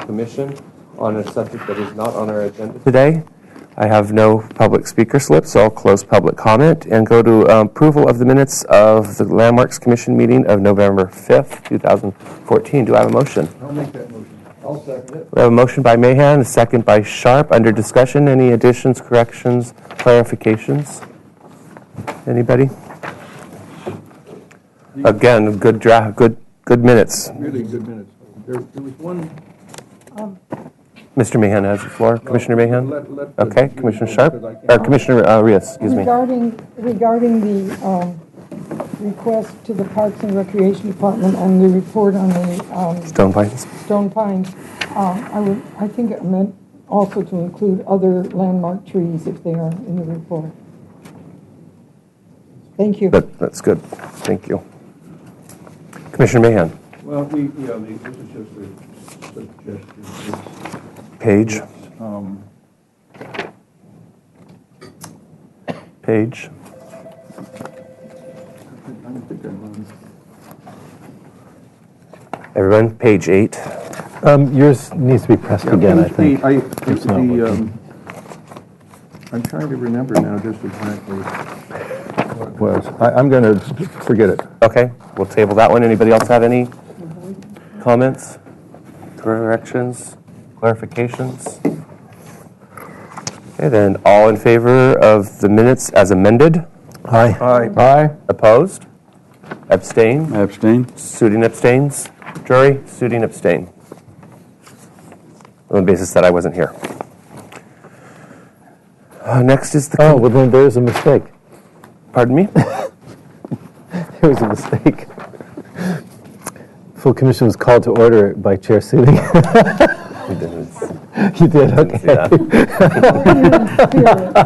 Commission on a subject that is not on our agenda today. I have no public speaker slips, so I'll close public comment and go to approval of the minutes of the Landmarks Commission meeting of November 5th, 2014. Do I have a motion? I'll make that motion. I'll second it. We have a motion by Mahan, a second by Sharp. Under discussion, any additions, corrections, clarifications? Anybody? Again, good draft, good minutes. Really good minutes. There was one. Mr. Mahan has the floor. Commissioner Mahan? Okay, Commissioner Sharp? Or Or Commissioner Rios, excuse me. Regarding the request to the Parks and Recreation Department on the report on the Stone Pines? Stone Pines, I think it meant also to include other landmark trees if they are in the report. Thank you. That's good. Thank you. Commissioner Mahan? Well, this is just a suggestion. Page? Page? I think I'm on. Everyone, page 8. Yours needs to be pressed again, I think. I'm trying to remember now just exactly what it was. I'm going to forget it. Okay, we'll table that one. Anybody else have any comments, corrections, clarifications? Okay, then all in favor of the minutes as amended? Aye. Aye. Opposed? Abstain? I abstain. Suding abstains? Drury? Suding abstain. On the basis that I wasn't here. Next is the... Oh, well then there's a mistake. Pardon me? There was a mistake. Full commission was called to order by Chair Suding. You did, okay.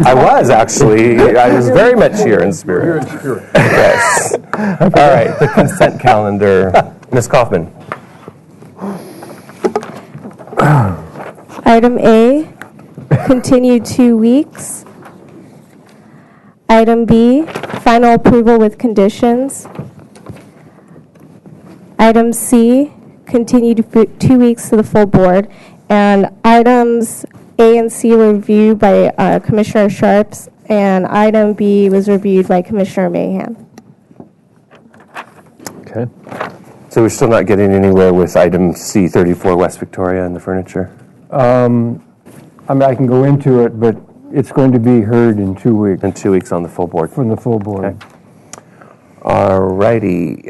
I was, actually. I was very much here in spirit. You're in spirit. Yes. All right, the consent calendar. Ms. Kaufman. Item A, continue 2 weeks. Item B, final approval with conditions. Item C, continue 2 weeks to the full board. And items A and C were reviewed by Commissioner Sharps, and item B was reviewed by Commissioner Mahan. Okay. So we're still not getting anywhere with item C, 34 West Victoria and the furniture? I mean, I can go into it, but it's going to be heard in 2 weeks. And 2 weeks on the full board. From the full board. Okay. All righty.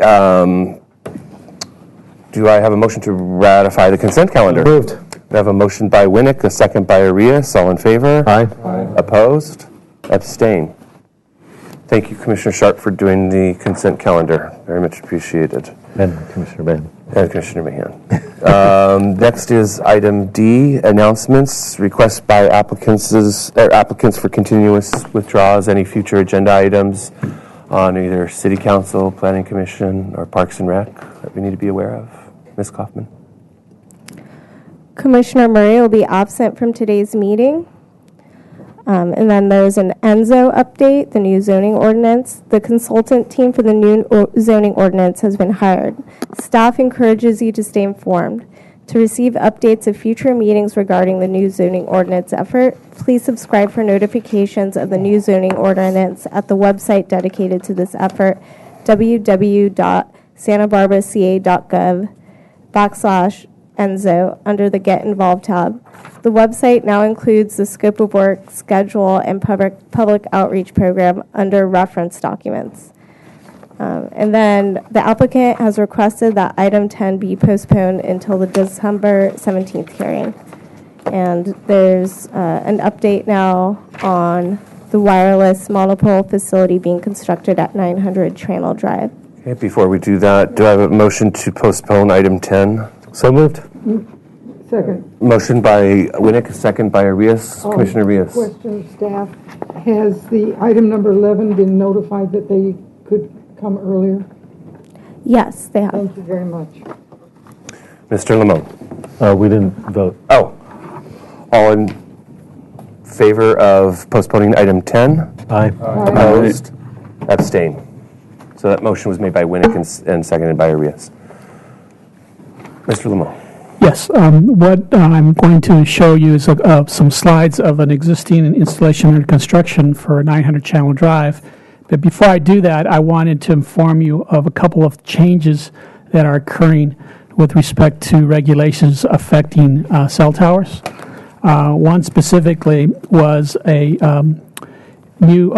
Do I have a motion to ratify the consent calendar? Approved. We have a motion by Winnick, a second by Arias. All in favor? Aye. Opposed? Abstain. Thank you, Commissioner Sharp, for doing the consent calendar. Very much appreciated. And Commissioner Bain. And Commissioner Mahan. Next is item D, announcements, requests by applicants for continuous withdrawals, any future agenda items on either City Council, Planning Commission, or Parks and Rec that we need to be aware of. Ms. Kaufman. Commissioner Murray will be absent from today's meeting. And then there's an ENZO update, the new zoning ordinance. The consultant team for the new zoning ordinance has been hired. Staff encourages you to stay informed. To receive updates of future meetings regarding the new zoning ordinance effort, please subscribe for notifications of the new zoning ordinance at the website dedicated to this effort, www.santabarbaraca.gov/ENZO under the Get Involved tab. The website now includes the scope of work, schedule, and public outreach program under reference documents. And then the applicant has requested that item 10 be postponed until the December 17th hearing. And there's an update now on the wireless monopole facility being constructed at 900 Tranel Drive. Okay, before we do that, do I have a motion to postpone item 10? So moved. Second. Motion by Winnick, second by Arias. Commissioner Arias. Question of staff, has the item number 11 been notified that they could come earlier? Yes, they have. Thank you very much. Mr. Lamone. We didn't vote. Oh, all in favor of postponing item 10? Aye. Opposed? Abstain. So that motion was made by Winnick and seconded by Arias. Mr. Lamone. Yeah, Yes, what I'm going to show you is some slides of an existing installation under construction for 900 Channel Drive. But before I do that, I wanted to inform you of a couple of changes that are occurring with respect to regulations affecting cell towers. One specifically was a new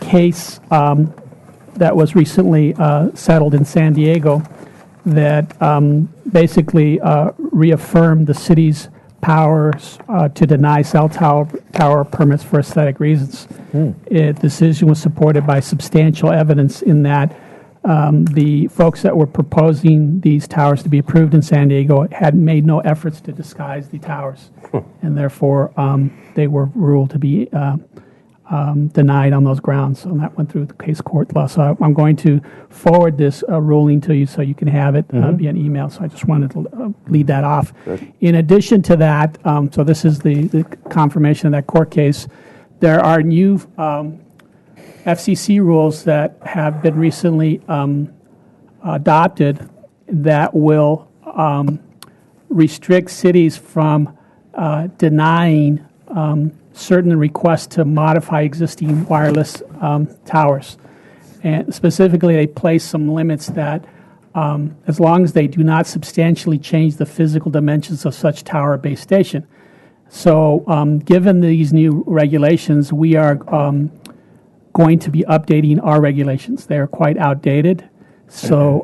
case that was recently settled in San Diego that basically reaffirmed the city's powers to deny cell tower permits for aesthetic reasons. The decision was supported by substantial evidence in that the folks that were proposing these towers to be approved in San Diego had made no efforts to disguise the towers, and therefore they were ruled to be denied on those grounds. And that went through the case court law. So I'm going to forward this ruling to you so you can have it via an email. So I just wanted to lead that off. Good. In addition to that, so this is the confirmation of that court case, there are new FCC rules that have been recently adopted that will restrict cities from denying certain requests to modify existing wireless towers. And specifically, they place some limits that as long as they do not substantially change the physical dimensions of such tower or base station. So given these new regulations, we are going to be updating our regulations. They are quite outdated. So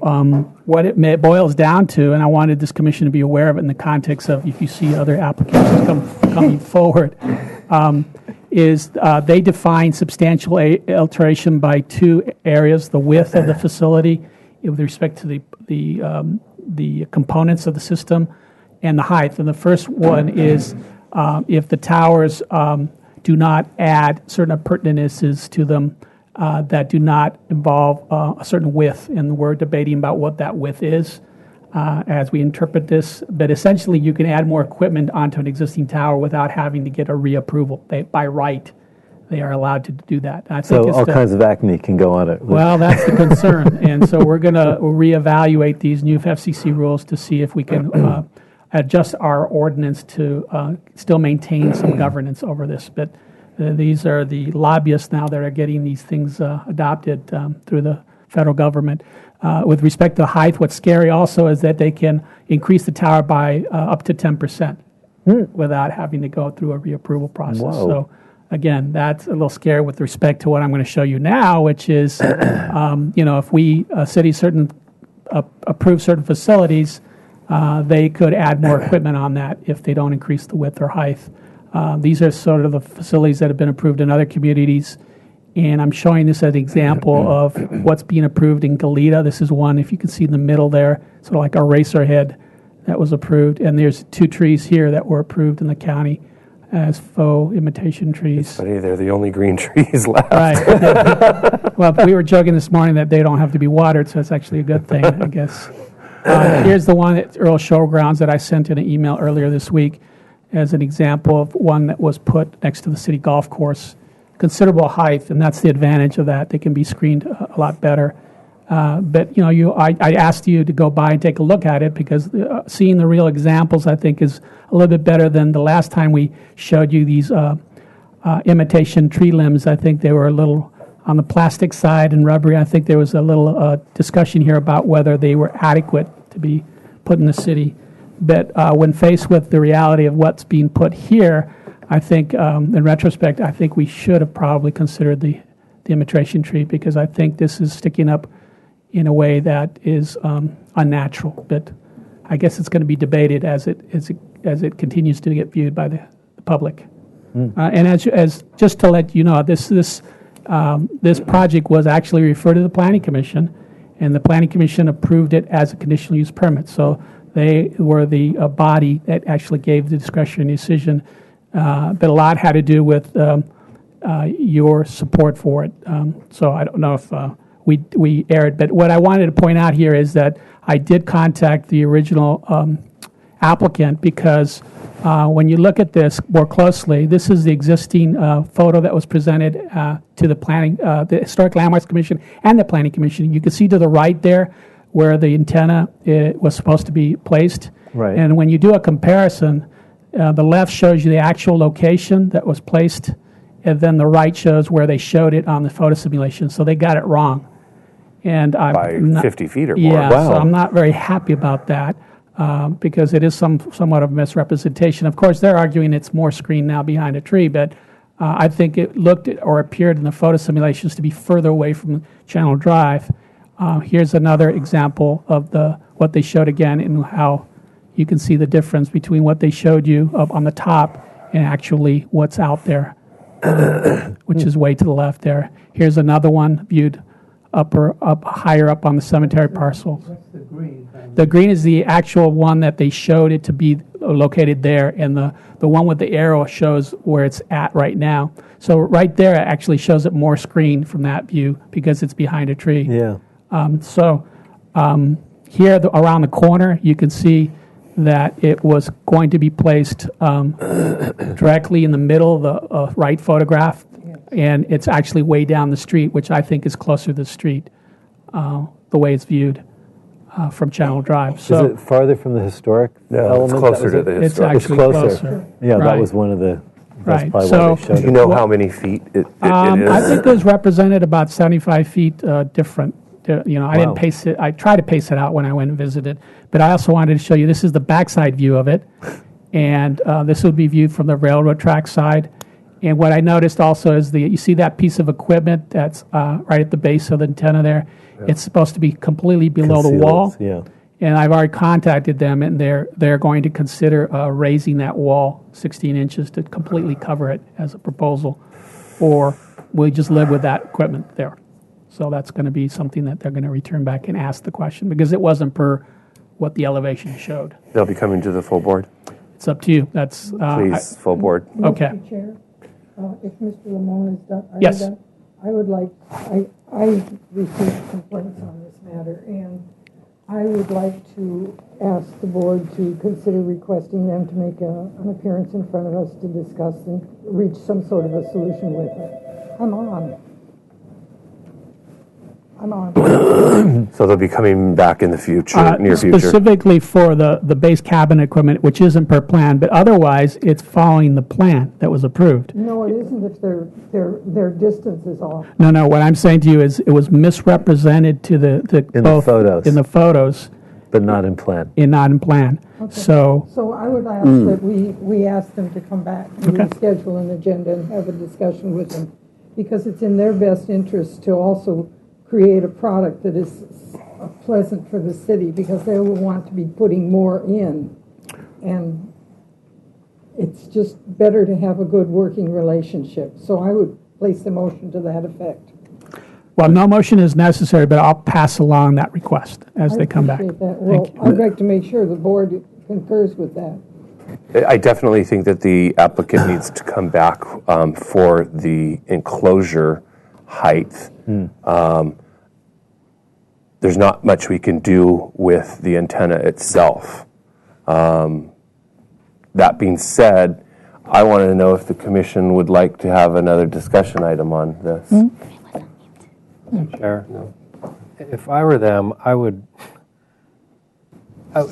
what it boils down to, and I wanted this commission to be aware of it in the context of if you see other applications coming forward, is they define substantial alteration by two areas: the width of the facility with respect to the components of the system, and the height. And the first one is if the towers do not add certain appurtenances to them that do not involve a certain width, and we're debating about what that width is as we interpret this. But essentially, you can add more equipment onto an existing tower without having to get a reapproval. By right, they are allowed to do that. I think so all kinds of acne can go on it. Well, that's the concern. And so we're going to reevaluate these new FCC rules to see if we can adjust our ordinance to still maintain some governance over this. But these are the lobbyists now that are getting these things adopted through the federal government. With respect to height, what's scary also is that they can increase the tower by up to 10% without having to go through a reapproval process. Whoa. So again, that's a little scary with respect to what I'm going to show you now, which is, if we cities approve certain facilities, they could add more equipment on that if they don't increase the width or height. These are sort of the facilities that have been approved in other communities. And I'm showing this as an example of what's being approved in Goleta. This is one, if you can see in the middle there, sort of like a racer head that was approved. And there's two trees here that were approved in the county as faux imitation trees. It's funny, they're the only green trees left. Right. Well, we were joking this morning that they don't have to be watered, so it's actually a good thing, I guess. Here's the one at Earl Showgrounds that I sent in an email earlier this week as an example of one that was put next to the city golf course. Considerable height, and that's the advantage of that. They can be screened a lot better. But I asked you to go by and take a look at it because seeing the real examples, I think, is a little bit better than the last time we showed you these imitation tree limbs. I think they were a little on the plastic side and rubbery. I think there was a little discussion here about whether they were adequate to be put in the city. But when faced with the reality of what's being put here, I think, in retrospect, I think we should have probably considered the imitation tree because I think this is sticking up in a way that is unnatural. But I guess it's going to be debated as it continues to get viewed by the public. And as just to let you know, this project was actually referred to the Planning Commission, and the Planning Commission approved it as a conditional use permit. So they were the body that actually gave the discretionary decision. But a lot had to do with your support for it. So I don't know if we erred. But what I wanted to point out here is that I did contact the original applicant because when you look at this more closely, this is the existing photo that was presented to the Historic Landmarks Commission and the Planning Commission. You can see to the right there where the antenna was supposed to be placed. Right. And when you do a comparison, the left shows you the actual location that was placed, and then the right shows where they showed it on the photo simulation. So they got it wrong. And By 50 feet or more. Yeah, so Wow. I'm not very happy about that because it is somewhat of a misrepresentation. Of course, they're arguing it's more screened now behind a tree, but I think it looked or appeared in the photo simulations to be further away from Channel Drive. Here's another example of what they showed again and how you can see the difference between what they showed you up on the top and actually what's out there, which is way to the left there. Here's another one viewed higher up on the cemetery parcel. What's the green? The green is the actual one that they showed it to be located there, and the one with the arrow shows where it's at right now. So right there it actually shows it more screened from that view because it's behind a tree. Yeah. Here around the corner, you can see that it was going to be placed directly in the middle of the right photograph, and it's actually way down the street, which I think is closer to the street, the way it's viewed from Channel Drive. Is it farther from the historic element? It's closer to the It's historic. actually closer. Yeah, that Right. was one of the, that's Right. probably So- why they showed Do you it. know how many feet it is? I think it was represented about 75 feet different. I Wow. didn't pace it. I tried to pace it out when I went and visited, but I also wanted to show you, this is the backside view of it, and this would be viewed from the railroad track side. And what I noticed also is you see that piece of equipment that's right at the base of the antenna there? It's supposed to be completely below the wall. Yeah. And I've already contacted them, and they're going to consider raising that wall 16 inches to completely cover it as a proposal, or we just live with that equipment there. So that's going to be something that they're going to return back and ask the question because it wasn't per what the elevation showed. They'll be coming to the full board. It's up to you. That's Please, full board. Okay. Mr. Chair, if Mr. Lamone is done, are you Yes. done? I would like, I received complaints on this matter, and I would like to ask the board to consider requesting them to make an appearance in front of us to discuss and reach some sort of a solution with it. I'm on. So they'll be coming back in the future, near future. Specifically for the base cabin equipment, which isn't per plan, but otherwise it's following the plan that was approved. No, it isn't if their distance is off. No, what I'm saying to you is it was misrepresented to In both the photos. in the photos But not in plan. and not in plan. So So I would ask that we ask them to come back and reschedule an agenda and have a discussion with them, because it's in their best interest to also create a product that is pleasant for the city, because they will want to be putting more in. And it's just better to have a good working relationship. So I would place the motion to that effect. well, no motion is necessary, but I'll pass along that request as they come back. I appreciate that. Well, Thank you. I'd like to make sure the board concurs with that. I definitely think that the applicant needs to come back for the enclosure height. There's not much we can do with the antenna itself. That being said, I want to know if the commission would like to have another discussion item on this. Chair, if I were them, it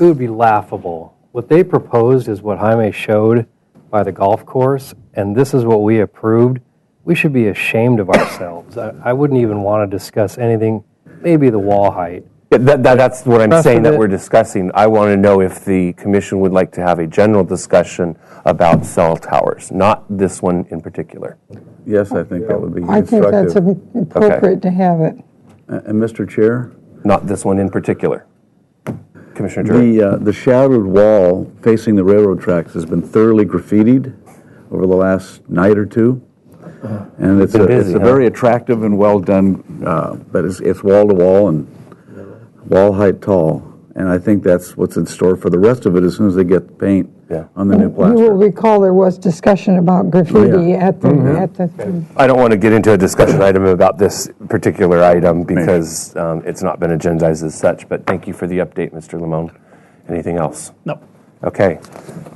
would be laughable. What they proposed is what Jaime showed by the golf course, and this is what we approved. We should be ashamed of ourselves. I wouldn't even want to discuss anything, maybe the wall height. Yeah, that's what I'm saying that Precedent. we're discussing. I want to know if the commission would like to have a general discussion about cell towers, not this one in particular. Yes, I think that would be I think that's instructive. appropriate to have it. And Mr. Chair, Not this one in particular. Commissioner Drury. the shadowed wall facing the railroad tracks has been thoroughly graffitied over the last night or two. And it's Been busy, a huh? very attractive and well done, but it's wall to wall and wall height tall. And I think that's what's in store for the rest of it as soon as they get the paint Yeah. on the new You will plaster. recall there was discussion about graffiti at the, I don't want to get into a discussion item about this particular item because it's not been agendized as such, but thank you for the update, Mr. Lamone. Anything else? No. Okay.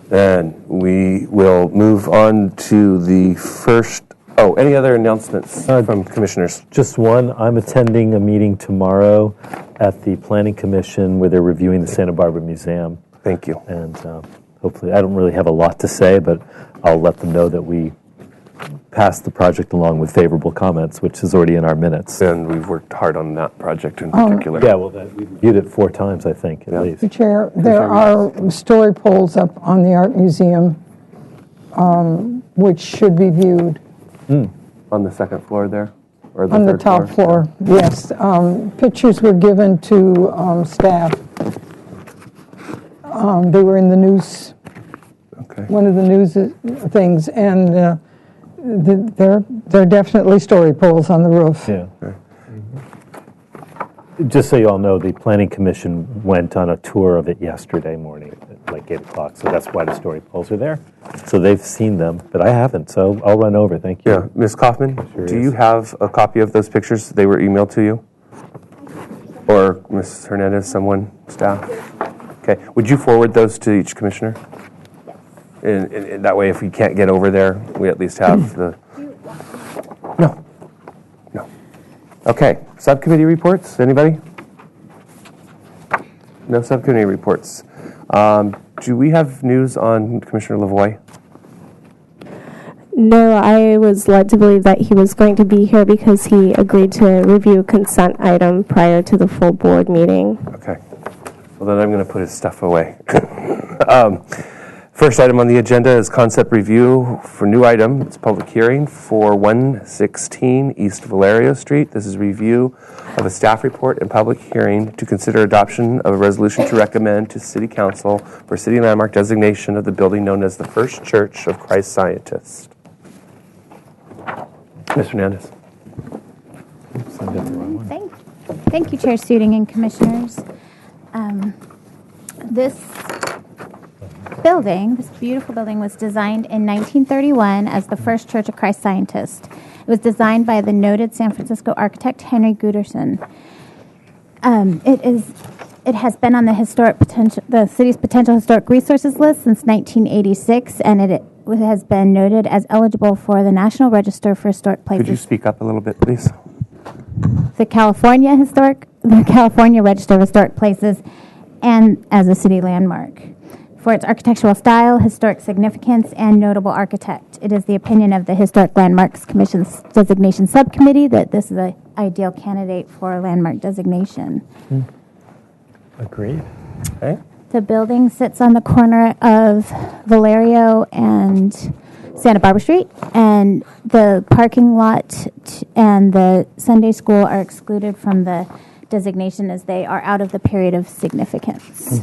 Then we will move on to the first. Oh, any other announcements from commissioners? Just one, I'm attending a meeting tomorrow at the Planning Commission where they're reviewing the Santa Barbara Museum. Thank you. And hopefully, I don't really have a lot to say, but I'll let them know that we passed the project along with favorable comments, which is already in our minutes. And we've worked hard on that project in particular. Yeah, well, we reviewed it 4 times, I think, at least. Mr. Chair, there are story poles up on the Art Museum, which should be viewed. On the second floor there? Or On the third top floor, yes. Pictures were given to staff. They were in the news, Okay. one of the news things, and there are definitely story poles on the roof. Yeah. Just so you all know, the Planning Commission went on a tour of it yesterday morning at like 8 o'clock, so that's why the story poles are there. So they've seen them, but I haven't, so I'll run over. Thank you. Yeah. Ms. Kaufman, Sure do is. you have a copy of those pictures? They were emailed to you? Or Ms. Hernandez, someone, staff? Okay. Would you forward those to each commissioner? And that way, if we can't get over there, we at least have the... No. No. Okay. Subcommittee reports? Anybody? No subcommittee reports. Do we have news on Commissioner Lavoie? No, I was led to believe that he was going to be here because he agreed to review a consent item prior to the full board meeting. Okay. Well, then I'm going to put his stuff away. First item on the agenda is concept review for new item. It's public hearing for 116 East Valerio Street. This is review of a staff report and public hearing to consider adoption of a resolution to recommend to City Council for city landmark designation of the building known as the First Church of Christ Scientist. Mr. Hernandez. Thank you, Chair Suding and Commissioners. This beautiful building, was designed in 1931 as the First Church of Christ Scientist. It was designed by the noted San Francisco architect Henry Gooderson. It has been on the city's potential historic resources list since 1986, and it has been noted as eligible for the National Register for Historic Places. Could you speak up a little bit, please? The California Register of Historic Places, and as a city landmark. For its architectural style, historic significance, and notable architect. It is the opinion of the Historic Landmarks Commission's Designation Subcommittee that this is an ideal candidate for landmark designation. Agreed. Okay. The building sits on the corner of Valerio and Santa Barbara Street, and the parking lot and the Sunday school are excluded from the designation as they are out of the period of significance.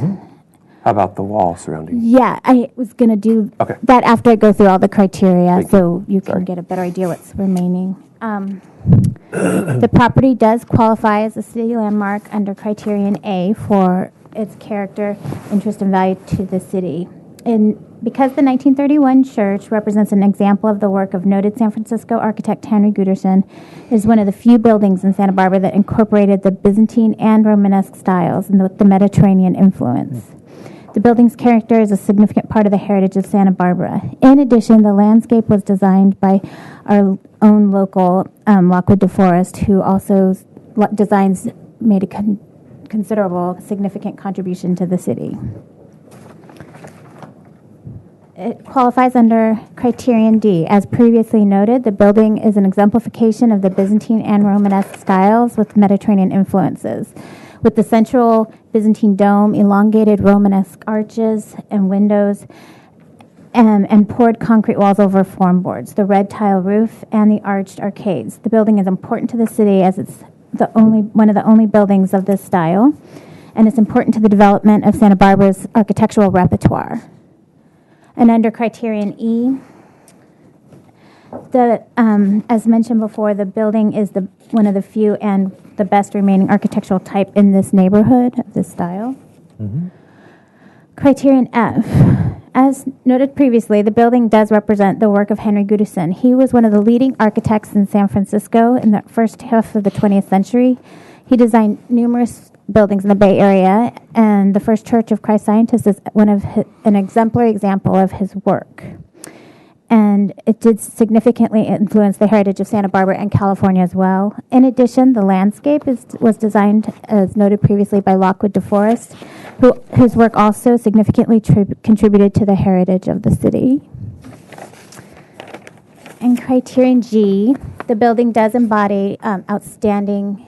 How about the wall surrounding? Yeah, I was going to do Okay. that after I go through all the criteria, Thank so you can Sorry. get a better idea what's remaining. The property does qualify as a city landmark under criterion A for its character, interest, and value to the city. And because the 1931 church represents an example of the work of noted San Francisco architect Henry Gooderson, it is one of the few buildings in Santa Barbara that incorporated the Byzantine and Romanesque styles and the Mediterranean influence. The building's character is a significant part of the heritage of Santa Barbara. In addition, the landscape was designed by our own local Lockwood DeForest, who also made a considerable, significant contribution to the city. It qualifies under criterion D. As previously noted, the building is an exemplification of the Byzantine and Romanesque styles with Mediterranean influences. With the central Byzantine dome, elongated Romanesque arches and windows, and poured concrete walls over formboards, the red tile roof, and the arched arcades. The building is important to the city as it's one of the only buildings of this style, and it's important to the development of Santa Barbara's architectural repertoire. And under criterion E, as mentioned before, the building is one of the few and the best remaining architectural type in this neighborhood of this style. Criterion F. As noted previously, the building does represent the work of Henry Gooderson. He was one of the leading architects in San Francisco in the first half of the 20th century. He designed numerous buildings in the Bay Area, and the First Church of Christ Scientist is an exemplary example of his work. and it did significantly influence the heritage of Santa Barbara and California as well. In addition, the landscape was designed, as noted previously, by Lockwood DeForest, whose work also significantly contributed to the heritage of the city. In criterion G, the building does embody outstanding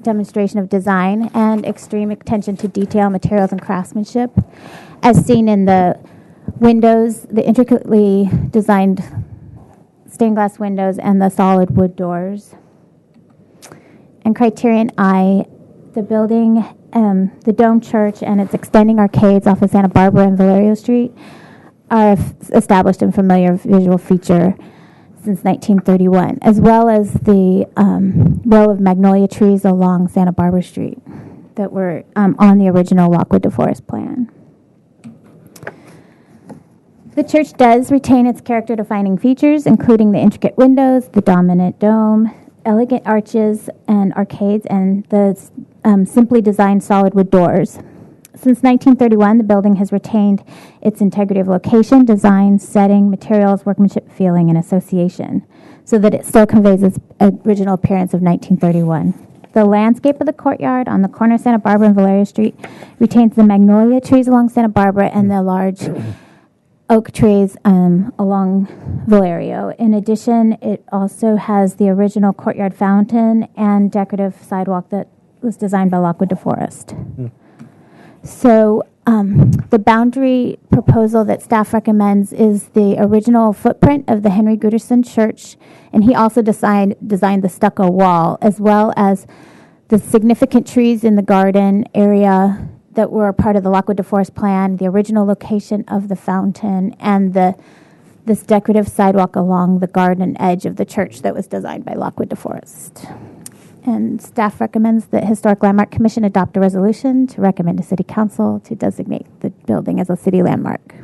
demonstration of design and extreme attention to detail, materials, and craftsmanship, as seen in the windows, the intricately designed stained glass windows, and the solid wood doors. And criterion I, the building, the Dome Church and its extending arcades off of Santa Barbara and Valerio Street are established and familiar visual feature since 1931, as well as the row of magnolia trees along Santa Barbara Street that were on the original Lockwood DeForest plan. The church does retain its character-defining features, including the intricate windows, the dominant dome, elegant arches and arcades, and the simply designed solid wood doors. Since 1931, the building has retained its integrity of location, design, setting, materials, workmanship, feeling, and association, so that it still conveys its original appearance of 1931. The landscape of the courtyard on the corner of Santa Barbara and Valerio Street retains the magnolia trees along Santa Barbara and the large oak trees along Valerio. In addition, it also has the original courtyard fountain and decorative sidewalk that was designed by Lockwood DeForest. So the boundary proposal that staff recommends is the original footprint of the Henry Gooderson Church, and he also designed the stucco wall, as well as the significant trees in the garden area that were part of the Lockwood DeForest plan, the original location of the fountain, and this decorative sidewalk along the garden edge of the church that was designed by Lockwood DeForest. And staff recommends that Historic Landmark Commission adopt a resolution to recommend to City Council to designate the building as a city landmark.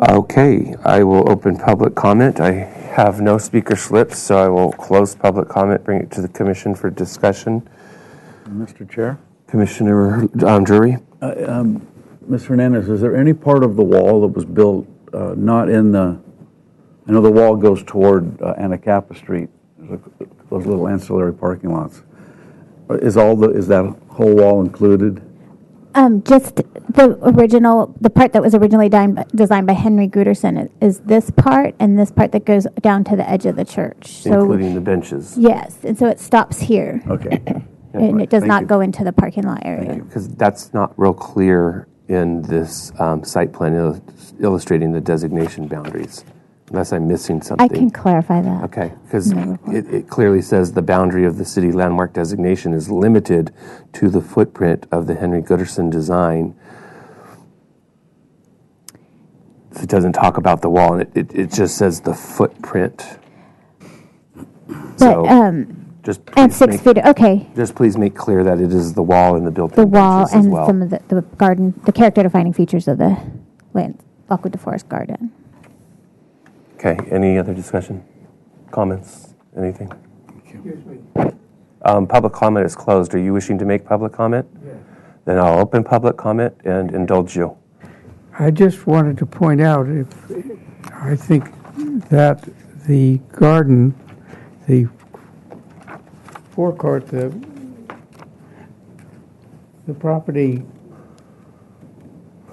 Okay, I will open public comment. I have no speaker slips, so I will close public comment, bring it to the commission for discussion. Mr. Chair? Commissioner Drury? Ms. Hernandez, is there any part of the wall that was built not in the, I know the wall goes toward Anacapa Street, those little ancillary parking lots. Is that whole wall included? Just the part that was originally designed by Henry Gooderson is this part, and this part that goes down to the edge of the church. So, including the benches. yes, and so it stops here. Okay. And it does Thank not you. go into the parking lot area. Because that's not real clear in this site plan illustrating the designation boundaries, unless I'm missing something. I can clarify that. Okay, because No report. it clearly says the boundary of the city landmark designation is limited to the footprint of the Henry Gooderson design. It doesn't talk about the wall, and it just says the footprint. But, just and please 6 feet, okay. Just please make clear that it is the wall and the built-in The wall benches as and well. some of the garden, the character-defining features of the Lockwood DeForest garden. Okay, any other discussion? Comments? Anything? Excuse me. Public comment is closed. Are you wishing to make public comment? Yes. Then I'll open public comment and indulge you. I just wanted to point out, I think that the garden, the forecourt, the property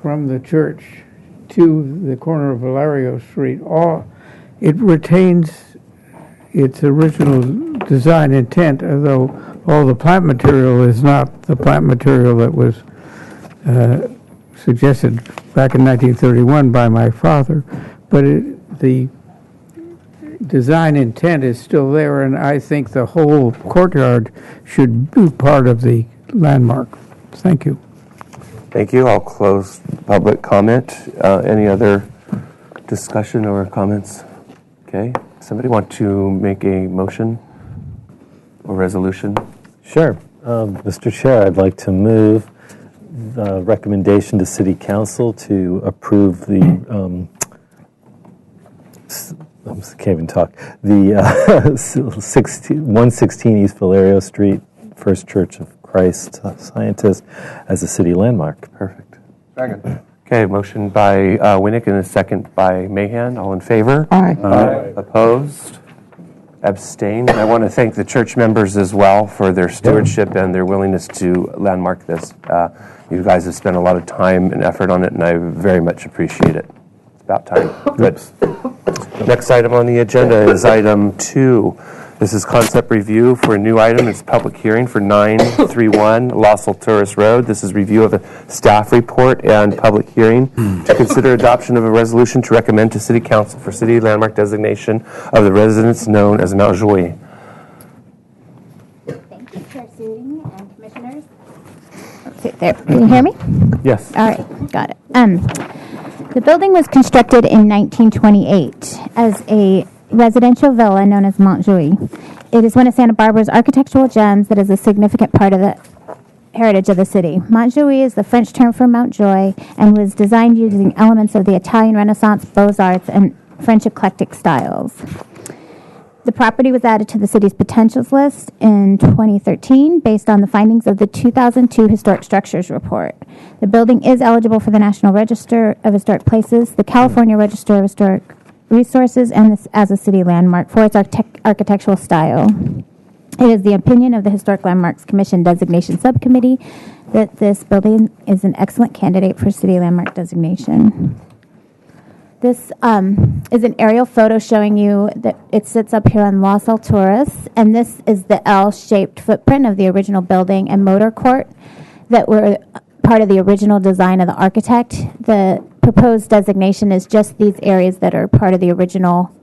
from the church to the corner of Valerio Street, it retains its original design intent, although all the plant material is not the plant material that was suggested back in 1931 by my father, but the design intent is still there, and I think the whole courtyard should be part of the landmark. Thank you. Thank you. I'll close public comment. Any other discussion or comments? Okay. Somebody want to make a motion or resolution? Sure. Mr. Chair, I'd like to move the recommendation to City Council to approve the, I can't even talk, the 116 East Valerio Street, First Church of Christ Scientist as a city landmark. Perfect. Second. Okay, motion by Winnick and a second by Mahan. All in favor? Aye. Opposed? Abstained. And I want to thank the church members as well for their stewardship and their willingness to landmark this. You guys have spent a lot of time and effort on it, and I very much appreciate it. It's about time. Good. Next item on the agenda is item 2. This is concept review for a new item. It's public hearing for 931 Los Alturas Road. This is review of a staff report and public hearing to consider adoption of a resolution to recommend to City Council for city landmark designation of the residence known as Mount Joy. Thank you, Chair Suding and Commissioners. Sit there. Can you hear me? Yes. All right, got it. The building was constructed in 1928 as a residential villa known as Montjoie. It is one of Santa Barbara's architectural gems that is a significant part of the heritage of the city. Montjoie is the French term for Mount Joy and was designed using elements of the Italian Renaissance, Beaux-Arts, and French eclectic styles. The property was added to the city's potentials list in 2013 based on the findings of the 2002 Historic Structures Report. The building is eligible for the National Register of Historic Places, the California Register of Historic Resources, and as a city landmark for its architectural style. It is the opinion of the Historic Landmarks Commission Designation Subcommittee that this building is an excellent candidate for city landmark designation. This is an aerial photo showing you that it sits up here on Los Alturas, and this is the L-shaped footprint of the original building and motor court that were part of the original design of the architect. The proposed designation is just these areas that are part of the original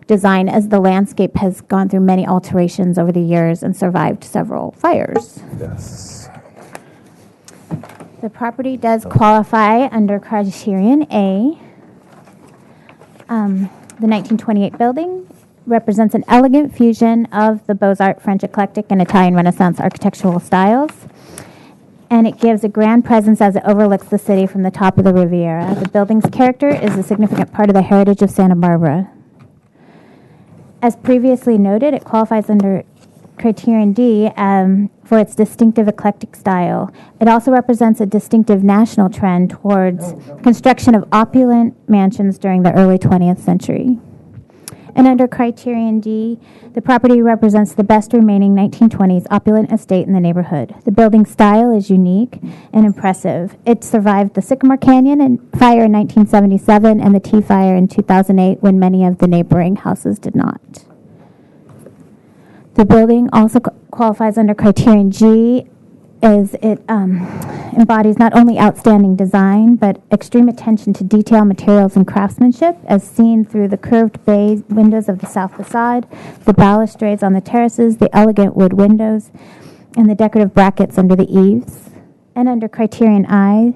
design, as the landscape has gone through many alterations over the years and survived several fires. Yes. The property does qualify under criterion A. The 1928 building represents an elegant fusion of the Beaux-Arts, French eclectic, and Italian Renaissance architectural styles. And it gives a grand presence as it overlooks the city from the top of the Riviera. The building's character is a significant part of the heritage of Santa Barbara. As previously noted, it qualifies under criterion D for its distinctive eclectic style. It also represents a distinctive national trend towards construction of opulent mansions during the early 20th century. And under criterion D, the property represents the best remaining 1920s opulent estate in the neighborhood. The building style is unique and impressive. It survived the Sycamore Canyon fire in 1977 and the Tea Fire in 2008, when many of the neighboring houses did not. The building also qualifies under criterion G, as it embodies not only outstanding design, but extreme attention to detail, materials, and craftsmanship, as seen through the curved bay windows of the south facade, the balustrades on the terraces, the elegant wood windows, and the decorative brackets under the eaves. And under criterion I,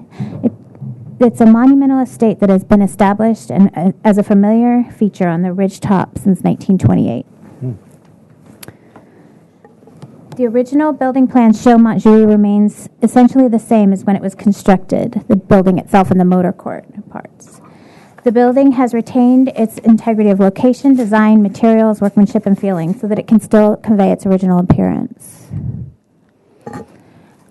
it's a monumental estate that has been established and as a familiar feature on the ridge top since 1928. The original building plans show Montjoie remains essentially the same as when it was constructed, the building itself and the motor court parts. The building has retained its integrity of location, design, materials, workmanship, and feeling so that it can still convey its original appearance.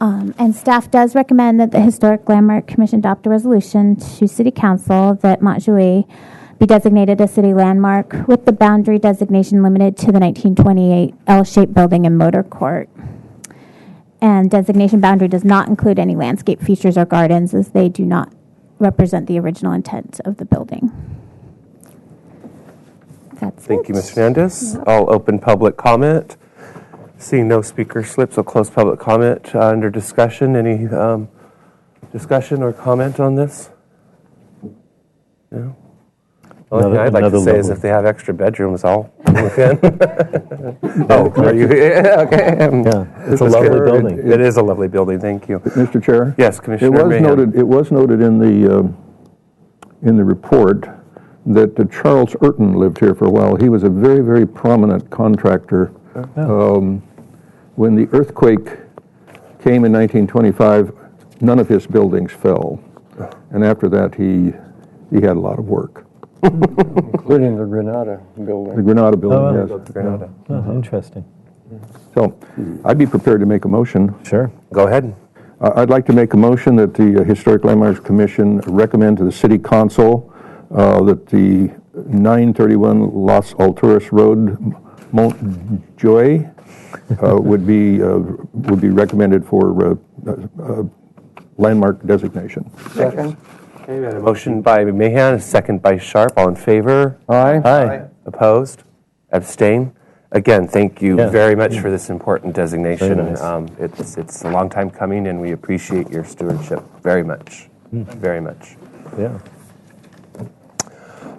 And staff does recommend that the Historic Landmark Commission adopt a resolution to City Council that Montjoie be designated a city landmark, with the boundary designation limited to the 1928 L-shaped building and motor court. And designation boundary does not include any landscape features or gardens, as they do not represent the original intent of the building. That's Thank it. you, Ms. Hernandez. I'll open public comment. Seeing no speaker slips, I'll close public comment under discussion. Any discussion or comment on this? No? Only thing I'd like to say is if they have extra bedrooms, I'll move in. Oh, are you? Okay. Yeah, it's a lovely building. It is a lovely building. Thank you. Mr. Chair? Yes, Commissioner Mahan. It was noted in the report that Charles Urton lived here for a while. He was a very, very prominent contractor. When the earthquake came in 1925, none of his buildings fell. And after that, he had a lot of work. Including the Granada building. The Granada building, yes. Granada. Oh, interesting. So I'd be prepared to make a motion. Sure. Go ahead. I'd like to make a motion that the Historic Landmarks Commission recommend to the City Council that the 931 Los Alturas Road, Montjoy, would be recommended for landmark designation. Second. Okay, we had a motion by Mahan, a second by Sharp. All in favor? Aye. Aye. Opposed? Abstain? Again, thank you very much for this important designation. Very nice. It's a long time coming, and we appreciate your stewardship very much. Very much. Yeah.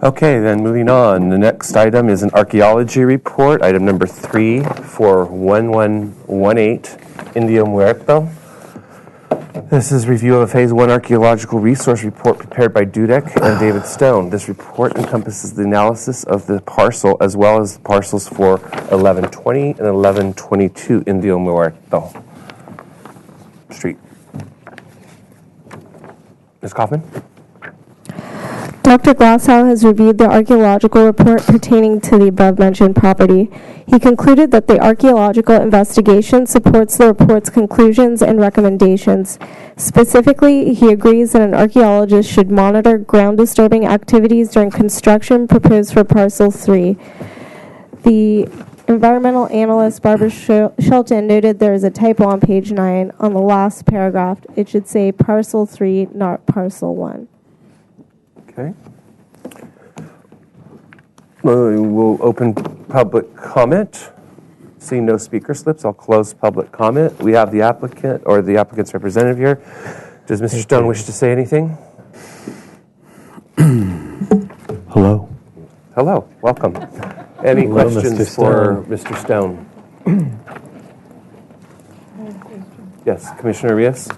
Okay, then moving on. The next item is an archaeology report, item number 3 for 1118 Indio Muerto. This is review of a Phase 1 archaeological resource report prepared by Dudek and David Stone. This report encompasses the analysis of the parcel as well as the parcels for 1120 and 1122 Indio Muerto Street. Ms. Kaufman? Dr. Glasshow has reviewed the archaeological report pertaining to the above-mentioned property. He concluded that the archaeological investigation supports the report's conclusions and recommendations. Specifically, he agrees that an archaeologist should monitor ground-disturbing activities during construction proposed for Parcel 3. The environmental analyst, Barbara Shelton, noted there is a typo on page 9 on the last paragraph. It should say Parcel 3, not Parcel 1. Okay. We'll open public comment. Seeing no speaker slips, I'll close public comment. We have the applicant or the applicant's representative here. Does Mr. Stone wish to say anything? Hello. Hello, welcome. Any Hello, questions Mr. for Mr. Stone? Yes, Commissioner Rios?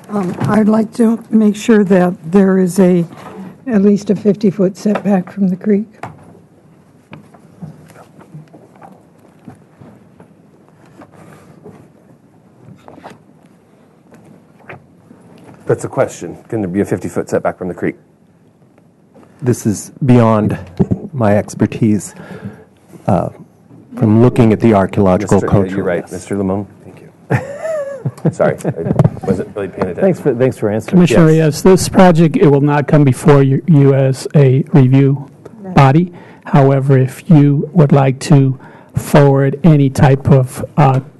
I'd like to make sure that there is at least a 50-foot setback from the creek. That's a question. Can there be a 50-foot setback from the creek? This is beyond my expertise from looking at the archaeological culture. You're right, Mr. Limon. Thank you. Sorry, I wasn't really paying attention. Thanks for answering. Commissioner, yes, this project, it will not come before you as a review body. However, if you would like to forward any type of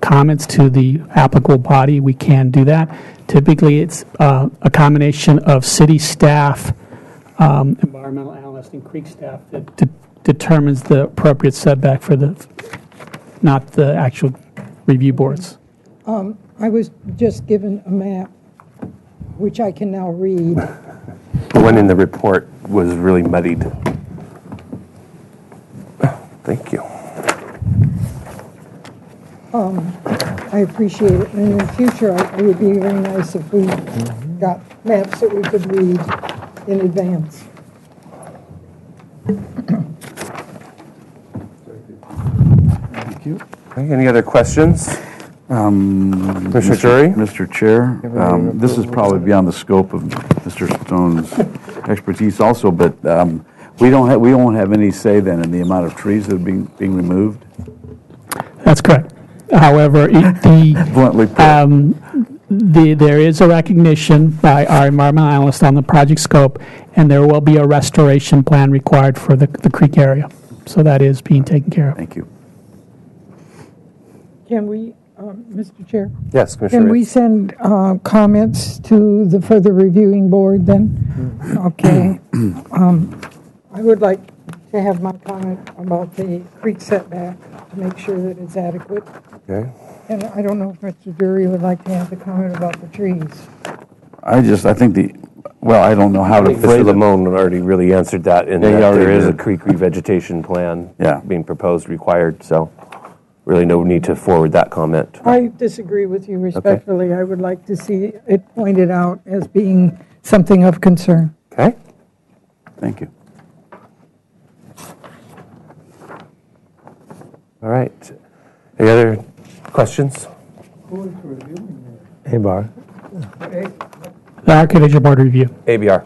comments to the applicable body, we can do that. Typically, it's a combination of city staff, environmental analyst, and creek staff that determines the appropriate setback for not the actual review boards. I was just given a map, which I can now read. The one in the report was really muddied. Thank you. I appreciate it. And in the future, it would be very nice if we got maps that we could read in advance. Thank you. Okay, any other questions? Commissioner Jury? Mr. Chair, this is probably beyond the scope of Mr. Stone's expertise also, but we won't have any say then in the amount of trees that are being removed? That's correct. However, Bluntly put. there is a recognition by our environmental analyst on the project scope, and there will be a restoration plan required for the creek area. So that is being taken care of. Thank you. Can we, Mr. Chair? Yes, Commissioner. Can we send comments to the further reviewing board then? Okay. I would like to have my comment about the creek setback to make sure that it's adequate. Okay. And I don't know if Mr. Drury would like to have the comment about the trees. I think I don't know how to Mr. phrase it. Limon already really answered that, and Yeah, he already there is a did. creek revegetation plan Yeah. being proposed, required, so really no need to forward that comment. I disagree with you respectfully. I would like to see it pointed out as being something of concern. Okay. Thank you. All right. Any other questions? Hey, Bar. The Architecture Board review. ABR.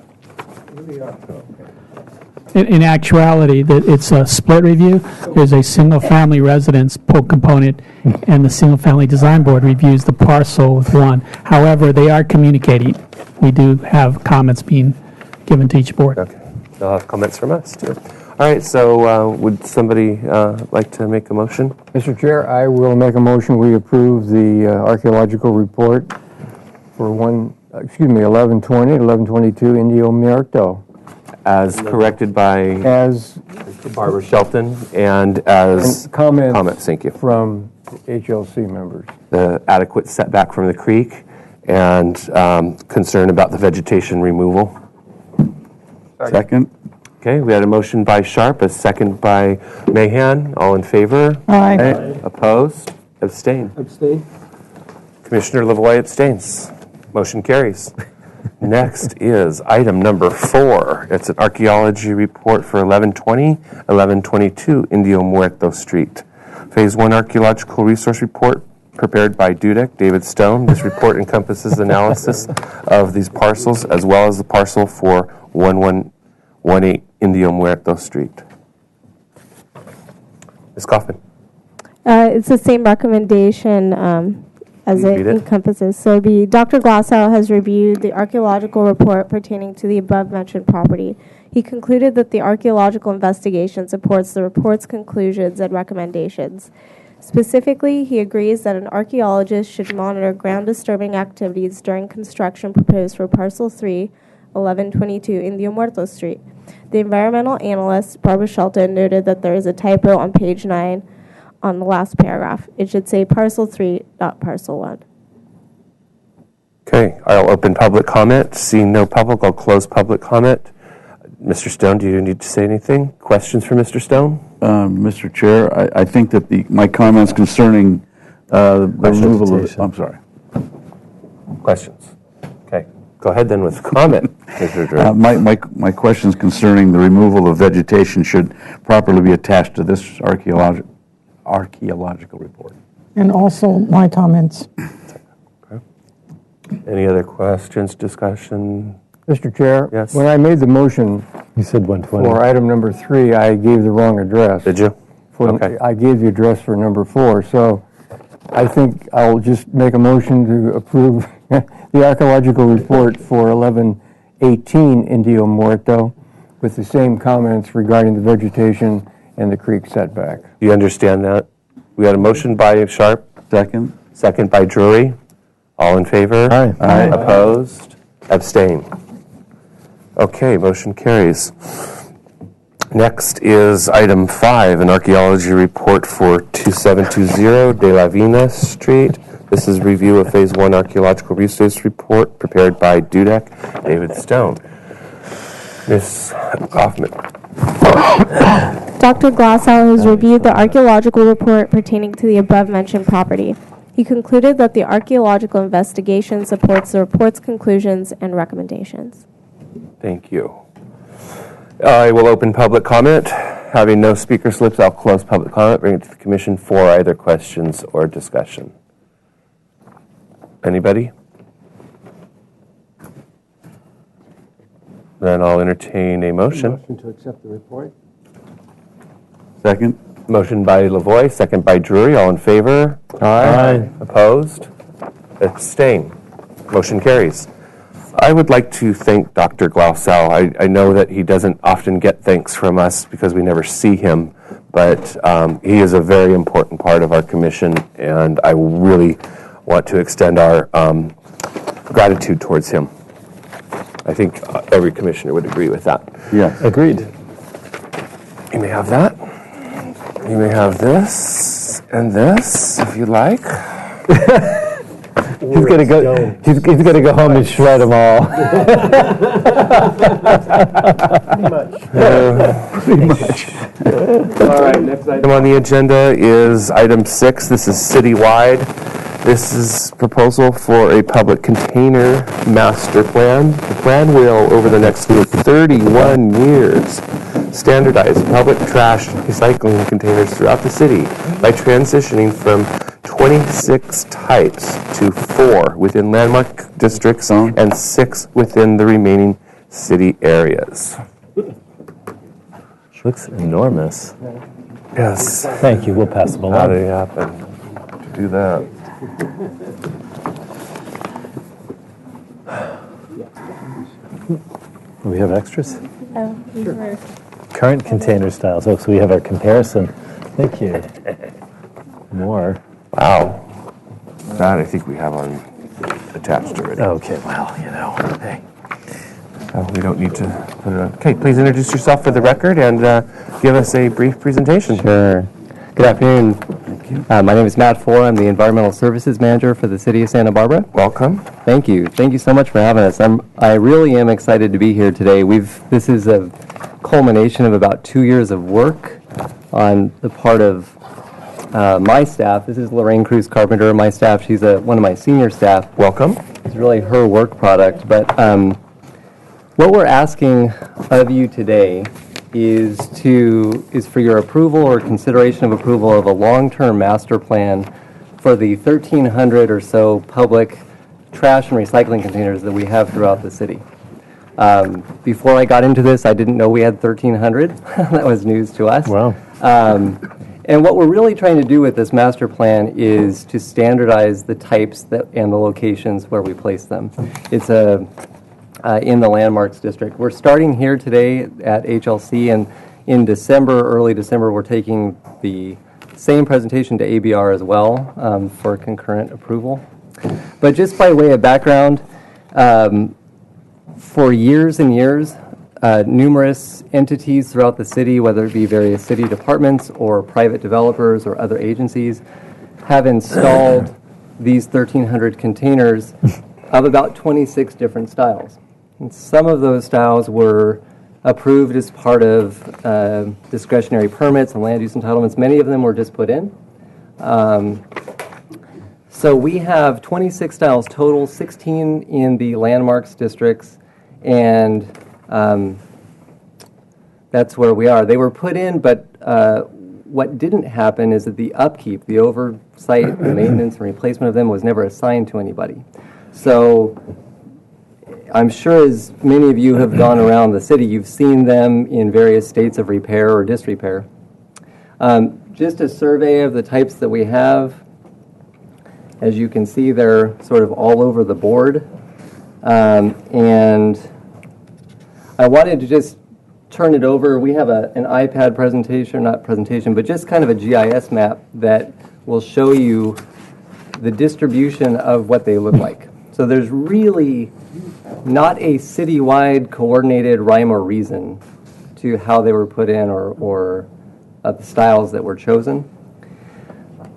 In actuality, that it's a split review. There's a single-family residence component, and the single-family design board reviews the parcel with one. However, they are communicating. We do have comments being given to each board. Okay. They'll have comments from us, too. All right, so would somebody like to make a motion? Mr. Chair, I will make a motion, we approve the archaeological report for 1120, 1122 Indio Muerto. As corrected by As Barbara Shelton and as comments thank you. from HLC members. The adequate setback from the creek and concern about the vegetation removal. Second? Okay, we had a motion by Sharp, a second by Mahan. All in favor? Aye. Opposed? Abstain. Abstain. Commissioner Lavoie abstains. Motion carries. Next is item number 4. It's an archaeology report for 1120, 1122 Indio Muerto Street. Phase 1 archaeological resource report prepared by Dudek, David Stone. This report encompasses analysis of these parcels as well as the parcel for 1118 Indio Muerto Street. Ms. Kaufman. It's the same recommendation as Please it read it. encompasses. So Dr. Glassow has reviewed the archaeological report pertaining to the above-mentioned property. He concluded that the archaeological investigation supports the report's conclusions and recommendations. Specifically, he agrees that an archaeologist should monitor ground-disturbing activities during construction proposed for Parcel 3, 1122 Indio Muerto Street. The environmental analyst, Barbara Shelton, noted that there is a typo on page 9 on the last paragraph. It should say Parcel 3, not Parcel 1. Okay, I'll open public comment. Seeing no public, I'll close public comment. Mr. Stone, do you need to say anything? Questions for Mr. Stone? Mr. Chair, I think that my comments concerning the removal of, I'm sorry. Questions? Okay, go ahead then with comment, Mr. Drew. My questions concerning the removal of vegetation should properly be attached to this archaeological report. And also my comments. Okay. Any other questions, discussion? Mr. Chair, Yes. when I made the motion You said 120. for item number 3, I gave the wrong address. Did you? Okay. I gave the address for number 4, so I think I'll just make a motion to approve the archaeological report for 1118 Indio Muerto with the same comments regarding the vegetation and the creek setback. You understand that? We had a motion by Sharp, Second? second by Drury. All in favor? Aye. Aye. Opposed? Abstain. Okay, motion carries. Next is item 5, an archaeology report for 2720 De La Vina Street. This is review of Phase 1 archaeological resource report prepared by Dudek, David Stone. Ms. Kaufman. Dr. Glassow has reviewed the archaeological report pertaining to the above-mentioned property. He concluded that the archaeological investigation supports the report's conclusions and recommendations. Thank you. I will open public comment. Having no speaker slips, I'll close public comment, bring it to the commission for either questions or discussion. Anybody? Then I'll entertain a motion. Motion to accept the report? Second? Motion by Lavoie, second by Drury. All in favor? Aye. Opposed? Abstain. Motion carries. I would like to thank Dr. Glassow. I know that he doesn't often get thanks from us because we never see him, but he is a very important part of our commission, and I really want to extend our gratitude towards him. I think every commissioner would agree with that. Yes. Agreed. You may have that. You may have this and this, if you like. He's gonna go. He's gonna go home and shred them all. Pretty much. All right, next item on the agenda is item 6. This is citywide. This is proposal for a public container master plan. The plan will, over the next 31 years, standardize public trash recycling containers throughout the city by transitioning from 26 types to 4 within landmark districts and 6 within the remaining city areas. Looks enormous. Yes. Thank you. We'll pass them How along. did it happen to do that? We have extras? Oh, these were Current container styles. Oh, so we have our comparison. Thank you. More. Wow. That I think we have on attached already. Okay, well, hey. We don't need to put it on. Okay, please introduce yourself for the record and give us a brief presentation. Sure. Good afternoon. Thank you. My name is Matt Four. I'm the Environmental Services Manager for the City of Santa Barbara. Welcome. Thank you. Thank you so much for having us. I really am excited to be here today. This is a culmination of about 2 years of work on the part of my staff. This is Lorraine Cruz Carpenter, my staff. She's one of my senior staff. Welcome. It's really her work product. But what we're asking of you today is for your approval or consideration of approval of a long-term master plan for the 1,300 or so public trash and recycling containers that we have throughout the city. Before I got into this, I didn't know we had 1,300. That was news to us. Wow. And what we're really trying to do with this master plan is to standardize the types and the locations where we place them. It's in the Landmarks District. We're starting here today at HLC, and in early December, we're taking the same presentation to ABR as well for concurrent approval. But just by way of background, for years and years, numerous entities throughout the city, whether it be various city departments or private developers or other agencies, have installed these 1,300 containers of about 26 different styles. And some of those styles were approved as part of discretionary permits and land use entitlements. Many of them were just put in. So we have 26 styles total, 16 in the landmarks districts, and that's where we are. They were put in, but what didn't happen is that the upkeep, the oversight, the maintenance and replacement of them was never assigned to anybody. So I'm sure as many of you have gone around the city, you've seen them in various states of repair or disrepair. Just a survey of the types that we have. As you can see, they're sort of all over the board. And I wanted to just turn it over. We have an iPad presentation, not presentation, but just kind of a GIS map that will show you the distribution of what they look like. So there's really not a citywide coordinated rhyme or reason to how they were put in or the styles that were chosen.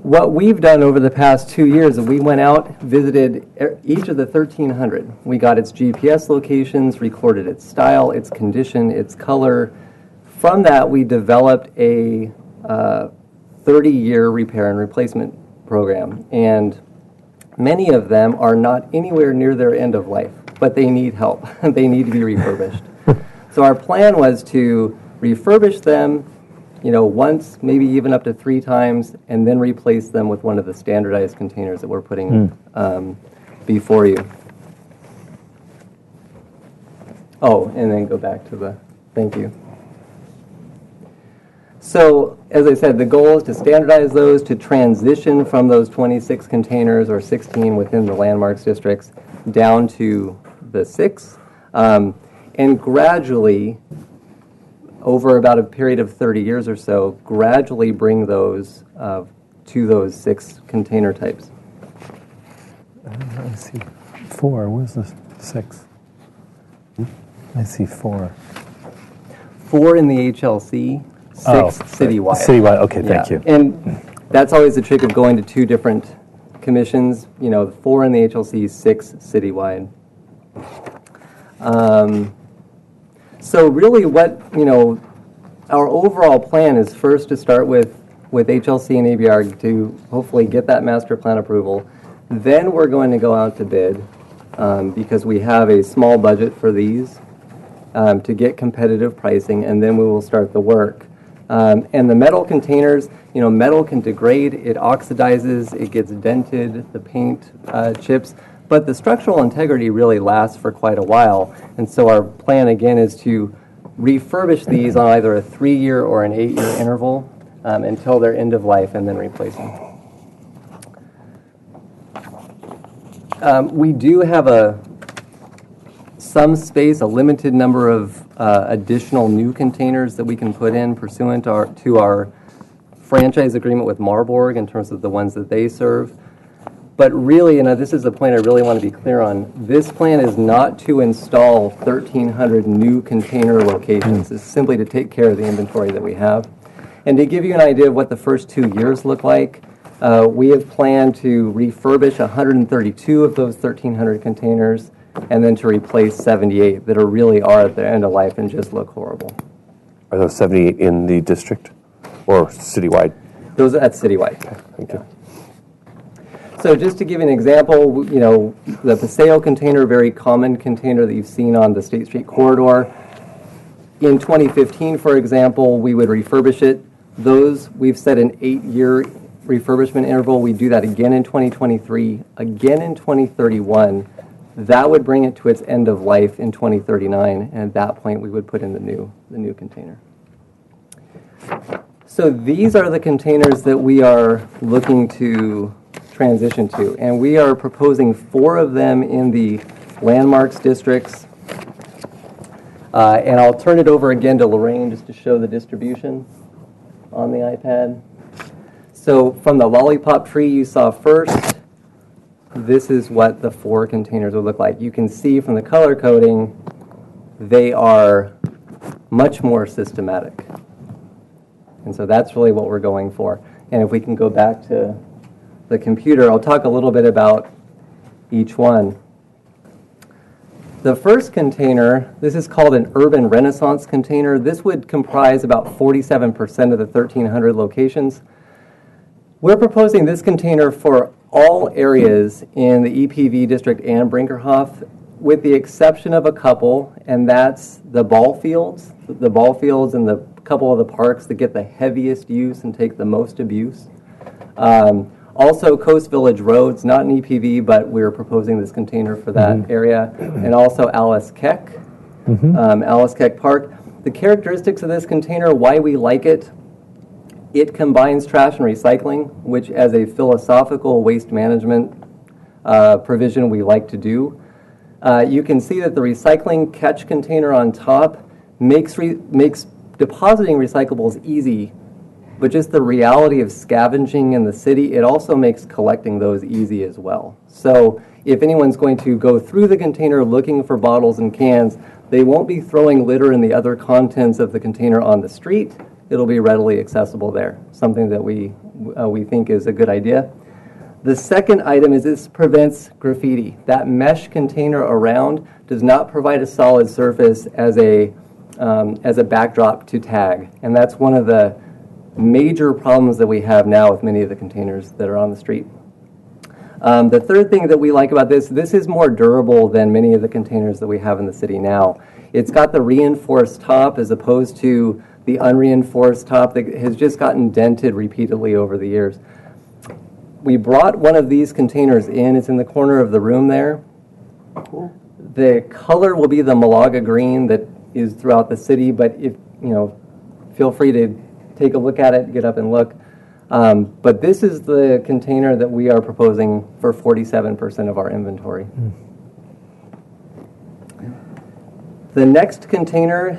What we've done over the past 2 years is we went out, visited each of the 1,300. We got its GPS locations, recorded its style, its condition, its color. From that, we developed a 30-year repair and replacement program. And many of them are not anywhere near their end of life, but they need help. They need to be refurbished. So our plan was to refurbish them, once, maybe even up to 3 times, and then replace them with one of the standardized containers that we're putting before you. Oh, and then go back to thank you. So, as I said, the goal is to standardize those, to transition from those 26 containers or 16 within the landmarks districts down to the 6, and gradually, over about a period of 30 years or so, gradually bring those to those 6 container types. I see 4. Where's the 6? I see 4. 4 in the HLC, 6 citywide. Citywide, okay, thank you. And that's always the trick of going to 2 different commissions. 4 in the HLC, 6 citywide. So really what, our overall plan is first to start with HLC and ABR to hopefully get that master plan approval. Then we're going to go out to bid because we have a small budget for these to get competitive pricing, and then we will start the work. And the metal containers, metal can degrade, it oxidizes, it gets dented, the paint chips. But the structural integrity really lasts for quite a while. And so our plan, again, is to refurbish these on either a 3-year or an 8-year interval until their end of life, and then replace them. We do have some space, a limited number of additional new containers that we can put in pursuant to our franchise agreement with Marburg in terms of the ones that they serve. But really, and this is the point I really want to be clear on, this plan is not to install 1,300 new container locations. It's simply to take care of the inventory that we have. And to give you an idea of what the first 2 years look like, we have planned to refurbish 132 of those 1,300 containers and then to replace 78 that really are at their end of life and just look horrible. Are those 78 in the district or citywide? That's citywide. Okay, thank you. So just to give you an example, the Paseo container, very common container that you've seen on the State Street corridor. In 2015, for example, we would refurbish it. Those, we've set an 8-year refurbishment interval. We do that again in 2023, again in 2031. That would bring it to its end of life in 2039, and at that point we would put in the new container. So these are the containers that we are looking to transition to, and we are proposing 4 of them in the landmarks districts. And I'll turn it over again to Lorraine just to show the distribution on the iPad. So from the lollipop tree you saw first, this is what the 4 containers would look like. You can see from the color coding, they are much more systematic. And so that's really what we're going for. And if we can go back to the computer, I'll talk a little bit about each one. The first container, this is called an urban renaissance container. This would comprise about 47% of the 1,300 locations. We're proposing this container for all areas in the EPV district and Brinkerhoff, with the exception of a couple, and that's the ball fields and the couple of the parks that get the heaviest use and take the most abuse. Also, Coast Village Roads, not an EPV, but we're proposing this container for that area. And also Alice Keck, Alice Keck Park. The characteristics of this container, why we like it, it combines trash and recycling, which as a philosophical waste management provision we like to do. You can see that the recycling catch container on top makes depositing recyclables easy. But just the reality of scavenging in the city, it also makes collecting those easy as well. So if anyone's going to go through the container looking for bottles and cans, they won't be throwing litter and the other contents of the container on the street. It'll be readily accessible there, something that we think is a good idea. The second item is this prevents graffiti. That mesh container around does not provide a solid surface as a backdrop to tag. And that's one of the major problems that we have now with many of the containers that are on the street. The third thing that we like about this is more durable than many of the containers that we have in the city now. It's got the reinforced top as opposed to the unreinforced top that has just gotten dented repeatedly over the years. We brought one of these containers in. It's in the corner of the room there. The color will be the Malaga green that is throughout the city, but feel free to take a look at it, get up and look. But this is the container that we are proposing for 47% of our inventory. The next container,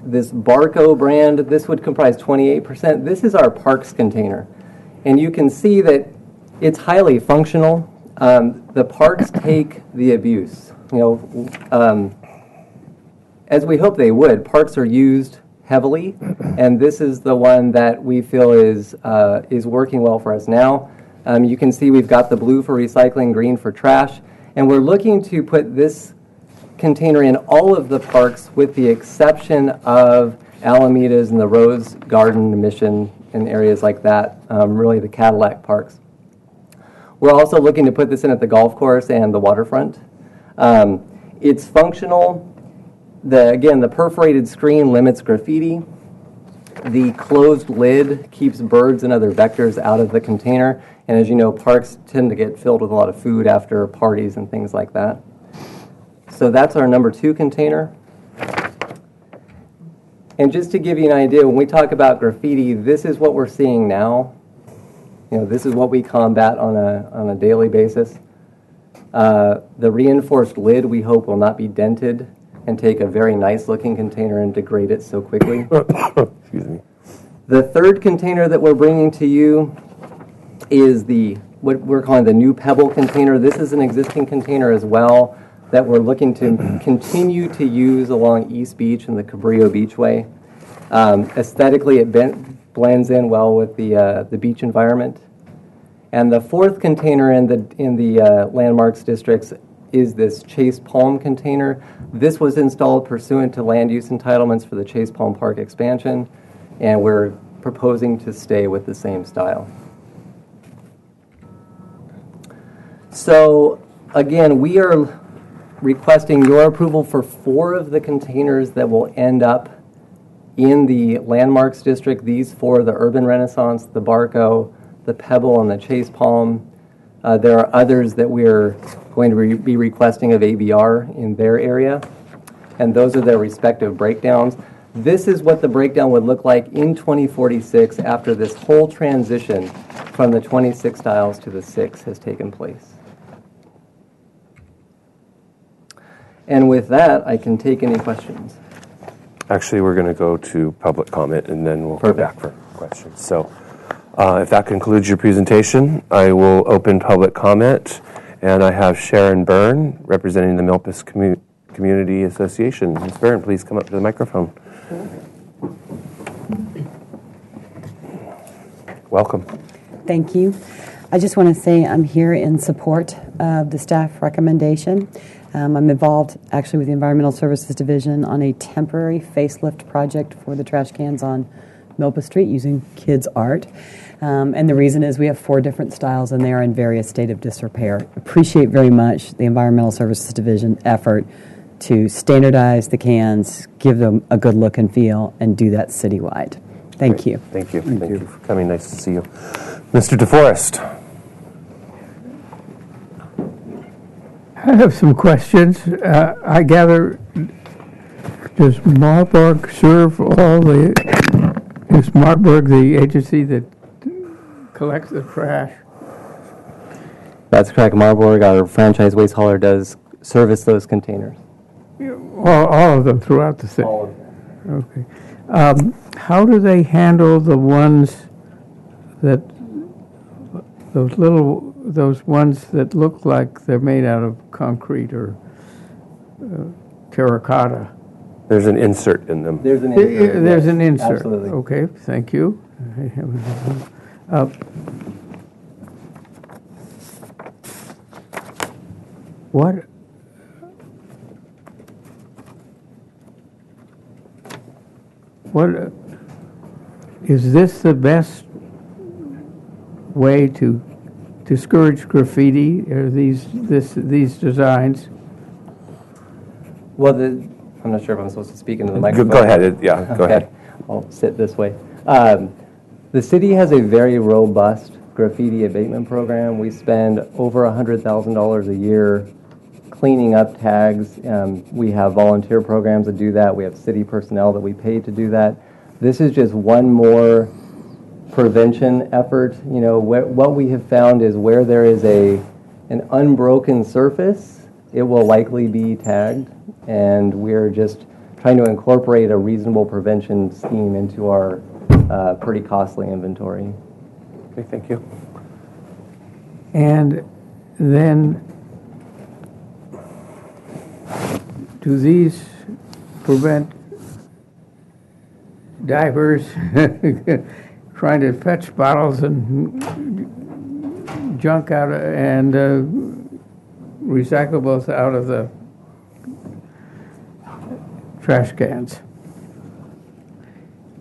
this Barco brand, this would comprise 28%. This is our parks container. And you can see that it's highly functional. The parks take the abuse. As we hope they would, parks are used heavily, and this is the one that we feel is working well for us now. You can see we've got the blue for recycling, green for trash, and we're looking to put this container in all of the parks with the exception of Alameda's and the Rose Garden Mission and areas like that, really the Cadillac parks. We're also looking to put this in at the golf course and the waterfront. It's functional. Again, the perforated screen limits graffiti. The closed lid keeps birds and other vectors out of the container. And as you know, parks tend to get filled with a lot of food after parties and things like that. So that's our number 2 container. And just to give you an idea, when we talk about graffiti, this is what we're seeing now. This is what we combat on a daily basis. The reinforced lid, we hope, will not be dented and take a very nice-looking container and degrade it so quickly. Excuse me. The third container that we're bringing to you is what we're calling the new Pebble container. This is an existing container as well that we're looking to continue to use along East Beach and the Cabrillo Beachway. Aesthetically, it blends in well with the beach environment. And the fourth container in the landmarks districts is this Chase Palm container. This was installed pursuant to land use entitlements for the Chase Palm Park expansion, and we're proposing to stay with the same style. So, again, we are requesting your approval for 4 of the containers that will end up in the landmarks district. These 4, the Urban Renaissance, the Barco, the Pebble, and the Chase Palm. There are others that we're going to be requesting of ABR in their area, and those are their respective breakdowns. This is what the breakdown would look like in 2046 after this whole transition from the 26 styles to the 6 has taken place. And with that, I can take any questions. Actually, we're going to go to public comment, and then we'll go back for questions. So if that concludes your presentation, I will open public comment, and I have Sharon Byrne representing the Milpas Community Association. Ms. Byrne, please come up to the microphone. Welcome. Thank you. I just want to say I'm here in support of the staff recommendation. I'm involved actually with the Environmental Services Division on a temporary facelift project for the trash cans on Milpas Street using kids' art. And the reason is we have 4 different styles and they are in various state of disrepair. Appreciate very much the Environmental Services Division effort to standardize the cans, give them a good look and feel, and do that citywide. Thank you. Thank you. Thank you for coming. Nice to see you. Mr. DeForest. I have some questions. I gather, does Marburg serve all the, is Marburg the agency that collects the trash? That's correct. Marburg, our franchise waste hauler, does service those containers. All of them throughout the city? All of them. Okay. How do they handle the ones that, those ones that look like they're made out of concrete or terracotta? There's an insert in them. There's an insert. There's an insert. Absolutely. Okay, thank you. What is this the best way to discourage graffiti? Or these designs? Well, I'm not sure if I'm supposed to speak into the microphone. Go ahead. Yeah, go ahead. I'll sit this way. The city has a very robust graffiti abatement program. We spend over $100,000 a year cleaning up tags. We have volunteer programs that do that. We have city personnel that we pay to do that. This is just one more prevention effort. You know, what we have found is where there is an unbroken surface, it will likely be tagged, and we're just trying to incorporate a reasonable prevention scheme into our pretty costly inventory. Okay, thank you. And then, do these prevent divers trying to fetch bottles and junk out and recyclables out of the trash cans?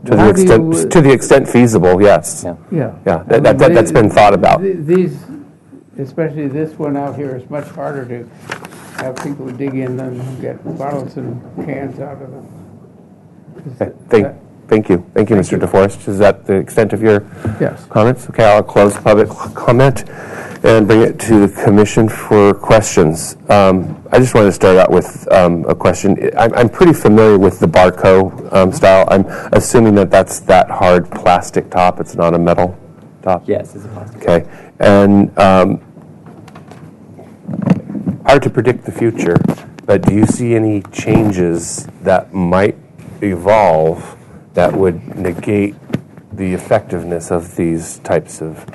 To the extent feasible, yes. Yeah. That's been thought about. These, especially this one out here, is much harder to have people dig in and get bottles and cans out of them. Okay, thank you, Mr. DeForest. Is that the extent of your Yes. comments? Okay, I'll close public comment, and bring it to the commission for questions. I just wanted to start out with a question. I'm pretty familiar with the Barco style. I'm assuming that that's that hard plastic top. It's not a metal top? Yes, it's a plastic. Okay. And hard to predict the future, but do you see any changes that might evolve that would negate the effectiveness of these types of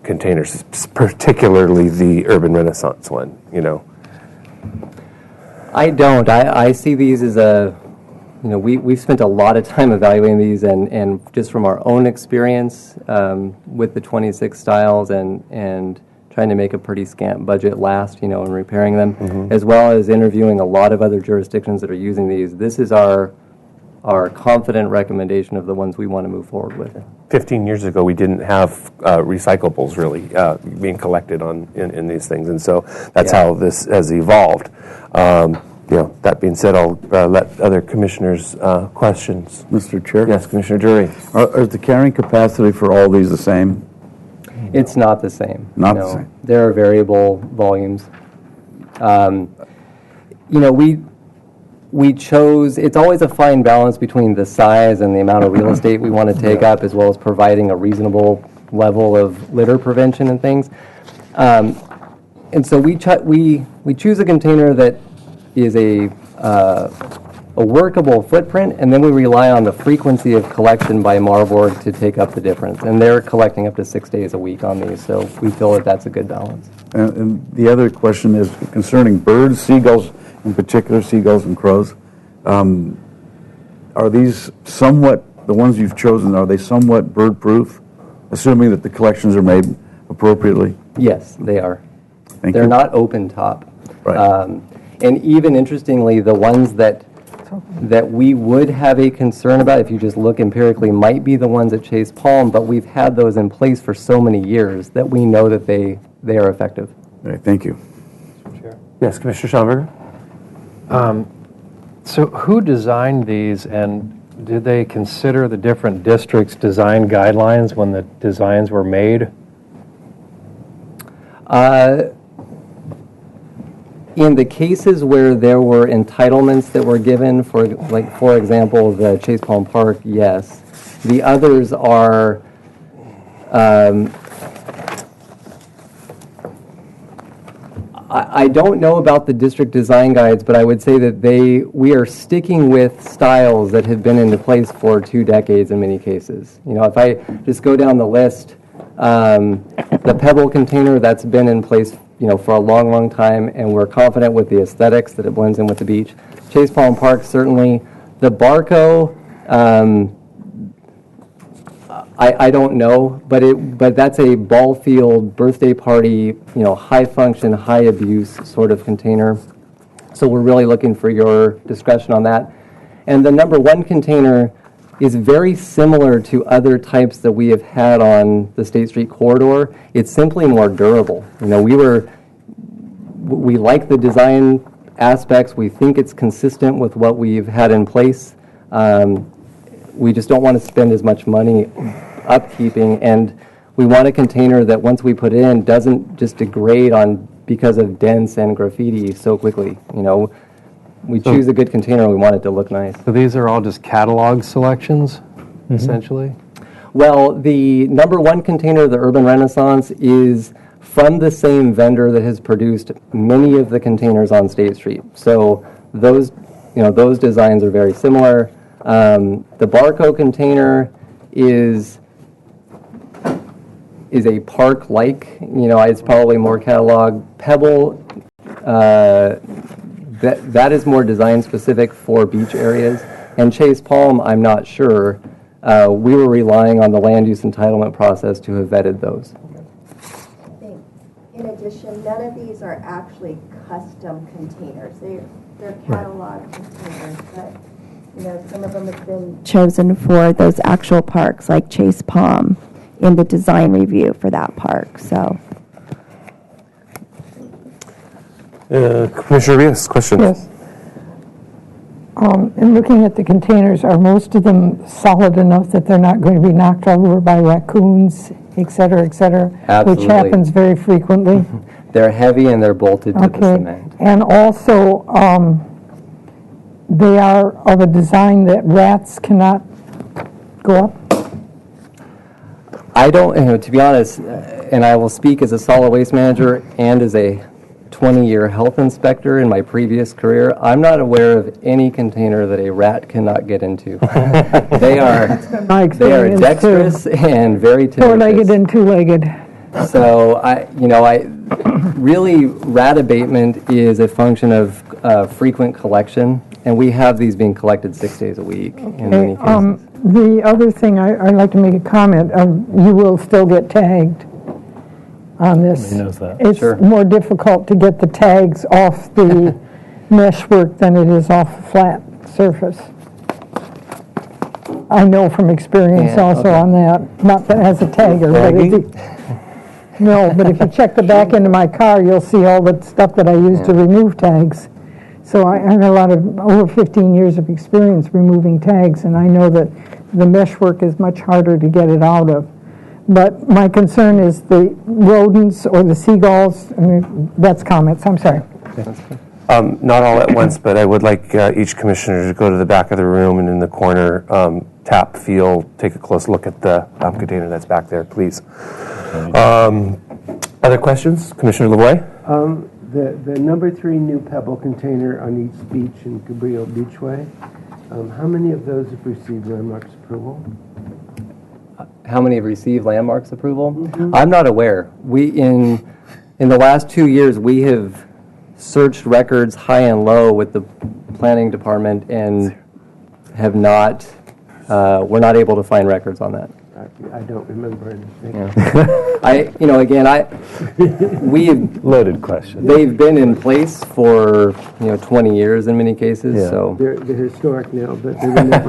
containers, particularly the Urban Renaissance one, you know? I don't. I see these as we've spent a lot of time evaluating these, and just from our own experience with the 26 styles and trying to make a pretty scant budget last, and repairing them, as well as interviewing a lot of other jurisdictions that are using these. This is our confident recommendation of the ones we want to move forward with. 15 years ago, we didn't have recyclables really being collected in these things, and so that's how this has evolved. That being said, I'll let other commissioners questions. Mr. Chair? Yes, Commissioner Drury. Is the carrying capacity for all these the same? It's not the same. Not the same. There are variable volumes. We chose, it's always a fine balance between the size and the amount of real estate we want to take up, as well as providing a reasonable level of litter prevention and things. And so we choose a container that is a workable footprint, and then we rely on the frequency of collection by Marburg to take up the difference. And they're collecting up to 6 days a week on these, so we feel that that's a good balance. And the other question is concerning birds, seagulls in particular, seagulls and crows. Are these somewhat, the ones you've chosen, are they somewhat bird-proof, assuming that the collections are made appropriately? Yes, they are. They're not open top. Right. And even interestingly, the ones that we would have a concern about, if you just look empirically, might be the ones at Chase Palm, but we've had those in place for so many years that we know that they are effective. Okay, thank you. Yes, Commissioner Schomburger. So who designed these, and did they consider the different districts' design guidelines when the designs were made? In the cases where there were entitlements that were given, for example, the Chase Palm Park, yes. The others are I don't know about the district design guides, but I would say that we are sticking with styles that have been in place for 2 decades in many cases. If I just go down the list, the Pebble container, that's been in place for a long, long time, and we're confident with the aesthetics that it blends in with the beach. Chase Palm Park, certainly. The Barco, I don't know, but that's a ball field, birthday party, high function, high abuse sort of container. So we're really looking for your discretion on that. And the number 1 container is very similar to other types that we have had on the State Street corridor. It's simply more durable. We like the design aspects. We think it's consistent with what we've had in place. We just don't want to spend as much money upkeeping, and we want a container that once we put it in doesn't just degrade because of dents and graffiti so quickly. We choose a good container and we want it to look nice. So these are all just catalog selections, essentially? Well, the number 1 container, the Urban Renaissance, is from the same vendor that has produced many of the containers on State Street. So those designs are very similar. The Barco container is a park-like, it's probably more catalog. Pebble, that is more design-specific for beach areas. And Chase Palm, I'm not sure. We were relying on the land use entitlement process to have vetted those. In addition, none of these are actually custom containers. They're catalog containers, but some of them have been chosen for those actual parks, like Chase Palm, in the design review for that park. So, Commissioner Rios, questions? Yes. in looking at the containers, are most of them solid enough that they're not going to be knocked over by raccoons, et cetera, Absolutely. which happens very frequently? They're heavy and they're bolted to the Okay, cement. and also, they are of a design that rats cannot go up? I don't, to be honest, and I will speak as a solid waste manager and as a 20-year health inspector in my previous career, I'm not aware of any container that a rat cannot get into. They are experience, dexterous and very tenacious. Four-legged and two-legged. So I really rat abatement is a function of frequent collection, and we have these being collected 6 days a week in many cases. The other thing, I'd like to make a comment, you will still get tagged on this. He knows that. It's Sure. more difficult to get the tags off the meshwork than it is off a flat surface. I know from experience Yeah, also okay. on that, not that it has a tagger, but no, but if you check the back end of my car, you'll see all the stuff that I use to remove tags. So I have a lot of, over 15 years of experience removing tags, and I know that the meshwork is much harder to get it out of. But my concern is the rodents or the seagulls. I mean, that's comments, I'm sorry. Not all at once, but I would like each commissioner to go to the back of the room and in the corner, tap, feel, take a close look at the container that's back there, please. Other questions? Commissioner LaVoy? The number 3 new pebble container on East Beach and Cabrillo Beachway, how many of those have received landmarks approval? How many have received landmarks approval? Mm-hmm. I'm not aware. We in the last 2 years, we have searched records high and low with the planning department and have not. We're not able to find records on that. I don't remember anything. Yeah. We've loaded question. They've been in place for 20 years in many cases. Yeah. So They're historic now, but they were never.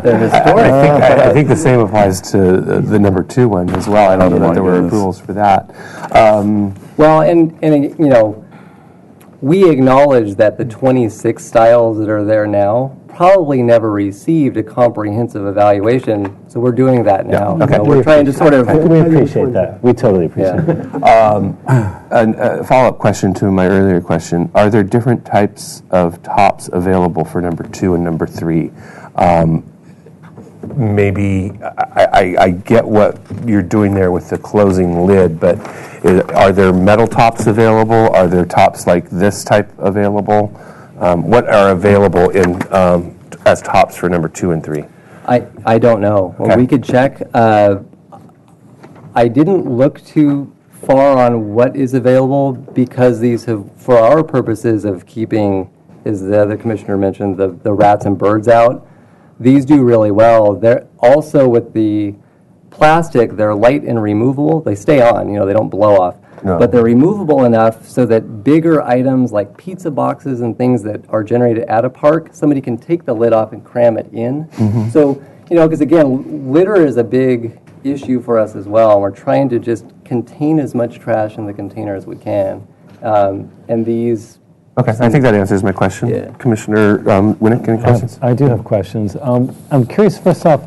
they're historic. I think the same applies to the number 2 one as well. I don't know that there were approvals for that. Well, and we acknowledge that the 26 styles that are there now probably never received a comprehensive evaluation, so we're doing that now. Yeah. Okay. We're trying to sort of... We appreciate that. We totally appreciate it. And a follow-up question to my earlier question, are there different types of tops available for number 2 and number 3? Maybe I get what you're doing there with the closing lid, but are there metal tops available? Are there tops like this type available? What are available in as tops for number 2 and 3? I don't know. Okay. Well, we could check. I didn't look too far on what is available because these have, for our purposes of keeping, as the other commissioner mentioned, the rats and birds out, these do really well. They're also with the plastic, they're light and removable. They stay on, they don't blow off. No. But they're removable enough so that bigger items like pizza boxes and things that are generated at a park, somebody can take the lid off and cram it in. Mm-hmm. So, because again, litter is a big issue for us as well. We're trying to just contain as much trash in the container as we can. And these... Okay, I think that answers my question. Yeah. Commissioner Winnick, any questions? I do have questions. I'm curious, first off,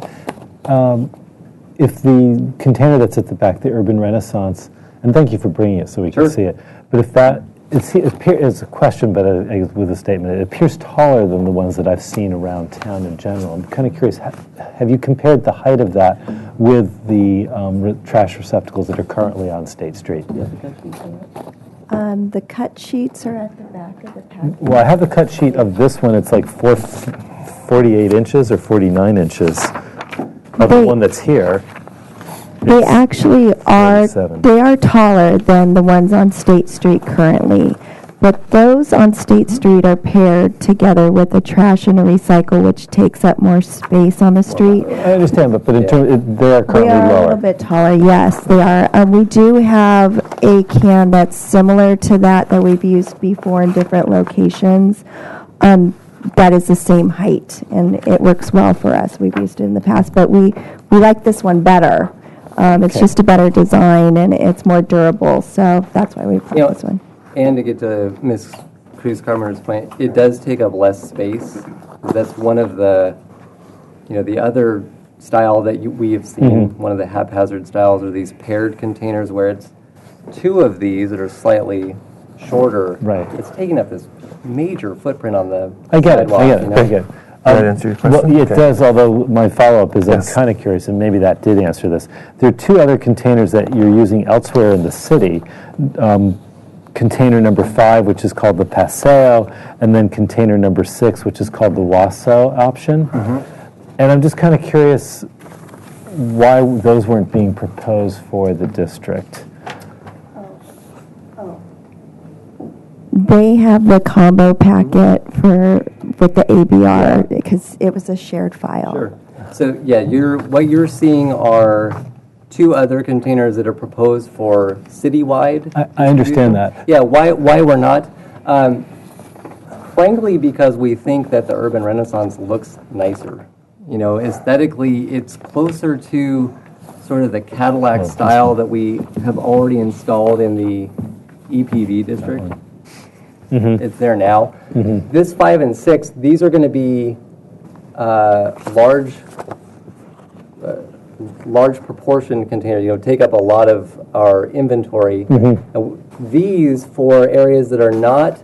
if the container that's at the back, the Urban Renaissance, and thank you for bringing it so we can see it, but if that, it's a question, but with a statement, it appears taller than the ones that I've seen around town in general. I'm kind of curious, have you compared the height of that with the trash receptacles that are currently on State Street? The cut sheets are at the back of the package. Well, I have the cut sheet of this one. It's like 48 inches or 49 inches of the one that's here. They actually are, 47. they are taller than the ones on State Street currently, but those on State Street are paired together with a trash and a recycle, which takes up more space on the street. I understand, but in terms, they are currently They are lower. a little bit taller, yes, they are. We do have a can that's similar to that we've used before in different locations. That is the same height, and it works well for us. We've used it in the past, but we like this one better. It's just a better design, and it's more durable, so that's why we put this one. And to get to Ms. Cruz Carmen's point, it does take up less space. That's one of the, the other style that we have seen, one of the haphazard styles are these paired containers where it's two of these that are slightly shorter. Right. It's taking up this major footprint on the I get sidewalk. it. I get it. Does that answer your question? Well, it does, although my follow-up is Yes. I'm kind of curious, and maybe that did answer this. There are two other containers that you're using elsewhere in the city. Container number 5, which is called the Paseo, and then container number 6, which is called the Waso option. And I'm just kind of curious why those weren't being proposed for the district. They have the combo packet with the ABR because it was a shared file. Sure. So yeah, what you're seeing are two other containers that are proposed for citywide. I understand that. Yeah, why we're not? Frankly, because we think that the Urban Renaissance looks nicer. Aesthetically, it's closer to sort of the Cadillac style that we have already installed in the EPV district. It's there now. This 5 and 6, these are going to be large proportion containers, take up a lot of our inventory. These for areas that are not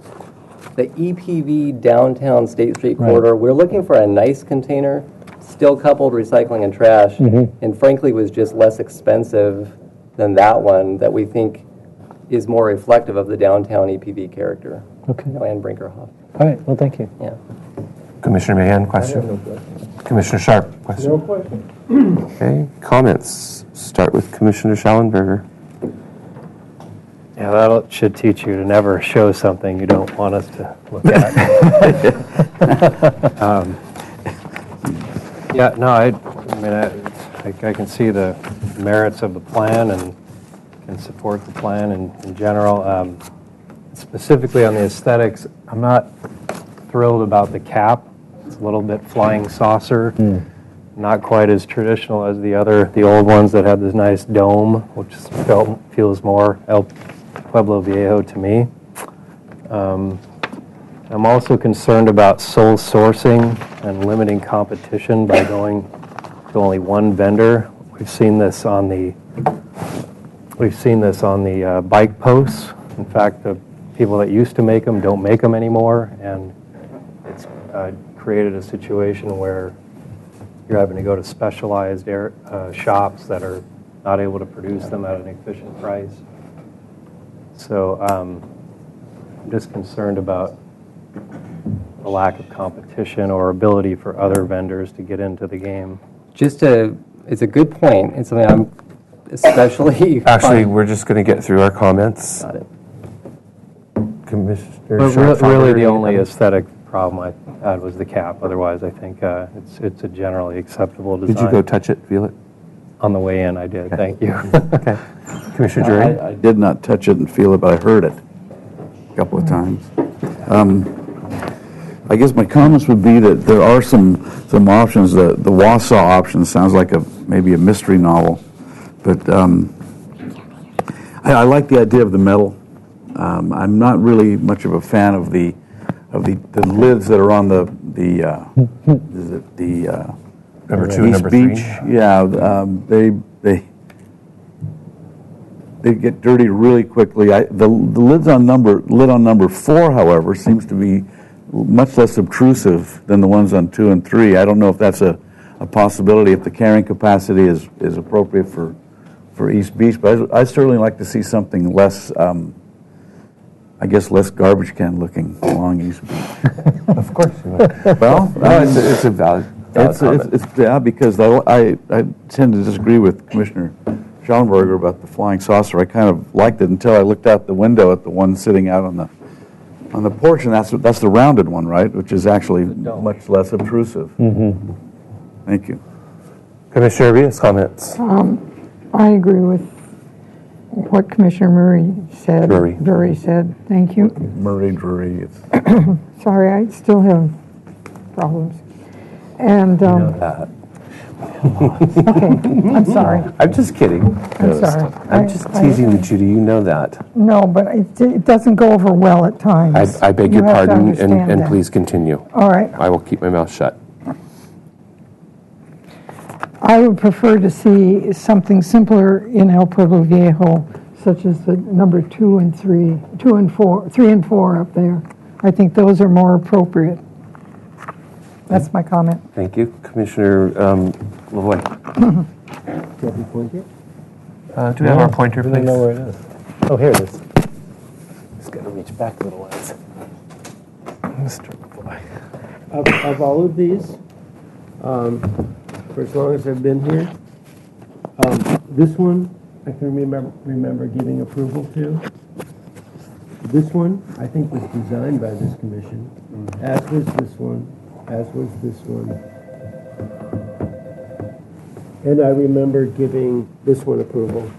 the EPV downtown State Street corridor, we're looking for a nice container, still coupled recycling and trash, and frankly was just less expensive than that one that we think is more reflective of the downtown EPV character. Okay. And Brinkerhoff. All right, well, thank you. Yeah. Commissioner Mahan, question? No question. Commissioner Sharp, question? No question. Okay, comments. Start with Commissioner Schallenberger. Yeah, that should teach you to never show something you don't want us to look at. Yeah, no, I can see the merits of the plan and can support the plan in general. Specifically on the aesthetics, I'm not thrilled about the cap. It's a little bit flying saucer, not quite as traditional as the old ones that had this nice dome, which feels more El Pueblo Viejo to me. I'm also concerned about sole sourcing and limiting competition by going to only one vendor. We've seen this on the bike posts. In fact, the people that used to make them don't make them anymore, and it's created a situation where you're having to go to specialized shops that are not able to produce them at an efficient price. So I'm just concerned about the lack of competition or ability for other vendors to get into the game. It's a good point. It's something I'm especially... Actually, we're just going to get through our comments. Got it. Commissioner But really the only aesthetic problem I had was the cap. Otherwise, I think it's a generally acceptable design. Did you go touch it, feel it? On the way in, I did. Okay. Thank you. Okay. Commissioner Jury? I did not touch it and feel it, but I heard it a couple of times. I guess my comments would be that there are some options. The Wausau option sounds like maybe a mystery novel, but I like the idea of the metal. I'm not really much of a fan of the lids that are on the number 2 and East number Beach. 3. Yeah, they get dirty really quickly. The lid on number 4, however, seems to be much less obtrusive than the ones on 2 and 3. I don't know if that's a possibility, if the carrying capacity is appropriate for East Beach, but I'd certainly like to see something less, less garbage can looking along East Beach. Of course you would. Well, it's a valid comment. Because I tend to disagree with Commissioner Schallenberger about the flying saucer. I kind of liked it until I looked out the window at the one sitting out on the porch, and that's the rounded one, right? Which is actually much less obtrusive. Thank you. Commissioner Arias, comments? I agree with what Commissioner Murray said. Drury said. Thank you. Murray Drury. Sorry, I still have problems. And Okay, I'm sorry. I'm just kidding. I'm sorry. I'm just teasing you, Judy. You know that. No, but it doesn't go over well at times. I beg You your have to pardon, understand and that. please continue. All right. I will keep my mouth shut. I would prefer to see something simpler in El Pueblo Viejo, such as the number 2 and 3, 2 and 4, 3 and 4 up there. I think those are more appropriate. That's my comment. Thank you. Commissioner Lavoy. Do we have our pointer, I don't please? know where it is. Oh, here it is. Just got to reach back a little ways. Mr. Lavoy. Of all of these, for as long as I've been here, this one I can remember giving approval to. This one I think was designed by this commission, as was this one, as was this one. And I remember giving this one approval.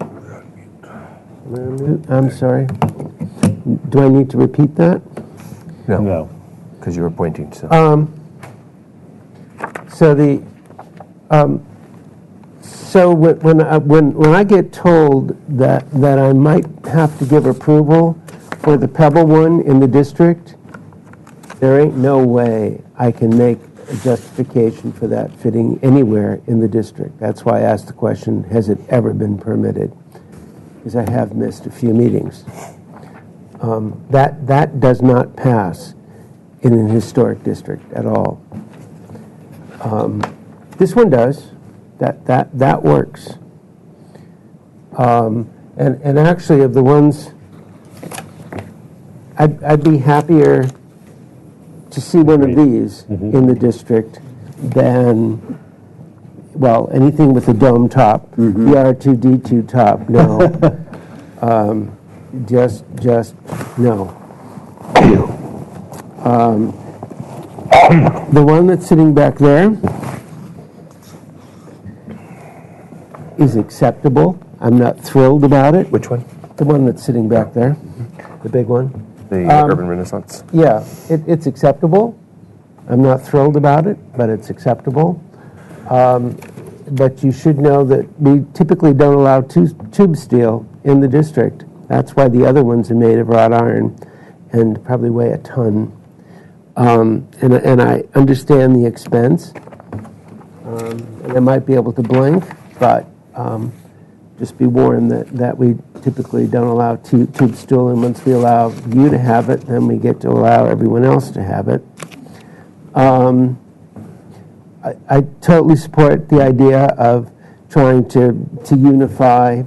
I'm sorry. Do I need to repeat that? No. Because you were pointing. So when I get told that I might have to give approval for the Pebble one in the district, there ain't no way I can make a justification for that fitting anywhere in the district. That's why I asked the question, has it ever been permitted? Because I have missed a few meetings. That does not pass in an historic district at all. This one does. That works. And actually, of the ones, I'd be happier to see one of these in the district than, well, anything with a dome top, the R2D2 top. No, just no. The one that's sitting back there is acceptable. I'm not thrilled about it. Which one? The one that's sitting back there, the big one. The Urban Renaissance. Yeah, it's acceptable. I'm not thrilled about it, but it's acceptable. But you should know that we typically don't allow tube steel in the district. That's why the other ones are made of wrought iron and probably weigh a ton. And I understand the expense, and I might be able to blink, but just be warned that we typically don't allow tube steel, and once we allow you to have it, then we get to allow everyone else to have it. I totally support the idea of trying to unify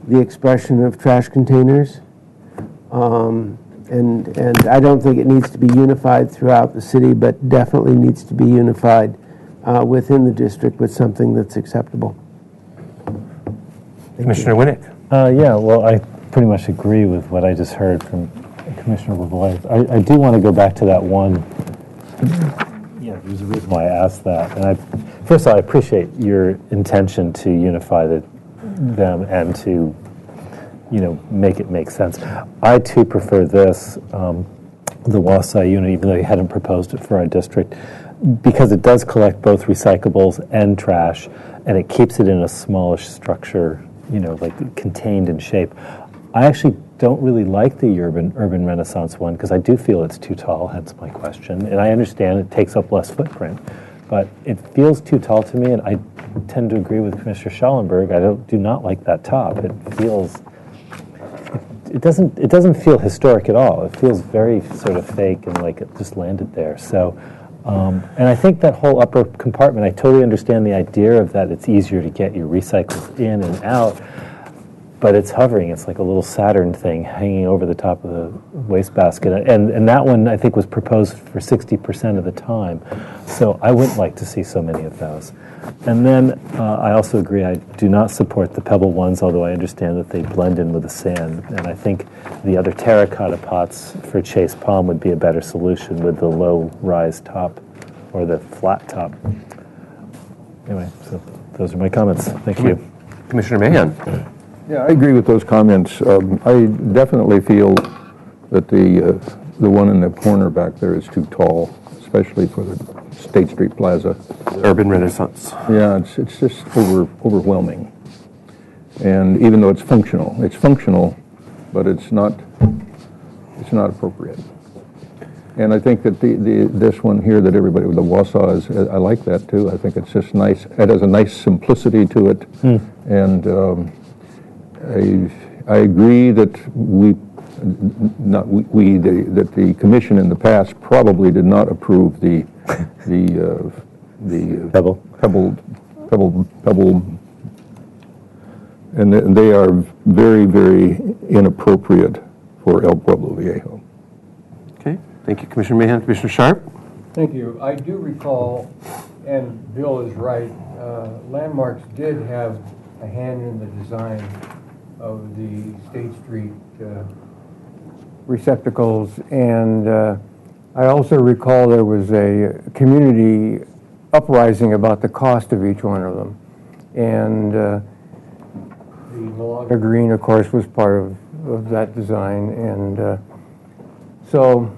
the expression of trash containers. And I don't think it needs to be unified throughout the city, but definitely needs to be unified within the district with something that's acceptable. Commissioner Winnick. Yeah, well, I pretty much agree with what I just heard from Commissioner Lavoy. I do want to go back to that one. Yeah, there's a reason why I asked that. And first of all, I appreciate your intention to unify them and to, make it make sense. I too prefer this, the Wausau unit, even though you hadn't proposed it for our district, because it does collect both recyclables and trash, and it keeps it in a smallish structure, like contained in shape. I actually don't really like the Urban Renaissance one because I do feel it's too tall, hence my question. And I understand it takes up less footprint, but it feels too tall to me, and I tend to agree with Commissioner Schallenberg. I do not like that top. It feels... It doesn't feel historic at all. It feels very sort of fake and like it just landed there. So, and I think that whole upper compartment, I totally understand the idea of that. It's easier to get your recycles in and out, but it's hovering. It's like a little Saturn thing hanging over the top of the wastebasket. And that one, I think, was proposed for 60% of the time. So I wouldn't like to see so many of those. And then I also agree, I do not support the pebble ones, although I understand that they blend in with the sand. And I think the other terracotta pots for Chase Palm would be a better solution with the low-rise top or the flat top. Anyway, so those are my comments. Thank you. Commissioner Mahan. Yeah, I agree with those comments. I definitely feel that the one in the corner back there is too tall. It's especially for the State Street Plaza. Urban Renaissance. Yeah, it's just overwhelming. And even though it's functional, but it's not appropriate. And I think that this one here that everybody, the Wausau, I like that too. I think it's just nice. It has a nice simplicity to it. And I agree that that the commission in the past probably did not approve the pebble, and they are very, very inappropriate for El Pueblo Viejo. Okay, thank you, Commissioner Mahan. Commissioner Sharp? Thank you. I do recall, and Bill is right, Landmarks did have a hand in the design of the State Street receptacles, and I also recall there was a community uprising about the cost of each one of them. And the Malaga Green, of course, was part of that design, and so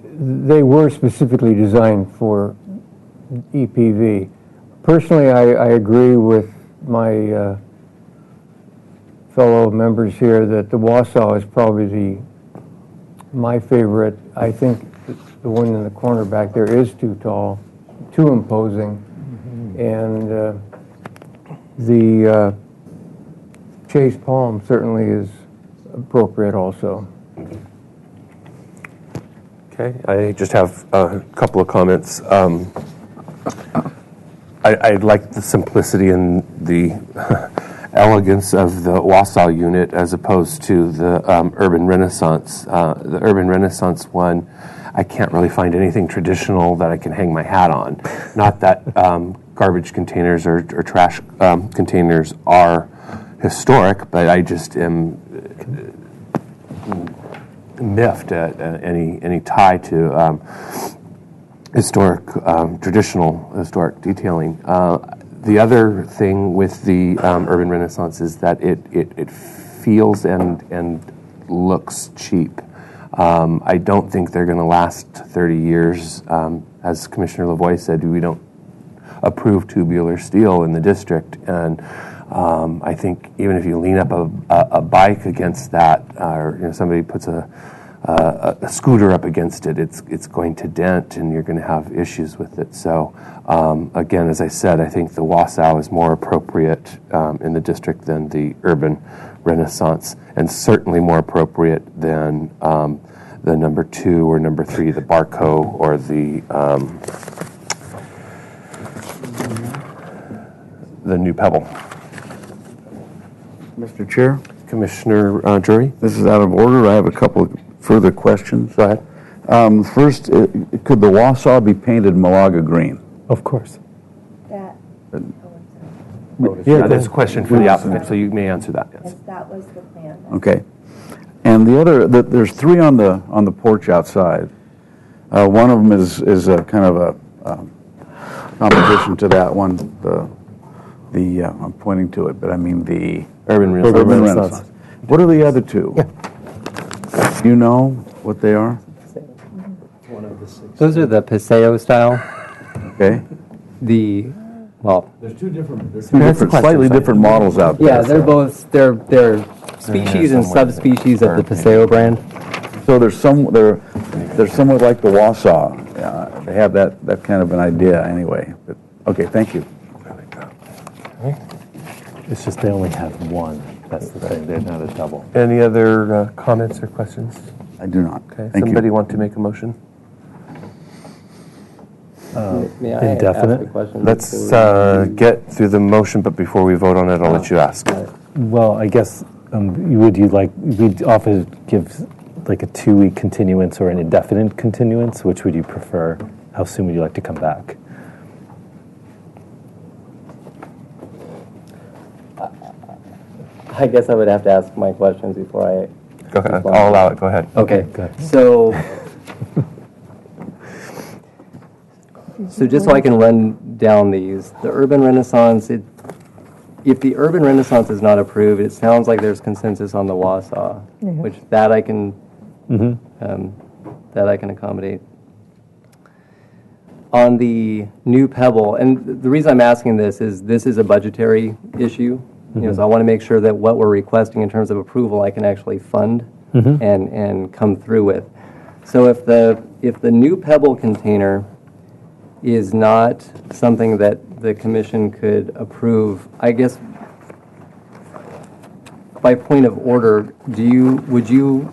they were specifically designed for EPV. Personally, I agree with my fellow members here that the Wausau is probably my favorite. I think the one in the corner back there is too tall, too imposing, and the Chase Palm certainly is appropriate also. Okay, I just have a couple of comments. I like the simplicity and the elegance of the Wausau unit as opposed to the Urban Renaissance. The Urban Renaissance one, I can't really find anything traditional that I can hang my hat on. Not that garbage containers or trash containers are historic, but I just am miffed at any tie to historic, traditional historic detailing. The other thing with the Urban Renaissance is that it feels and looks cheap. I don't think they're going to last 30 years. As Commissioner Lavoie said, we don't approve tubular steel in the district, and I think even if you lean up a bike against that, or somebody puts a scooter up against it, it's going to dent, and you're going to have issues with it. So again, as I said, I think the Wausau is more appropriate in the district than the Urban Renaissance, and certainly more appropriate than the number 2 or number 3, the Barco or the New Pebble. Mr. Chair? Commissioner Drury? This is out of order. I have a couple of further questions. Go ahead. First, could the Wausau be painted Malaga green? Of course. Yeah, that's a question for the applicant, so you may answer that. Yes. That was the plan. Okay. And the other, there's 3 on the porch outside. One of them is a kind of a competition to that one. The I'm pointing to it, but I mean the Urban Renaissance. What are the other 2? Yeah. Do you know what they are? Those are the Paseo style. Okay. There's two different slightly different models out there. Yeah, they're species and subspecies of the Paseo brand. So they're somewhat like the Wausau. They have that kind of an idea anyway. But, okay, thank you. It's just they only have one. That's the thing. They're not a double. Any other comments or questions? I do not. Okay. Thank Somebody you. want to make a motion? May I indefinite? ask a question? Let's get through the motion, but before we vote on it, I'll let you ask. Well, I guess we'd often give like a 2-week continuance or an indefinite continuance. Which would you prefer? How soon would you like to come back? I guess I would have to ask my questions before I... Go ahead. I'll allow it. Go ahead. Okay. Go ahead. So just so I can run down these, the Urban Renaissance, if the Urban Renaissance is not approved, it sounds like there's consensus on the Wausau, which that I can accommodate. on the new Pebble, and the reason I'm asking this is a budgetary issue. So I want to make sure that what we're requesting in terms of approval, I can actually fund and come through with. So if the new Pebble container is not something that the commission could approve, I guess by point of order, would you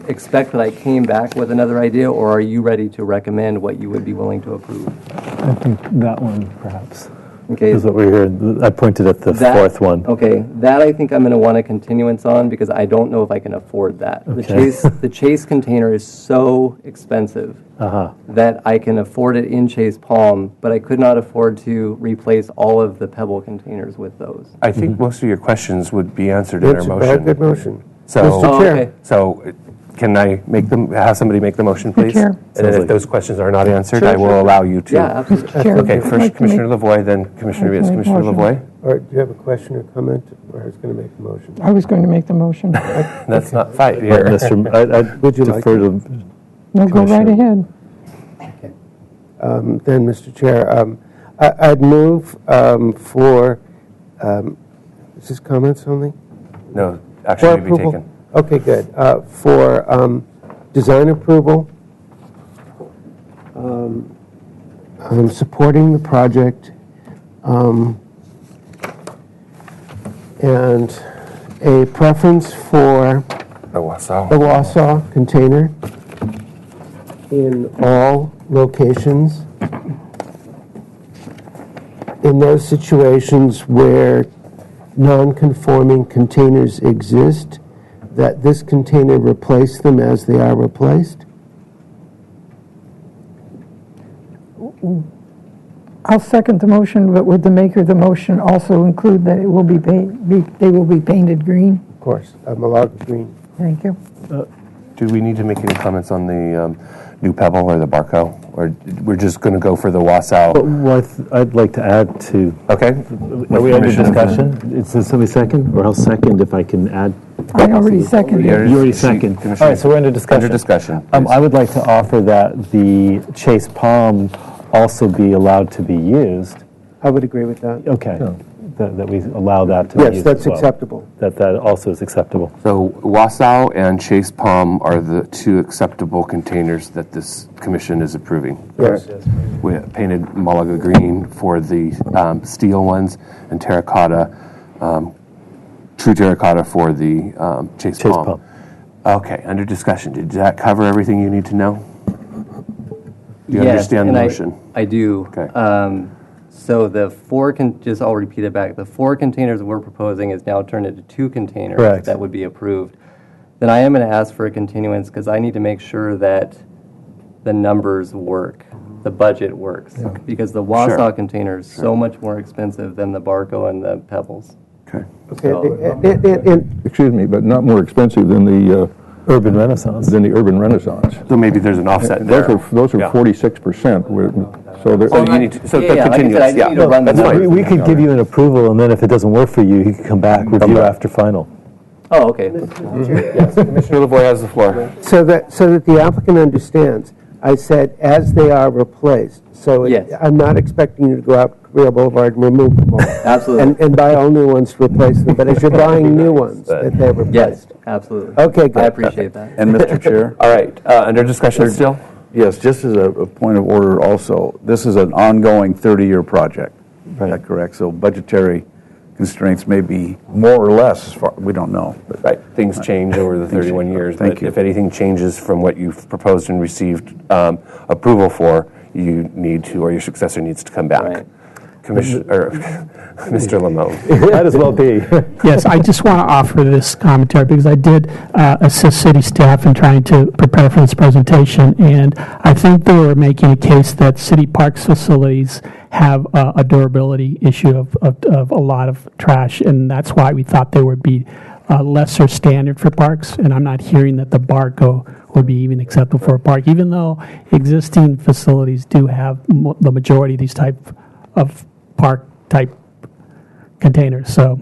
expect that I came back with another idea, or are you ready to recommend what you would be willing to approve? I think that one, perhaps. Okay. Is what we're hearing. I pointed at the fourth one. Okay, that I think I'm going to want a continuance on because I don't know if I can afford that. Okay. The Chase container is so expensive that I can afford it in Chase Palm, but I could not afford to replace all of the Pebble containers with those. I think most of your questions would be answered in our It's a motion. very good motion. So, Mr. Chair. So can I have somebody make the motion, please? Chair. And then if those questions are not answered, I will allow you to. Yeah, absolutely. Mr. Chair, Okay, I'd like first to Commissioner make- Lavoie, then Commissioner I'd like Reyes. to make Commissioner motion. Lavoie? Or do you have a question or comment, or who's going to make the motion? I was going to make the motion. Let's not fight here. I Would you like defer to? to No, go right ahead. Then, Mr. Chair, I'd move for, is this comments only? No, action For may be approval? taken. Okay, good. For design approval, I'm supporting the project, and a preference for The Wausau. the Wausau container in all locations. In those situations where non-conforming containers exist, that this container replace them as they are replaced? I'll second the motion, but would the maker of the motion also include that it will be they will be painted green? Of course, I'm allowed green. Thank you. Do we need to make any comments on the new Pebble or the Barco? Or we're just going to go for the Wausau? Well, I'd like to add to. Okay. Are we under discussion? Is there somebody second? Or I'll second if I can add. I already seconded. You already second. All right, so we're under discussion. Under discussion. I would like to offer that the Chase Palm also be allowed to be used. I would agree with that. Okay. That we allow that to be Yes, used that's as well. acceptable. That also is acceptable. So Wausau and Chase Palm are the two acceptable containers that this commission is approving. Yes. We painted Malaga green for the steel ones and terracotta, true terracotta for the Chase Palm. Okay, under discussion. Did that cover everything you need to know? Do you understand the motion? I do. Okay. So the I'll repeat it back. The 4 containers we're proposing is now turned into 2 containers Correct. that would be approved. Then I am going to ask for a continuance because I need to make sure that the numbers work, the budget works. Because the Wausau container is so much more expensive than the Barco and the Pebbles. Okay. Okay. Excuse me, but not more expensive than the Urban Renaissance. Urban Renaissance. So maybe there's an offset there. Those are 46%. So they're, So you need to, so the like I said, continuance, I need to run the that's fine. numbers. We could give you an approval, and then if it doesn't work for you, you can come back, review after final. Oh, okay. Yes, Commissioner Lavoie has the floor. So that the applicant understands, I said as they are replaced. So Yes. I'm not expecting you to go out Rio Boulevard and remove them all. Absolutely. And buy all new ones to replace them, but as you're buying new ones, that they're replaced. Yes, absolutely. Okay, good. I appreciate that. And Mr. Chair? All right, under discussion still? Yes, just as a point of order also, this is an ongoing 30-year project. Is that correct? So budgetary constraints may be more or less, we don't know. But Right, things change over the 31 years. Thank But you. if anything changes from what you've proposed and received approval for, you need to, or your successor needs to come back. Right. Mr. Lamone. Might as well be. Yes, I just want to offer this commentary because I did assist city staff in trying to prepare for this presentation, and I think they were making a case that city parks facilities have a durability issue of a lot of trash, and that's why we thought there would be a lesser standard for parks, and I'm not hearing that the Barco would be even acceptable for a park, even though existing facilities do have the majority of these type of park type containers. So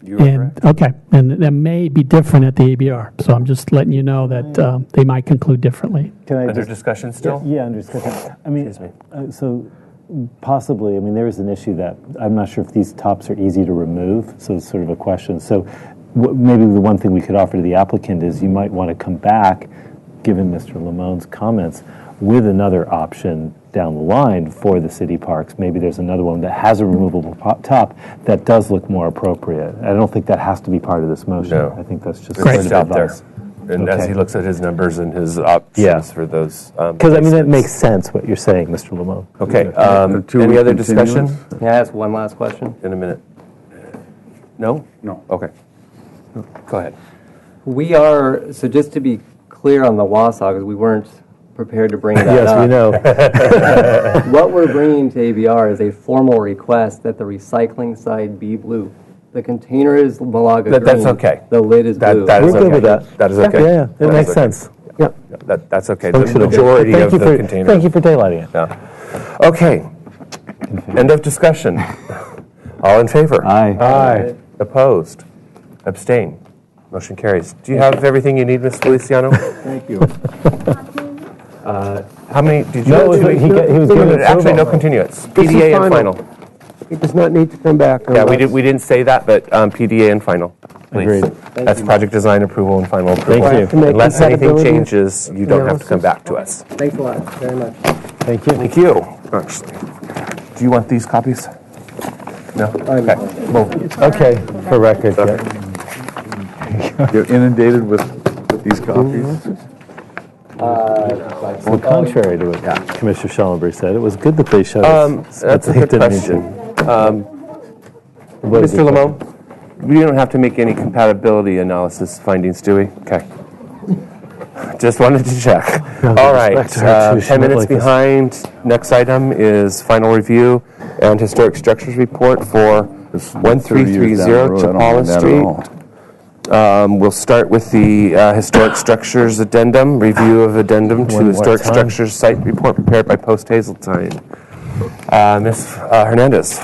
You are correct. Okay, and that may be different at the ABR, so I'm just letting you know that they might conclude differently. Can I Under discussion still? Yeah, under discussion. I mean, so possibly, I mean, there is an issue that I'm not sure if these tops are easy to remove, so it's sort of a question. So maybe the one thing we could offer to the applicant is you might want to come back, given Mr. Lamone's comments, with another option down the line for the city parks. Maybe there's another one that has a removable top that does look more appropriate. I don't think that has to be part of this motion. No. I think that's just Great job there. advice. And as he looks at his numbers and his options for those. Because, I mean, it makes sense what you're saying, Mr. Lamone. Okay. Any other discussion? Can I ask one last question? In a minute. No? No. Okay. Go ahead. We are, so just to be clear on the Wausau, because we weren't prepared to bring that up. Yes, we know. What we're bringing to ABR is a formal request that the recycling side be blue. The container is Malaga green. That's okay. The lid is blue. That is We're good okay. with that. That is okay. Yeah, it makes sense. Yeah. That's okay. So The should have been. majority Thank of you the for- containers. Thank you for daylighting it. Yeah. Okay. End of discussion. All in favor? Aye. Opposed? Abstain? Motion carries. Do you have everything you need, Ms. Feliciano? Thank you. How many, did you? No, he was giving Actually, no approval. continuance. This is PDA and final. He does not need to come back. Yeah, we didn't say that, but PDA and final, please. Agreed. That's project design approval and final approval. Thank you. Unless anything Compatibility changes, you don't have to come back to us. Thanks a lot, very much. Thank you. Thank you, actually. Do you want these copies? No? Okay. Well, Okay, for record, yeah. You're inundated with these copies? Well, contrary to what Commissioner Schellenberg said, it was good that they showed us. that's a but they good didn't need question. What is Mr. it? Lamone, we don't have to make any compatibility analysis findings, do we? Okay. Just wanted to check. All right, respect to our 10 minutes like this. behind. Next item is final review and historic structures report for 1330 Chapala Street. We'll start with the historic structures addendum, review of addendum to One more historic time. structures site report prepared by Post Hazeltine. Ms. Hernandez.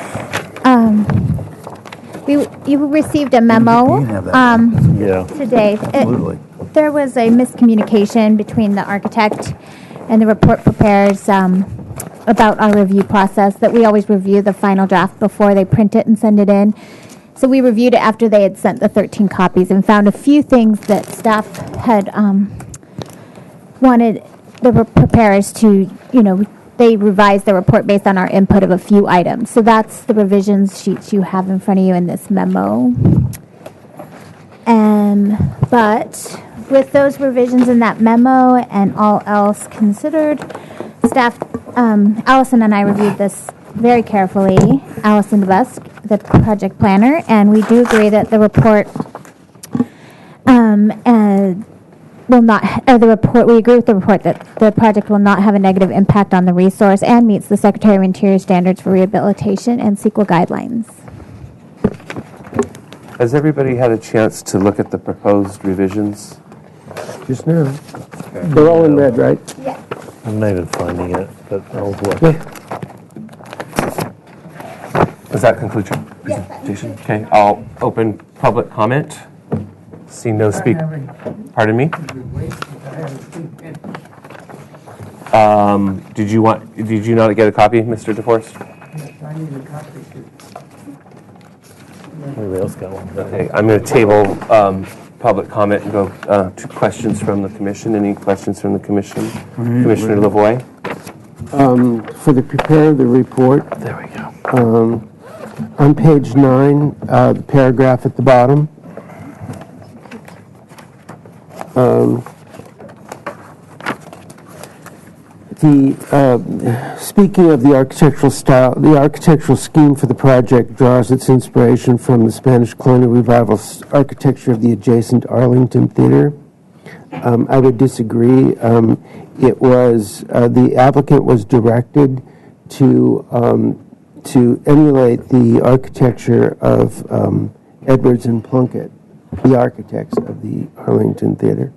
You received a memo Yeah. today. There was a miscommunication between the architect and the report preparers about our review process, that we always review the final draft before they print it and send it in. So we reviewed it after they had sent the 13 copies and found a few things that staff had wanted the preparers to, they revised the report based on our input of a few items. So that's the revisions sheets you have in front of you in this memo. But with those revisions in that memo and all else considered, staff, Allison and I reviewed this very carefully. Allison DeBusk, the project planner, and we do agree that the report we agree with the report that the project will not have a negative impact on the resource and meets the Secretary of Interior standards for rehabilitation and CEQA guidelines. Has everybody had a chance to look at the proposed revisions? Just now. They're all in red, right? Yes. I'm not even finding it, but I'll look. Does that conclude your presentation? Okay, I'll open public comment. See no speak. Pardon me? Did you not get a copy, Mr. DeForest? I need a copy. Everybody else got one. Okay, I'm going to table public comment and go to questions from the commission. Any questions from the commission? Commissioner Lavoie? For the prepare of the report. There we go. On page 9, the paragraph at the bottom. Speaking of the architectural style, the architectural scheme for the project draws its inspiration from the Spanish colonial revival architecture of the adjacent Arlington Theater. I would disagree. It was the applicant was directed to emulate the architecture of Edwards and Plunkett, the architects of the Arlington Theater.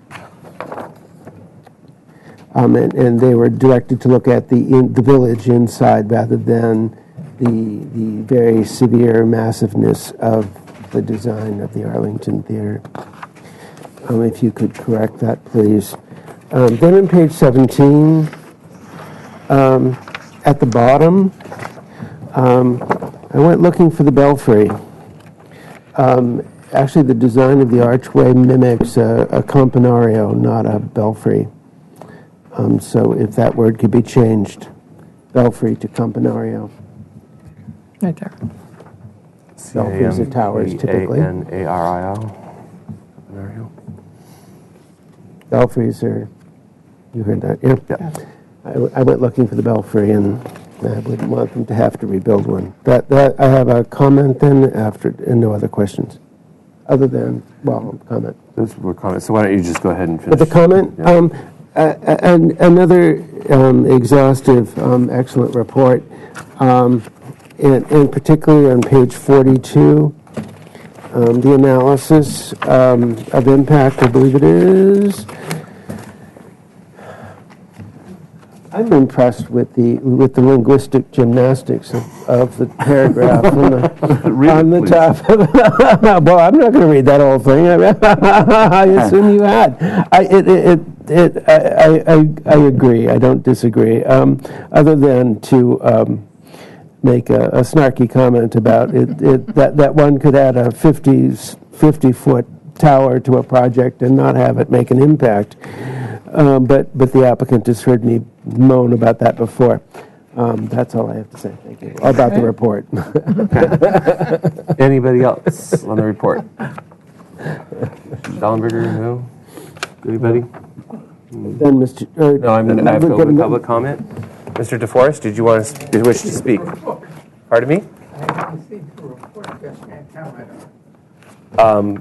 And they were directed to look at the village inside rather than the very severe massiveness of the design of the Arlington Theater. If you could correct that, please. Then on page 17, at the bottom, I went looking for the belfry. Actually, the design of the archway mimics a campanario, not a belfry. So if that word could be changed, belfry to campanario. Right there. Belfries are towers, typically. Campanario. Belfries are, you heard that? Yeah. I went looking for the belfry, and I wouldn't want them to have to rebuild one. That I have a comment then after, and no other questions. Other than, well, comment. Those were comments. So why don't you just go ahead and finish? With the comment? Yeah. Another exhaustive, excellent report, and particularly on page 42, the analysis of impact, I believe it is. I'm impressed with the linguistic gymnastics of the paragraph on the top. Well, I'm not going to read that whole thing. I assume you had. I agree. I don't disagree. Other than to make a snarky comment about it that one could add a 50-foot tower to a project and not have it make an impact. But the applicant has heard me moan about that before. That's all I have to say. Thank you. About the report. Anybody else on the report? Schallenberger, no? Anybody? Then Mr. No, I'm going to have to open public comment. Mr. DeForest, did you wish to speak? Pardon me?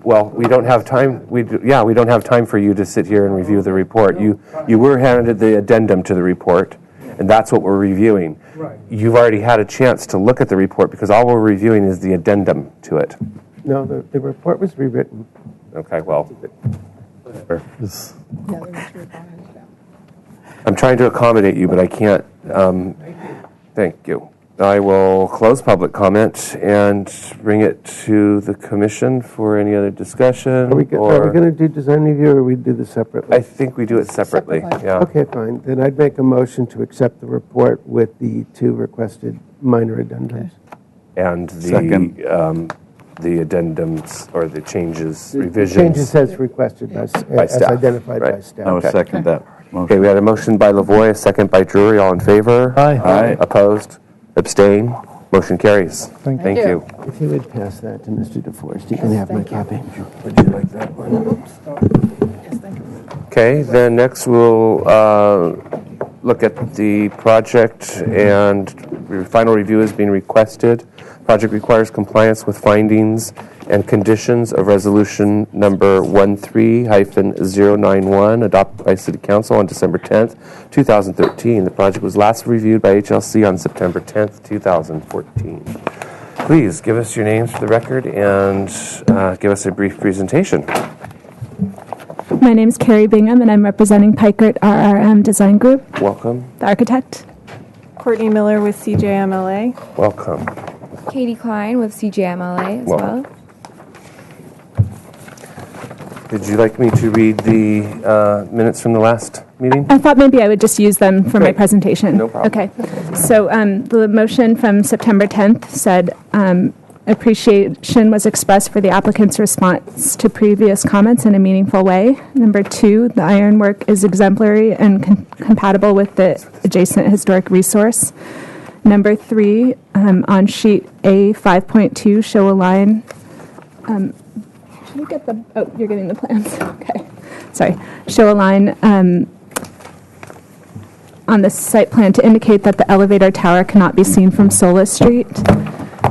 Well, we don't have time. We don't have time for you to sit here and review the report. You were handed the addendum to the report, and that's what we're reviewing. Right. You've already had a chance to look at the report because all we're reviewing is the addendum to it. No, the report was rewritten. Okay, well, whatever. I'm trying to accommodate you, but I can't. Thank you. I will close public comment and bring it to the commission for any other discussion. Are we going to do design review, or we do this separately? I think we do it separately. Yeah. Okay, fine. Then I'd make a motion to accept the report with the 2 requested minor addendums. And the addendums or the changes, revisions. Changes as requested as staff, identified right? by staff. I will second that motion. Okay, we had a motion by Lavoie, a second by Drury. All in favor? Aye. Opposed? Abstain? Motion carries. Thank you. If you would pass that to Mr. DeForest, you can have my copy. Would you like that one? Okay, then next we'll look at the project, and final review is being requested. Project requires compliance with findings and conditions of resolution number 13-091 adopted by City Council on December 10th, 2013. The project was last reviewed by HLC on September 10th, 2014. Please give us your names for the record and give us a brief presentation. My name is Carrie Bingham, and I'm representing Pikert RRM Design Group. Welcome. The architect. Courtney Miller with CJMLA. Welcome. Katie Klein with CJMLA as well. Did you like me to read the minutes from the last meeting? I thought maybe I would just use them for my presentation. No problem. Okay. So the motion from September 10th said appreciation was expressed for the applicant's response to previous comments in a meaningful way. Number 2, the ironwork is exemplary and compatible with the adjacent historic resource. Number 3, on sheet A 5.2, show a line. Should you get the? Oh, you're getting the plans. Okay, sorry. Show a line on the site plan to indicate that the elevator tower cannot be seen from Sola Street.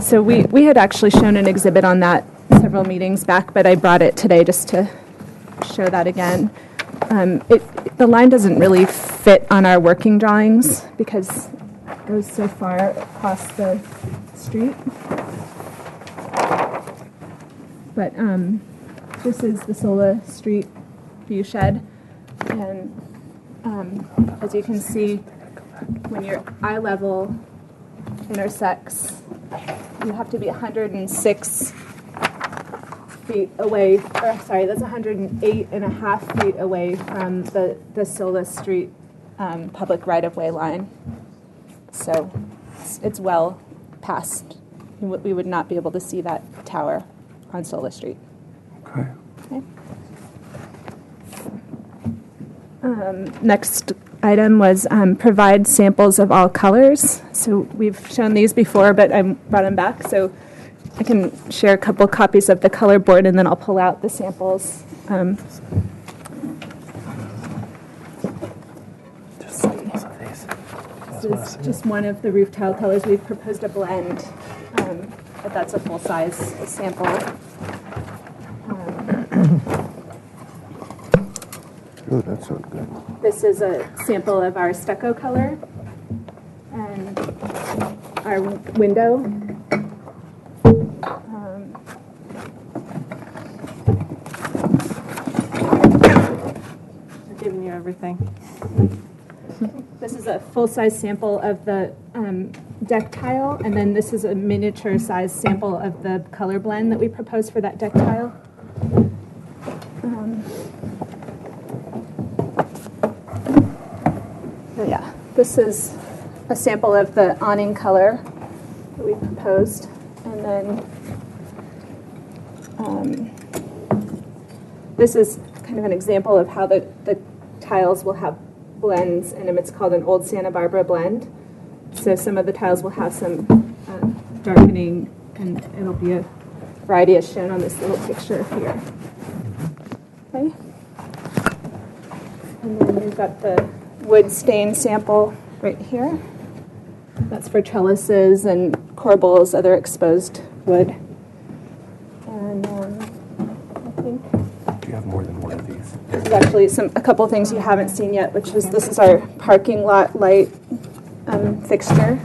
So we had actually shown an exhibit on that several meetings back, but I brought it today just to show that again. The line doesn't really fit on our working drawings because it goes so far across the street. But this is the Sola Street view shed, and as you can see, when your eye level intersects, you have to be 106 feet away, or sorry, that's 108.5 feet away from the Sola Street public right-of-way line. So it's well past, we would not be able to see that tower on Sola Street. Okay. Next item was provide samples of all colors. So we've shown these before, but I brought them back. So I can share a couple copies of the color board, and then I'll pull out the samples. This is just one of the roof tile colors. We've proposed a blend, but that's a full-size sample. Oh, that sounds good. This is a sample of our stucco color and our window. We're giving you everything. This is a full-size sample of the deck tile, and then this is a miniature-size sample of the color blend that we proposed for that deck tile. So yeah, this is a sample of the awning color that we proposed, and then this is kind of an example of how the tiles will have blends in them. It's called an Old Santa Barbara blend. So some of the tiles will have some darkening, and it'll be a variety as shown on this little picture here. Okay. And then we've got the wood stain sample right here. That's for trellises and corbels, other exposed wood. And I think Do you have more than one of these? this is actually a couple things you haven't seen yet, which is this is our parking lot light fixture.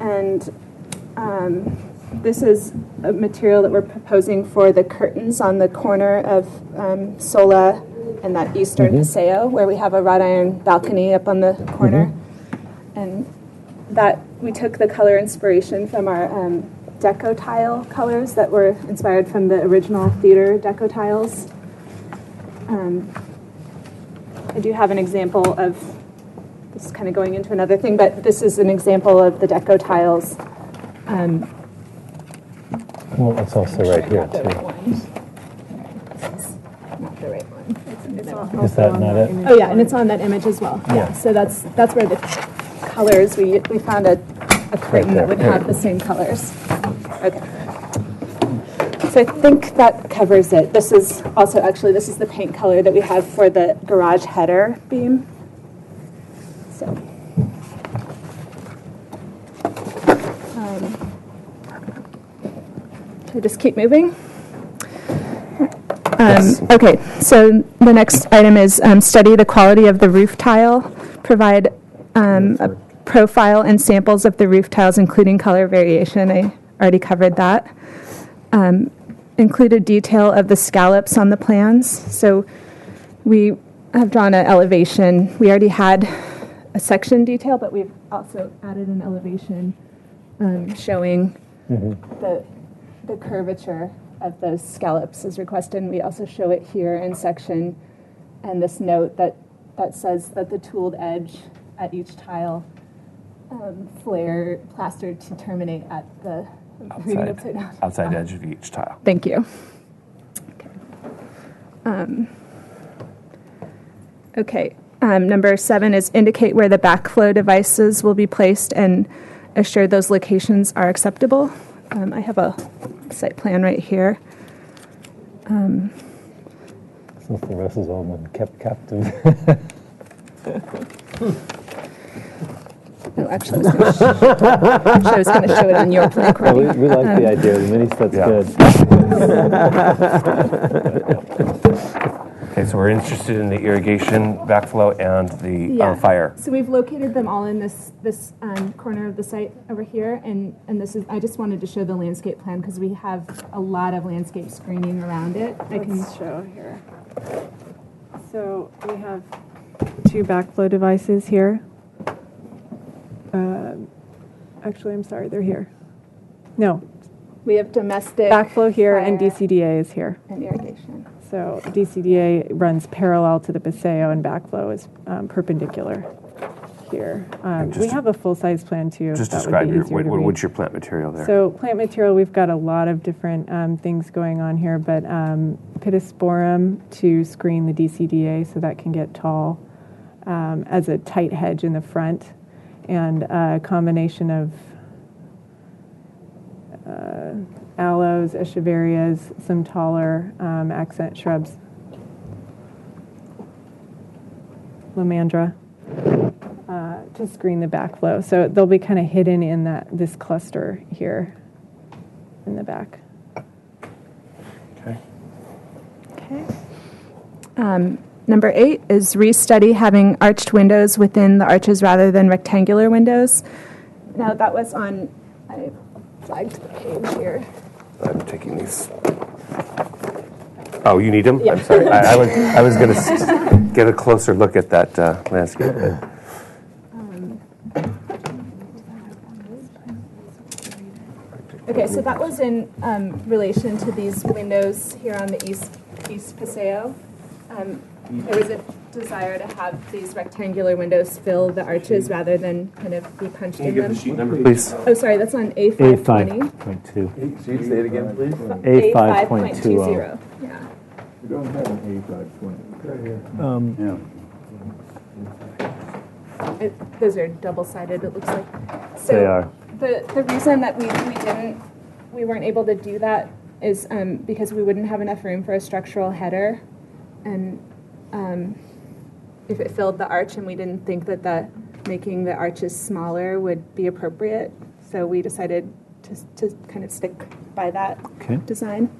And this is a material that we're proposing for the curtains on the corner of Sola and that eastern Paseo, where we have a wrought iron balcony up on the corner. And that we took the color inspiration from our deco tile colors that were inspired from the original theater deco tiles. I do have an example of, this is kind of going into another thing, but this is an example of the deco tiles. Well, it's also right here, too. Not the right one. Is that not it? Oh yeah, and it's on that image as well. Yeah. So that's where the colors, we found a curtain that would have the same colors. Okay. So I think that covers it. This is also, actually, this is the paint color that we have for the garage header beam. So. Should we just keep moving? Okay, so the next item is study the quality of the roof tile, provide a profile and samples of the roof tiles, including color variation. I already covered that. Include a detail of the scallops on the plans. So we have drawn an elevation. We already had a section detail, but we've also added an elevation showing the curvature of those scallops is requested, and we also show it here in section, and this note that says that the tooled edge at each tile flare plastered to terminate at the outside edge of each tile. Thank you. Okay. Number 7 is indicate where the backflow devices will be placed and assure those locations are acceptable. I have a site plan right here. Since the rest has all been kept captive. No, actually, I was going to show it on your plan, Courtney. We like the idea. The mini set's good. Okay, so we're interested in the irrigation, backflow, and the fire. So we've located them all in this corner of the site over here, and this is. I just wanted to show the landscape plan because we have a lot of landscape screening around it. I can show here. So we have 2 backflow devices here. Actually, I'm sorry, they're here. No, We have domestic backflow here, and fire, DCDA is here. and irrigation. So DCDA runs parallel to the Paseo, and backflow is perpendicular here. We have a full-size plan too. Just that would describe be easier to read. what's your plant material there? So plant material, we've got a lot of different things going on here, but pittosporum to screen the DCDA so that can get tall as a tight hedge in the front, and a combination of aloes, echeverias, some taller accent shrubs, lomandra, to screen the backflow. So they'll be kind of hidden in this cluster here in the back. Okay. Number 8 is restudy having arched windows within the arches rather than rectangular windows. Now that was on, I flagged the page here. I'm taking these. Oh, you need them? Yeah. I'm sorry. I was going to get a closer look at that landscape. Okay, so that was in relation to these windows here on the East Paseo. There was a desire to have these rectangular windows fill the arches rather than kind of be punched in them. Sheet number, please. Oh, sorry, that's on A520. A5.2. Say it again, please. A5.20. Yeah. We don't have an A520. Right here. Those are double-sided, it looks like. So They are. The reason that we weren't able to do that is because we wouldn't have enough room for a structural header, and if it filled the arch, and we didn't think that making the arches smaller would be appropriate, so we decided to kind of stick by that design.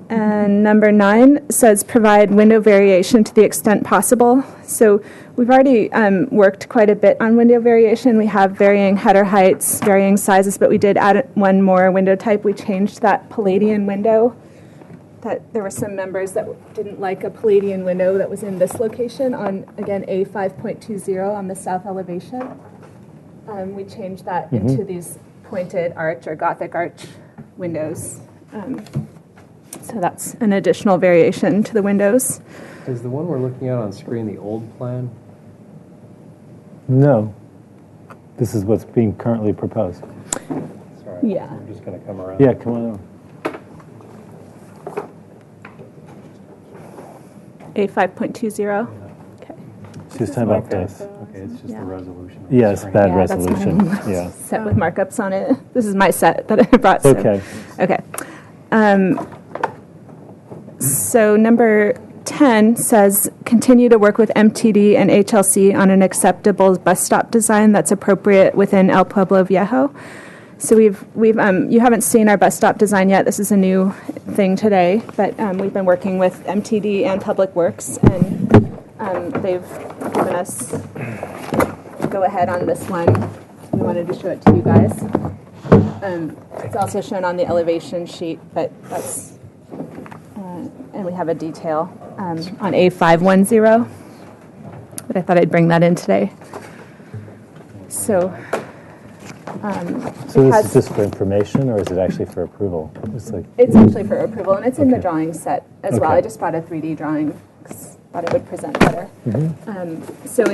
And number 9 says provide window variation to the extent possible. So we've already worked quite a bit on window variation. We have varying header heights, varying sizes, but we did add one more window type. We changed that Palladian window. That there were some members that didn't like a Palladian window that was in this location on, again, A5.20 on the south elevation. We changed that into these pointed arch or Gothic arch windows. So that's an additional variation to the windows. Is the one we're looking at on screen the old plan? No. This is what's being currently proposed. Sorry. Yeah. I'm just going to come around. Yeah, come on over. A5.20. Okay. She was talking about this. Okay, it's just the resolution. Yeah, it's bad Yeah, that's resolution. mine. Yeah. Set with markups on it. This is my set that I brought. So. Okay. Okay. So number 10 says continue to work with MTD and HLC on an acceptable bus stop design that's appropriate within El Pueblo Viejo. So we've you haven't seen our bus stop design yet. This is a new thing today, but we've been working with MTD and Public Works, and they've given us go ahead on this one. We wanted to show it to you guys. It's also shown on the elevation sheet, but that's and we have a detail on A510. But I thought I'd bring that in today. So. So this is just for information, or is it actually for approval? It's actually for approval, and it's in the drawing set as well. Okay. I just brought a 3D drawing because I thought it would present better. So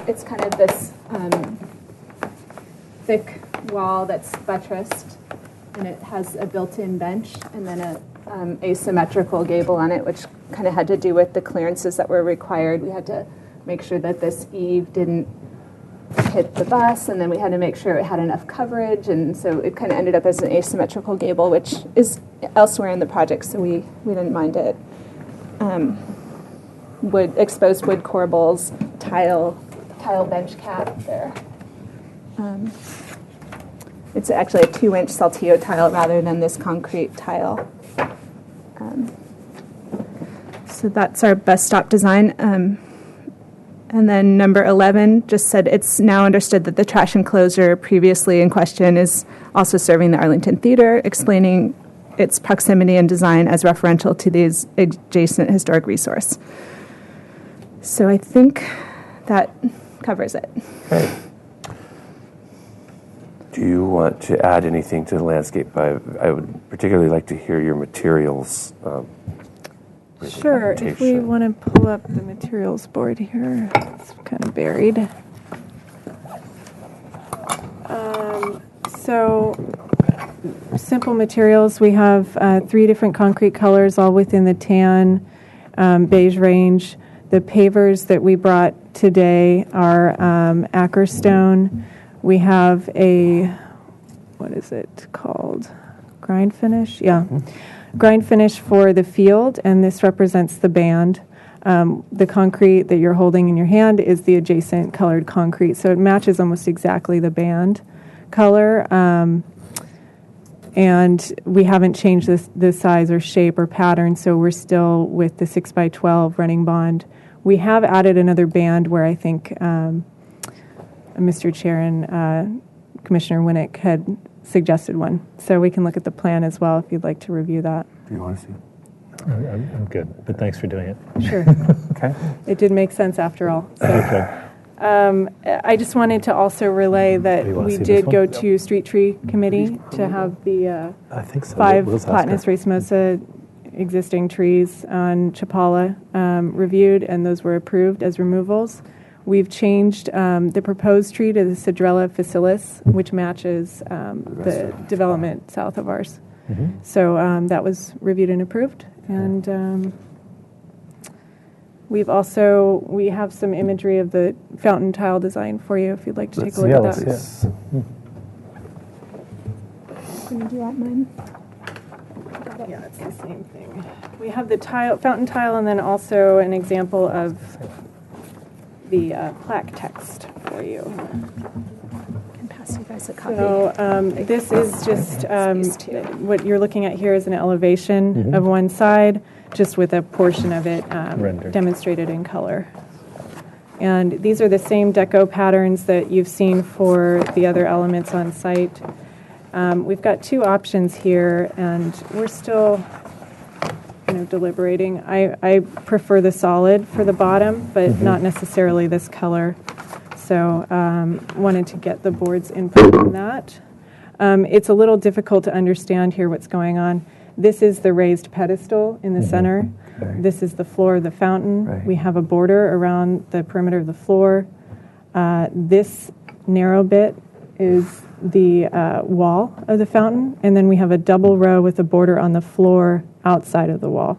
it's kind of this thick wall that's buttressed, and it has a built-in bench, and then a asymmetrical gable on it, which kind of had to do with the clearances that were required. We had to make sure that this eave didn't hit the bus, and then we had to make sure it had enough coverage, and so it kind of ended up as an asymmetrical gable, which is elsewhere in the project, so we didn't mind it. Exposed wood corbels, tile bench cap there. It's actually a 2-inch saltillo tile rather than this concrete tile. So that's our bus stop design. And then number 11 just said it's now understood that the trash enclosure previously in question is also serving the Arlington Theater, explaining its proximity and design as referential to the adjacent historic resource. So I think that covers it. Okay. Do you want to add anything to the landscape? I would particularly like to hear your materials. Sure. If we want to pull up the materials board here, it's kind of buried. So, simple materials. We have 3 different concrete colors, all within the tan, beige range. The pavers that we brought today are Ackerstone. We have a, what is it called? Grind finish? Yeah. Grind finish for the field, and this represents the band. The concrete that you're holding in your hand is the adjacent colored concrete, so it matches almost exactly the band color. And we haven't changed the size or shape or pattern, so we're still with the 6x12 running bond. We have added another band where I think Mr. Chair and Commissioner Winnick had suggested one. So we can look at the plan as well if you'd like to review that. Do you want to see? I'm good, but thanks for doing it. Sure. Okay. It did make sense after all. So. Okay. I just wanted to also relay that we did go to Street Tree Committee to have the I think so. 5 Will's Platanus racemosa existing trees on Chapala reviewed, and those were approved as removals. We've changed the proposed tree to the Cedrella facilis, which matches the development south of ours. Mm-hmm. So that was reviewed and approved. And we have some imagery of the fountain tile design for you if you'd like to take a look at that. Yes. Do you want mine? Yeah, it's the same thing. We have the fountain tile, and then also an example of the plaque text for you. I can pass you guys a copy. So this is just what you're looking at here is an elevation of one side, just with a portion of it demonstrated in color. And these are the same deco patterns that you've seen for the other elements on site. We've got 2 options here, and we're still deliberating. I prefer the solid for the bottom, but not necessarily this color. So wanted to get the board's input on that. It's a little difficult to understand here what's going on. This is the raised pedestal in the center. Right. This is the floor of the fountain. Right. We have a border around the perimeter of the floor. This narrow bit is the wall of the fountain, and then we have a double row with a border on the floor outside of the wall.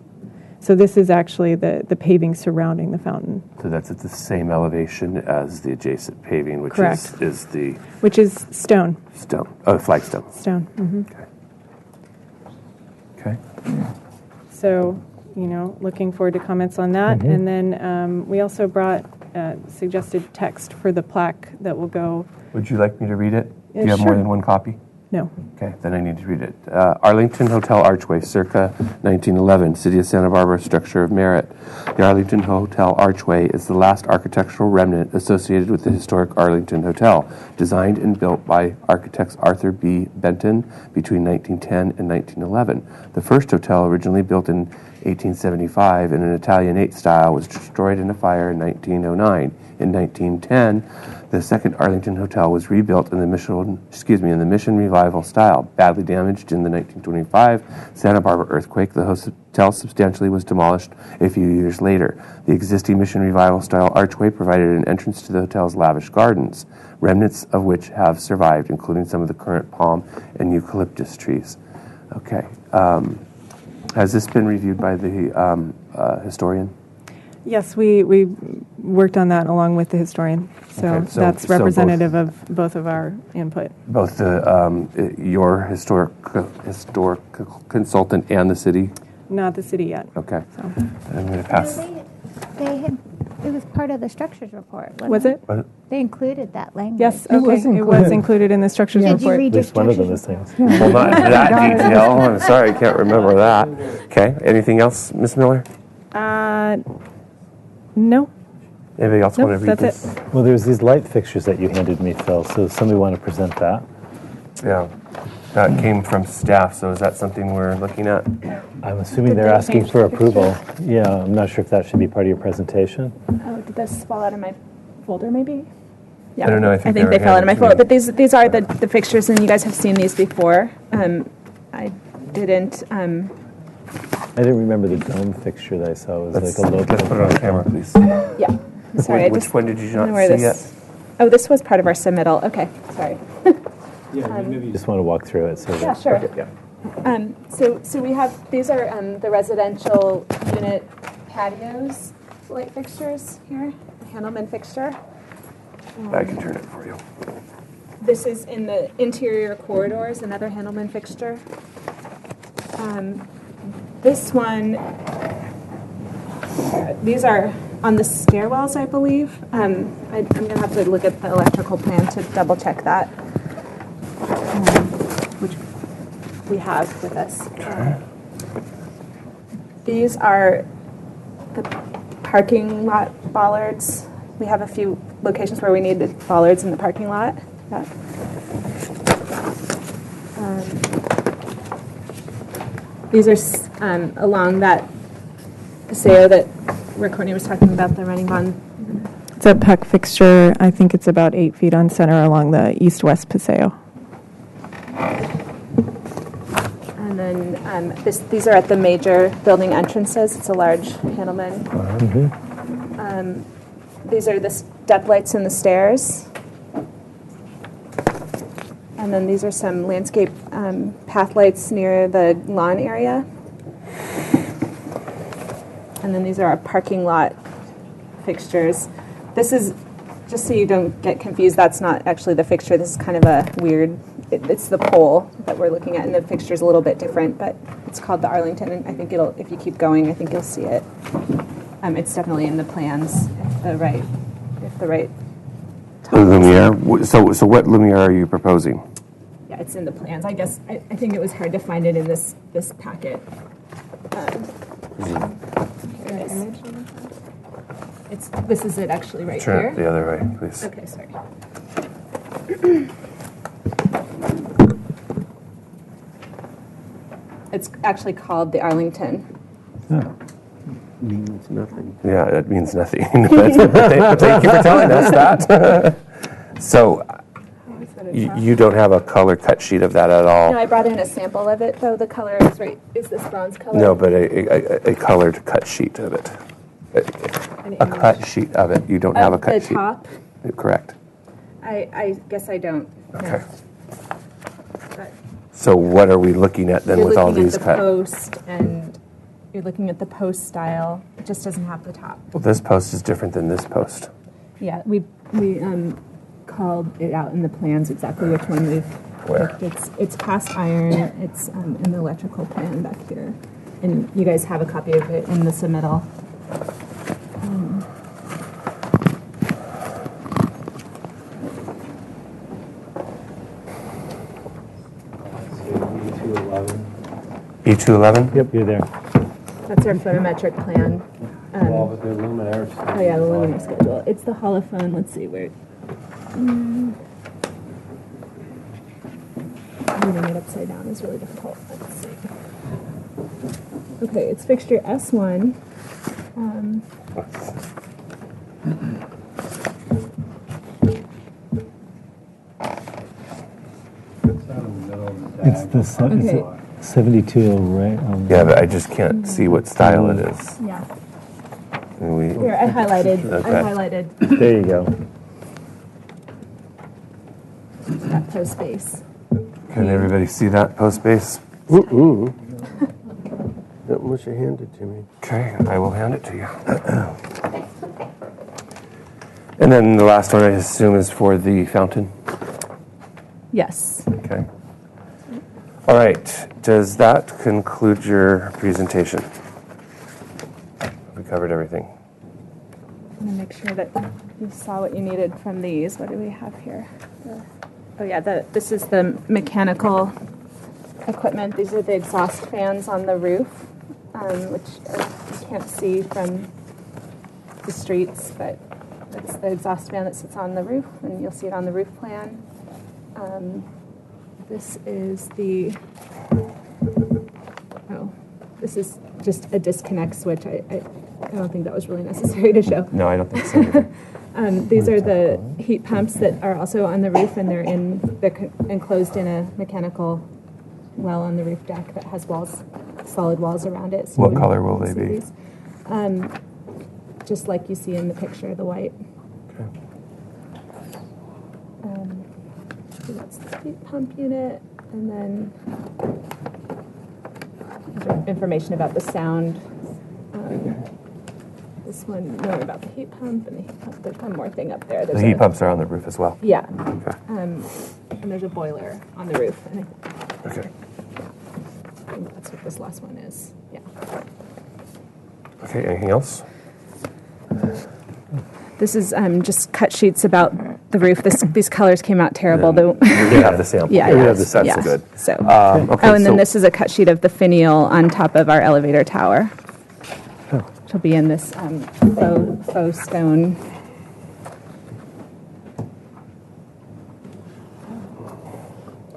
So this is actually the paving surrounding the fountain. So that's at the same elevation as the adjacent paving, which is the... Which is stone. Stone. Oh, flagstone. Stone. Mm-hmm. Okay. So, looking forward to comments on that. Mm-hmm. And then we also brought suggested text for the plaque that will go... Would you like me to read it? Do you have more than one copy? No. Okay, then I need to read it. Arlington Hotel Archway, circa 1911, City of Santa Barbara structure of merit. The Arlington Hotel Archway is the last architectural remnant associated with the historic Arlington Hotel, designed and built by architects Arthur B. Benton between 1910 and 1911. The first hotel, originally built in 1875 in an Italianate style, was destroyed in a fire in 1909. In 1910, the second Arlington Hotel was rebuilt in the Mission Revival style. Badly damaged in the 1925 Santa Barbara earthquake, the hotel substantially was demolished a few years later. The existing Mission Revival style archway provided an entrance to the hotel's lavish gardens, remnants of which have survived, including some of the current palm and eucalyptus trees. Okay. Has this been reviewed by the historian? Yes, we worked on that along with the historian. So that's representative of both of our input. Both your historic consultant and the city? Not the city yet. Okay. So. I'm going to pass. It was part of the structures report. Was it? They included that language. Yes, okay. It was included in the structures report. Did you read your one of them is things. Well, not that detail. I'm sorry, I can't remember that. Okay. Anything else, Ms. Miller? No. Anybody else want to read that's this? Well, there's these light fixtures that you handed me, Phil. So somebody want to present that? Yeah. That came from staff, so is that something we're looking at? I'm assuming they're asking for approval. Yeah, I'm not sure if that should be part of your presentation. Oh, did this fall out of my folder maybe? Yeah, I don't know. I think they fell into my folder. But these are the fixtures, and you guys have seen these before. I didn't. I didn't remember the dome fixture that I saw. It was like a local. Let's put it on camera, please. Yeah. Sorry. Which one did you not where see yet? Oh, this was part of our submittal. Okay. Sorry. Yeah, maybe you just want to walk through it. So Yeah, sure. Okay, yeah. So we have, these are the residential unit patios light fixtures here, the Handelman fixture. I can turn it for you. This is in the interior corridors, another Handelman fixture. This one, these are on the stairwells, I believe. I'm going to have to look at the electrical plan to double check that, which we have with us. These are the parking lot bollards. We have a few locations where we need the bollards in the parking lot. Yeah. These are along that paseo that where Courtney was talking about, the running bond. It's a PEC fixture. I think it's about 8 feet on center along the east-west paseo. And then these are at the major building entrances. It's a large Handelman. These are the step lights in the stairs. And then these are some landscape path lights near the lawn area. And then these are our parking lot fixtures. This is, just so you don't get confused, that's not actually the fixture. This is kind of a weird, it's the pole that we're looking at, and the fixture's a little bit different, but it's called the Arlington, and I think it'll, if you keep going, I think you'll see it. It's definitely in the plans, if the right Lumiere. So what Lumiere are you proposing? Yeah, it's in the plans. I guess I think it was hard to find it in this packet. Here it is. This is it actually right Turn here. it the other way, please. Okay, sorry. It's actually called the Arlington. Means nothing. Yeah, it means nothing. But thank you for telling us that. So you don't have a color cut sheet of that at all? No, I brought in a sample of it, though. The color is right. Is this bronze color? No, but a colored cut sheet of it. A cut sheet of it. You don't have a cut the sheet. top? Correct. I guess I don't. Okay. But So what are we looking at then you're with all looking these at the cut? post, and you're looking at the post style. It just doesn't have the top. Well, this post is different than this post. Yeah, we called it out in the plans exactly which one we've Where? picked. It's cast iron. It's in the electrical plan back here, and you guys have a copy of it in the submittal. E211? Yep, you're there. That's our photometric plan. With the luminaire. Oh yeah, the luminary schedule. It's the holophone. Let's see where. Reading it upside down is really difficult. Let's see. Okay, it's fixture S1. It's the Okay. 72, right? Yeah, but I just can't see what style it is. Yeah. And Here, I highlighted. Okay. I highlighted There you go. that post base. Can everybody see that post base? Don't want you hand it to me. Okay, I will hand it to you. And then the last one, I assume, is for the fountain? Yes. Okay. All right. Does that conclude your presentation? We covered everything. I'm gonna make sure that you saw what you needed from these. What do we have here? Oh yeah, this is the mechanical equipment. These are the exhaust fans on the roof, which you can't see from the streets, but it's the exhaust fan that sits on the roof, and you'll see it on the roof plan. This is this is just a disconnect switch. I don't think that was really necessary to show. No, I don't think so either. These are the heat pumps that are also on the roof, and they're enclosed in a mechanical well on the roof deck that has walls, solid walls around it. So what color will they be? Just like you see in the picture, the white. Okay. So that's the heat pump unit, and then information about the sound. This one more about the heat pump, and the heat pump. There's one more thing up there. The heat pumps are on the roof as well? Yeah. Okay. And there's a boiler on the roof. Okay. I think that's what this last one is. Yeah. Okay, anything else? This is just cut sheets about the roof. These colors came out terrible. We have the sample. Yeah, We have the sense. yeah. Good. So, okay, and then this is a cut sheet of the finial on top of our elevator tower. Which will be in this faux stone.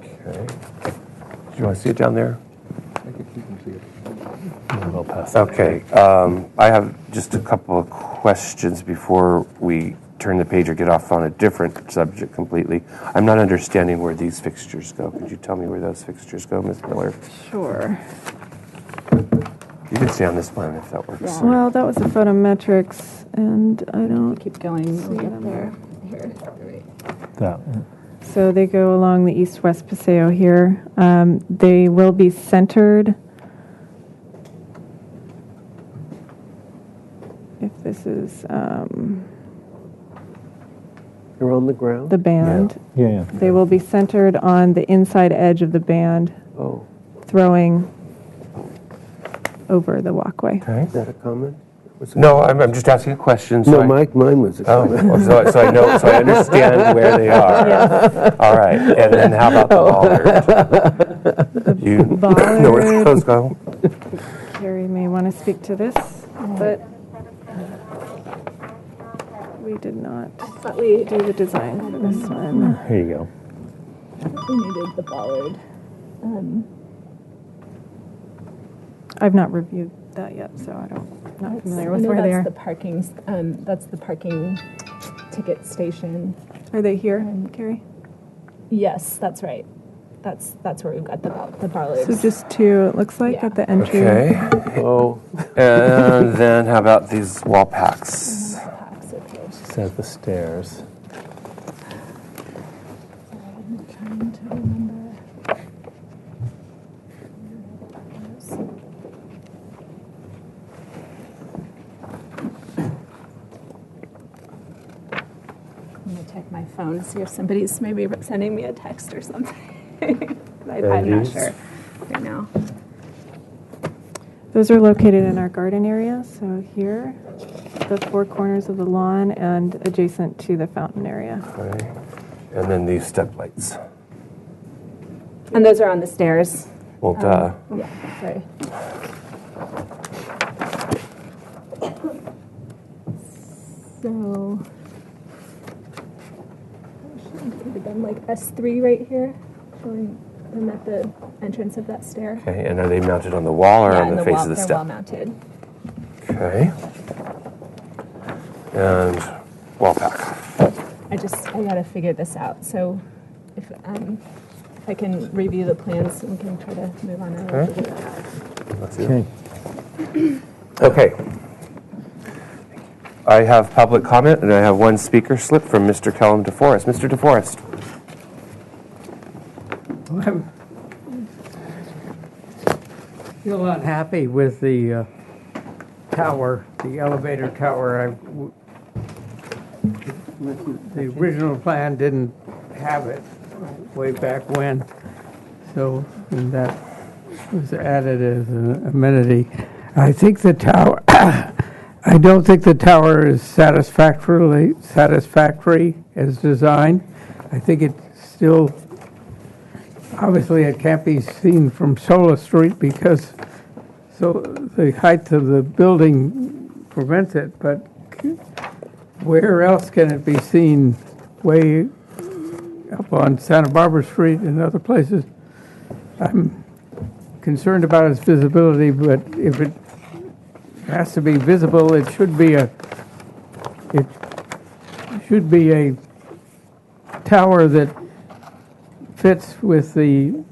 Okay. Do you want to see it down there? Okay. I have just a couple of questions before we turn the page or get off on a different subject completely. I'm not understanding where these fixtures go. Could you tell me where those fixtures go, Ms. Miller? Sure. You can stay on this plan if that works. Yeah. Well, that was the photometrics, and I don't keep going. see them there. Here. That. So they go along the east-west paseo here. They will be centered. If this is They're on the ground? the band, Yeah. they will be centered on the inside edge of the band, Oh, throwing over the walkway. Okay. is that a comment? Was it- No, I'm just asking a question. No, mine was a Oh, comment. so I know, so I understand where they are. Yes. All right, and then how about the bollard? You know where those go? Carrie may want to speak to this, but we did not do the design for this one. Here you go. We needed the bollard. I've not reviewed that yet, so I'm not familiar with I know where they are. that's the parking. That's the parking ticket station. Are they here, Carrie? Yes, that's right. That's where we've got the bollards. So just two, it looks like, at the entry. Okay. Oh. And then how about these wall packs? She said the stairs. I'm trying to remember. I'm going to check my phone to see if somebody's maybe sending me a text or something. I'm not sure right now. Those are located in our garden area, so here, the four corners of the lawn and adjacent to the fountain area. Okay. And then these step lights. And those are on the stairs. Well, duh. Yeah, sorry. So, could have been like S3 right here, showing them at the entrance of that stair. Okay, and are they mounted on the wall or on the face of the they're step? wall mounted. Okay. And wall pack. I gotta figure this out. So, if I can review the plans, we can try to move on. Okay. Okay. I have public comment, and I have one speaker slip from Mr. Kellum DeForest. Mr. DeForest. I'm still unhappy with the tower, the elevator tower. The original plan didn't have it way back when, so and that was added as an amenity. I think the tower. I don't think the tower is satisfactory as designed. I think it's still, obviously it can't be seen from Sola Street because the height of the building prevents it, but where else can it be seen? Way up on Santa Barbara Street and other places. I'm concerned about its visibility, but if it has to be visible, it should be it should be a tower that fits with the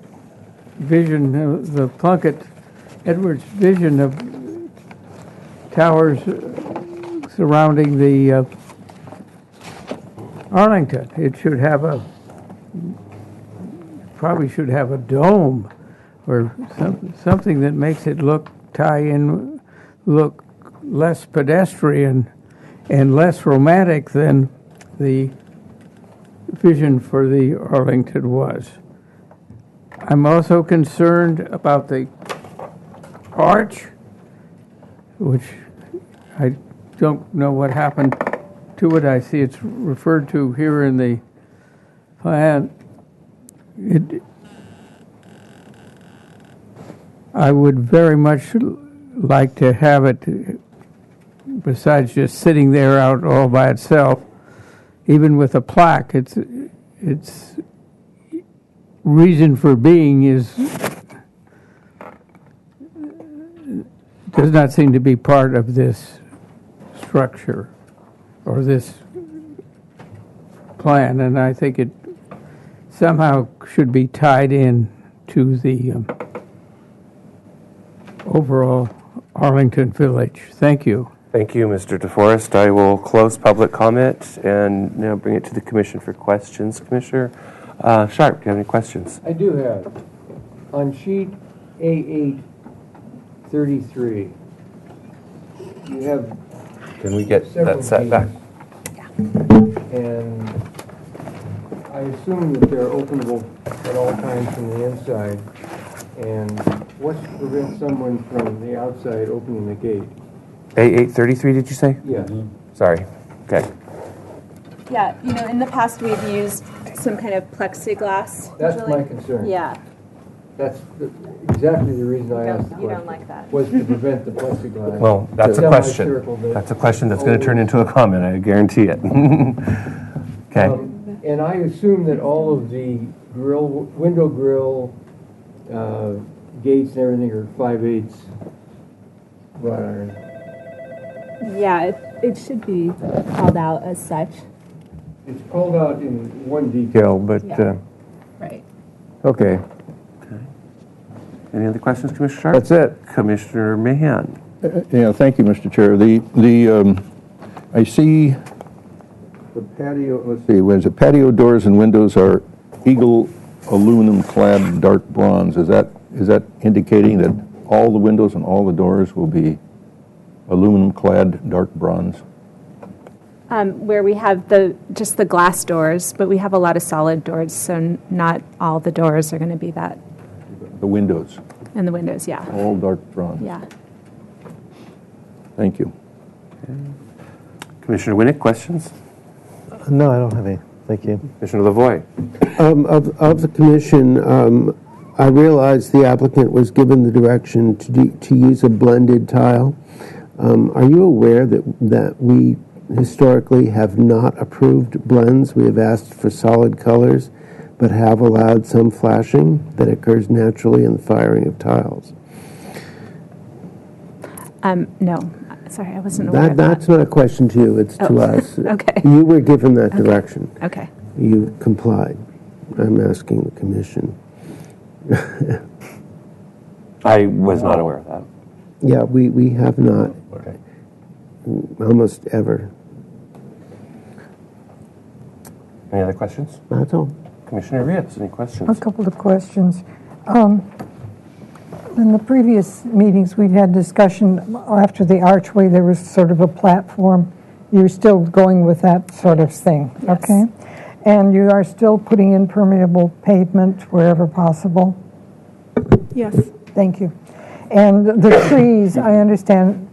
vision, the Plunkett Edwards vision of towers surrounding the Arlington. It should have probably should have a dome or something that makes it look less pedestrian and less romantic than the vision for the Arlington was. I'm also concerned about the arch, which I don't know what happened to it. I see it's referred to here in the plan. I would very much like to have it, besides just sitting there out all by itself, even with a plaque. Its reason for being does not seem to be part of this structure or this plan, and I think it somehow should be tied in to the overall Arlington Village. Thank you. Thank you, Mr. DeForest. I will close public comment and now bring it to the Commission for questions. Commissioner Sharp, do you have any questions? I do have. On sheet A833, you have... Can we get that set back? And I assume that they're openable at all times from the inside. And what prevents someone from the outside opening the gate? A833, did you say? Yeah. Sorry. Okay. Yeah, in the past we've used some kind of plexiglass. That's usually. my concern. Yeah. That's exactly the reason I asked the question. You don't like that. Was to prevent the plexiglass. Well, that's a question. That's a question that's going to turn into a comment, I guarantee it. Okay. And I assume that all of the window grill, gates and everything are 5/8 wrought iron. Yeah, it should be called out as such. It's called out in one detail, but Right. okay. Any other questions, Commissioner Sharp? That's it. Commissioner Mahan. Yeah, thank you, Mr. Chair. I see the patio. Let's see. Was it patio doors and windows are Eagle aluminum clad dark bronze? Is that indicating that all the windows and all the doors will be aluminum clad dark bronze? Where we have just the glass doors, but we have a lot of solid doors, so not all the doors are going to be that. The windows. And the windows, yeah. All dark bronze. Yeah. Thank you. Okay. Commissioner Winnick, questions? No, I don't have any. Thank you. Commissioner Lavoie. Of the commission, I realize the applicant was given the direction to use a blended tile. Are you aware that we historically have not approved blends? We have asked for solid colors, but have allowed some flashing that occurs naturally in the firing of tiles. No, sorry, I wasn't aware of that. That's not a question to you, it's to us. Okay. You were given that direction. Okay. You complied. I'm asking the commission. I was not aware of that. Yeah, we have not. Okay. Almost ever. Any other questions? That's all. Commissioner Ritz, any questions? A couple of questions. In the previous meetings, we've had discussion after the archway, there was sort of a platform. You're still going with that sort of thing, Yes. okay? And you are still putting in permeable pavement wherever possible? Yes. Thank you. And the trees, I understand,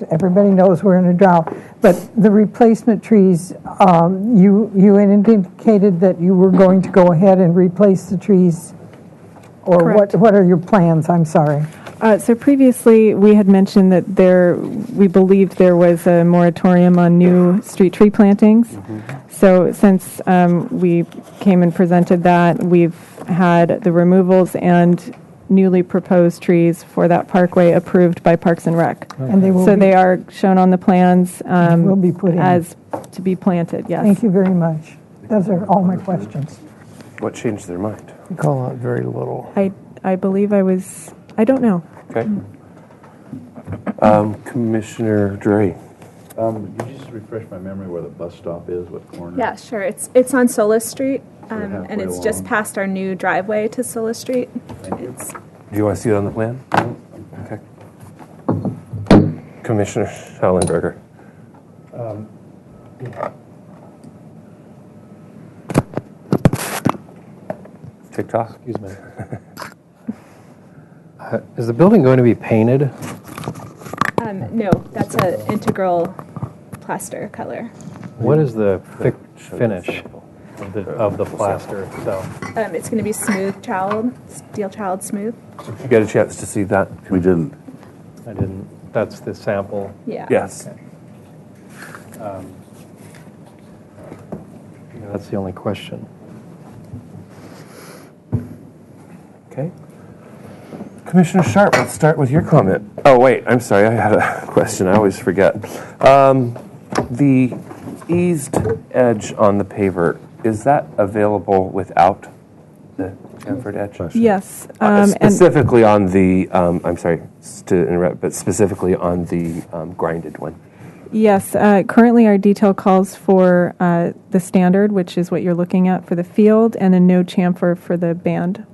everybody knows we're in a drought, but the replacement trees, you had indicated that you were going to go ahead and replace the trees, or Correct. what are your plans? I'm sorry. So previously, we had mentioned that we believed there was a moratorium on new street tree plantings. So since we came and presented that, we've had the removals and newly proposed trees for that parkway approved by Parks and Rec. And they will So be- they are shown on the plans Will be put in. as to be planted, yes. Thank you very much. Those are all my questions. What changed their mind? You call out very little. I believe I don't know. Okay. Commissioner Dre. Could you just refresh my memory where the bus stop is, what corner? Yeah, sure. It's on Solis Street, halfway and it's just along. past our new driveway to Solis Street. It's Do you want to see it on the plan? Okay. Commissioner Schellenberger. TikTok? Excuse me. Is the building going to be painted? No, that's an integral plaster color. What is the finish of the plaster itself? It's going to be smooth troweled, steel troweled smooth. Did you get a chance to see that? We didn't. I didn't. That's the sample. Yeah. Yes. That's the only question. Okay. Commissioner Sharp, let's start with your comment. Oh, wait, I'm sorry, I had a question. I always forget. The eased edge on the paver, is that available without the chamfered edge? Yes. Specifically on the, I'm sorry to interrupt, but specifically on the grinded one. Yes, currently our detail calls for the standard, which is what you're looking at for the field, and a no chamfer for the band.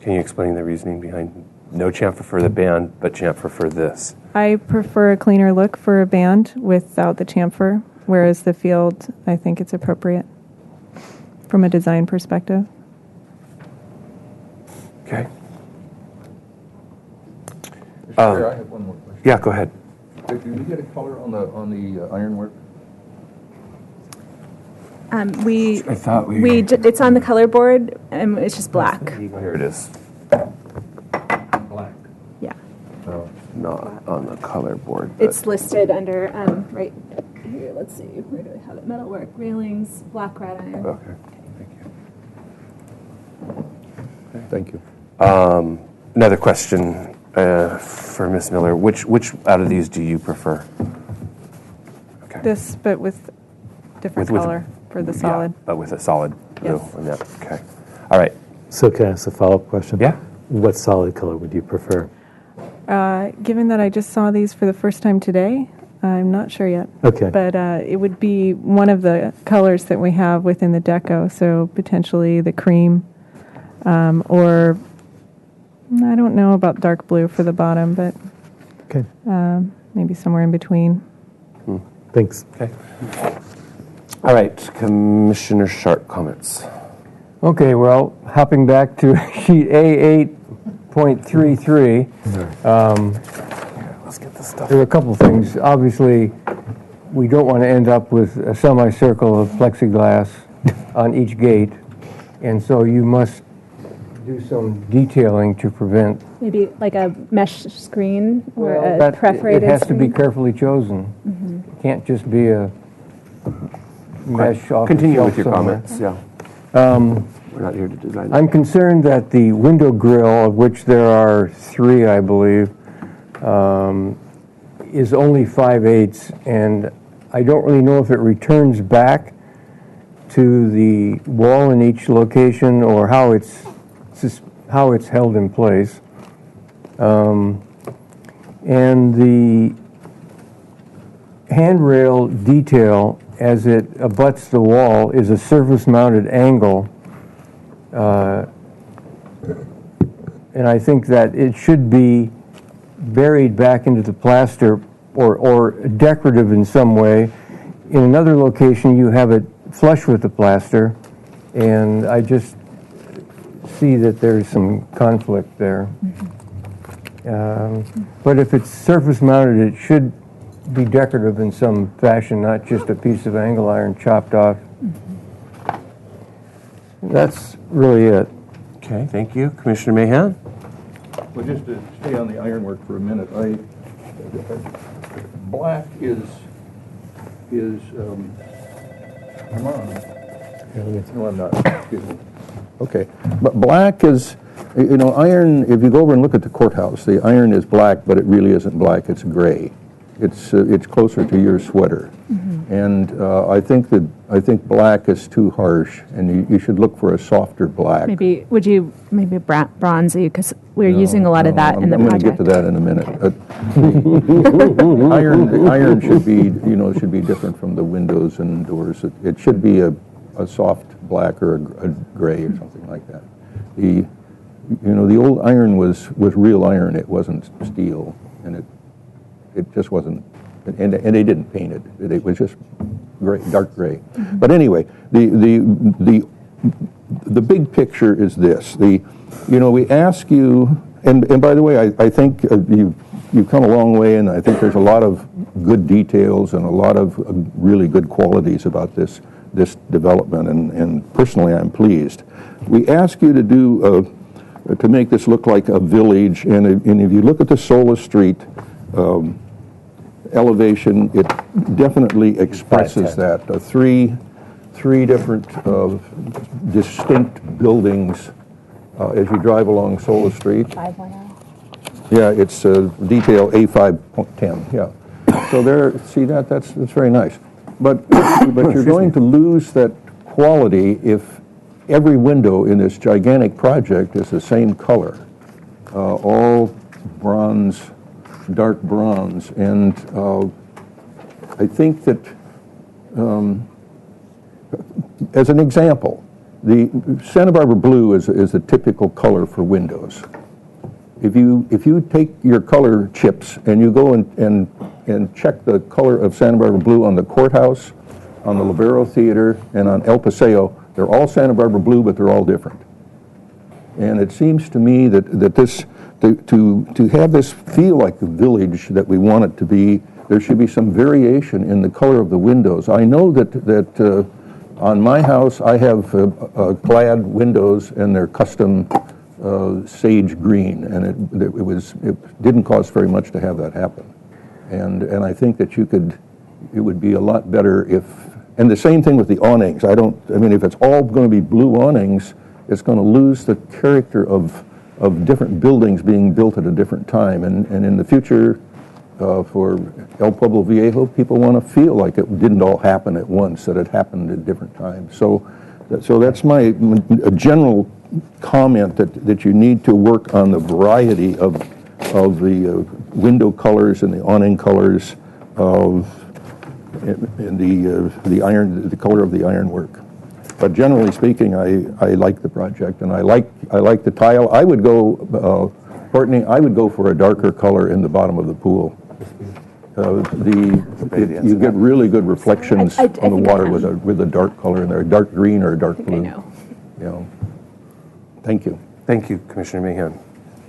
Can you explain the reasoning behind no chamfer for the band, but chamfer for this? I prefer a cleaner look for a band without the chamfer, whereas the field, I think it's appropriate from a design perspective. Okay. I have one more question. Yeah, go ahead. Did we get a color on the ironwork? I thought It's on the color board, and it's just black. Here it is. Black. Yeah. Not on the color board. But It's listed under right here. Let's see, where do I have it? Metalwork, railings, black wrought iron. Okay. Thank you. Another question for Ms. Miller. Which out of these do you prefer? Okay. This, but with different color for the solid. Yeah, but with a solid blue Yes. on that. Okay. All right. So can I ask a follow-up question? Yeah. What solid color would you prefer? Given that I just saw these for the first time today, I'm not sure yet. Okay. But it would be one of the colors that we have within the deco, so potentially the cream, or I don't know about dark blue for the bottom, but Okay. Maybe somewhere in between. Thanks. Okay. All right. Commissioner Sharp, comments. Okay, well, hopping back to sheet A8.33, Let's get this stuff. there are a couple of things. Obviously, we don't want to end up with a semicircle of plexiglass on each gate, and so you must do some detailing to prevent Maybe like a mesh screen or a that. perforated It has to be screen. carefully chosen. It can't just be a mesh off the Continue shelf with your somewhere. comments. Yeah. We're not here to design. I'm concerned that the window grill, of which there are 3, I believe, is only 5/8, and I don't really know if it returns back to the wall in each location or how it's held in place. And the handrail detail, as it abuts the wall, is a surface-mounted angle. And I think that it should be buried back into the plaster or decorative in some way. In another location, you have it flush with the plaster, and I just see that there's some conflict there. But if it's surface-mounted, it should be decorative in some fashion, not just a piece of angle iron chopped off. That's really it. Okay, thank you. Commissioner Mahan? Well, just to stay on the ironwork for a minute, black is come on. No, I'm not. Excuse me. Okay, but black is, iron, if you go over and look at the courthouse, the iron is black, but it really isn't black, it's gray. It's closer to your sweater. And I think black is too harsh, and you should look for a softer black. Maybe bronzy, because we're using a lot of that in the project. I'm going to get to that in a minute. Iron should be different from the windows and doors. It should be a soft black or a gray or something like that. The old iron was real iron. It wasn't steel, and it just wasn't. And they didn't paint it. It was just gray, dark gray. But anyway, the big picture is this. We ask you, and by the way, I think you've come a long way, and I think there's a lot of good details and a lot of really good qualities about this development, and personally I'm pleased. We ask you to to make this look like a village, and if you look at the Solis Street elevation, it definitely expresses that. Three different distinct buildings as you drive along Solis Street. 510. Yeah, it's detail A5.10. Yeah. So there, see that's very nice. But you're going to lose that quality if every window in this gigantic project is the same color, all bronze, dark bronze, and I think that, as an example, the Santa Barbara blue is a typical color for windows. If you take your color chips and you go and check the color of Santa Barbara blue on the courthouse, on the Libero Theater, and on El Paseo, they're all Santa Barbara blue, but they're all different. And it seems to me that this, to have this feel like the village that we want it to be, there should be some variation in the color of the windows. I know that on my house I have clad windows, and they're custom sage green, and it didn't cost very much to have that happen. And I think that it would be a lot better if, and the same thing with the awnings. If it's all going to be blue awnings, it's going to lose the character of different buildings being built at a different time. And in the future, for El Pueblo Viejo, people want to feel like it didn't all happen at once, that it happened at different times. So that's my general comment, that you need to work on the variety of the window colors and the awning colors and the color of the ironwork. But generally speaking, I like the project, and I like the tile. I would go, Courtney, I would go for a darker color in the bottom of the pool. You get really good reflections on the water with a dark color in there, a dark green or a dark blue. Thank you. Thank you, Commissioner Mahan.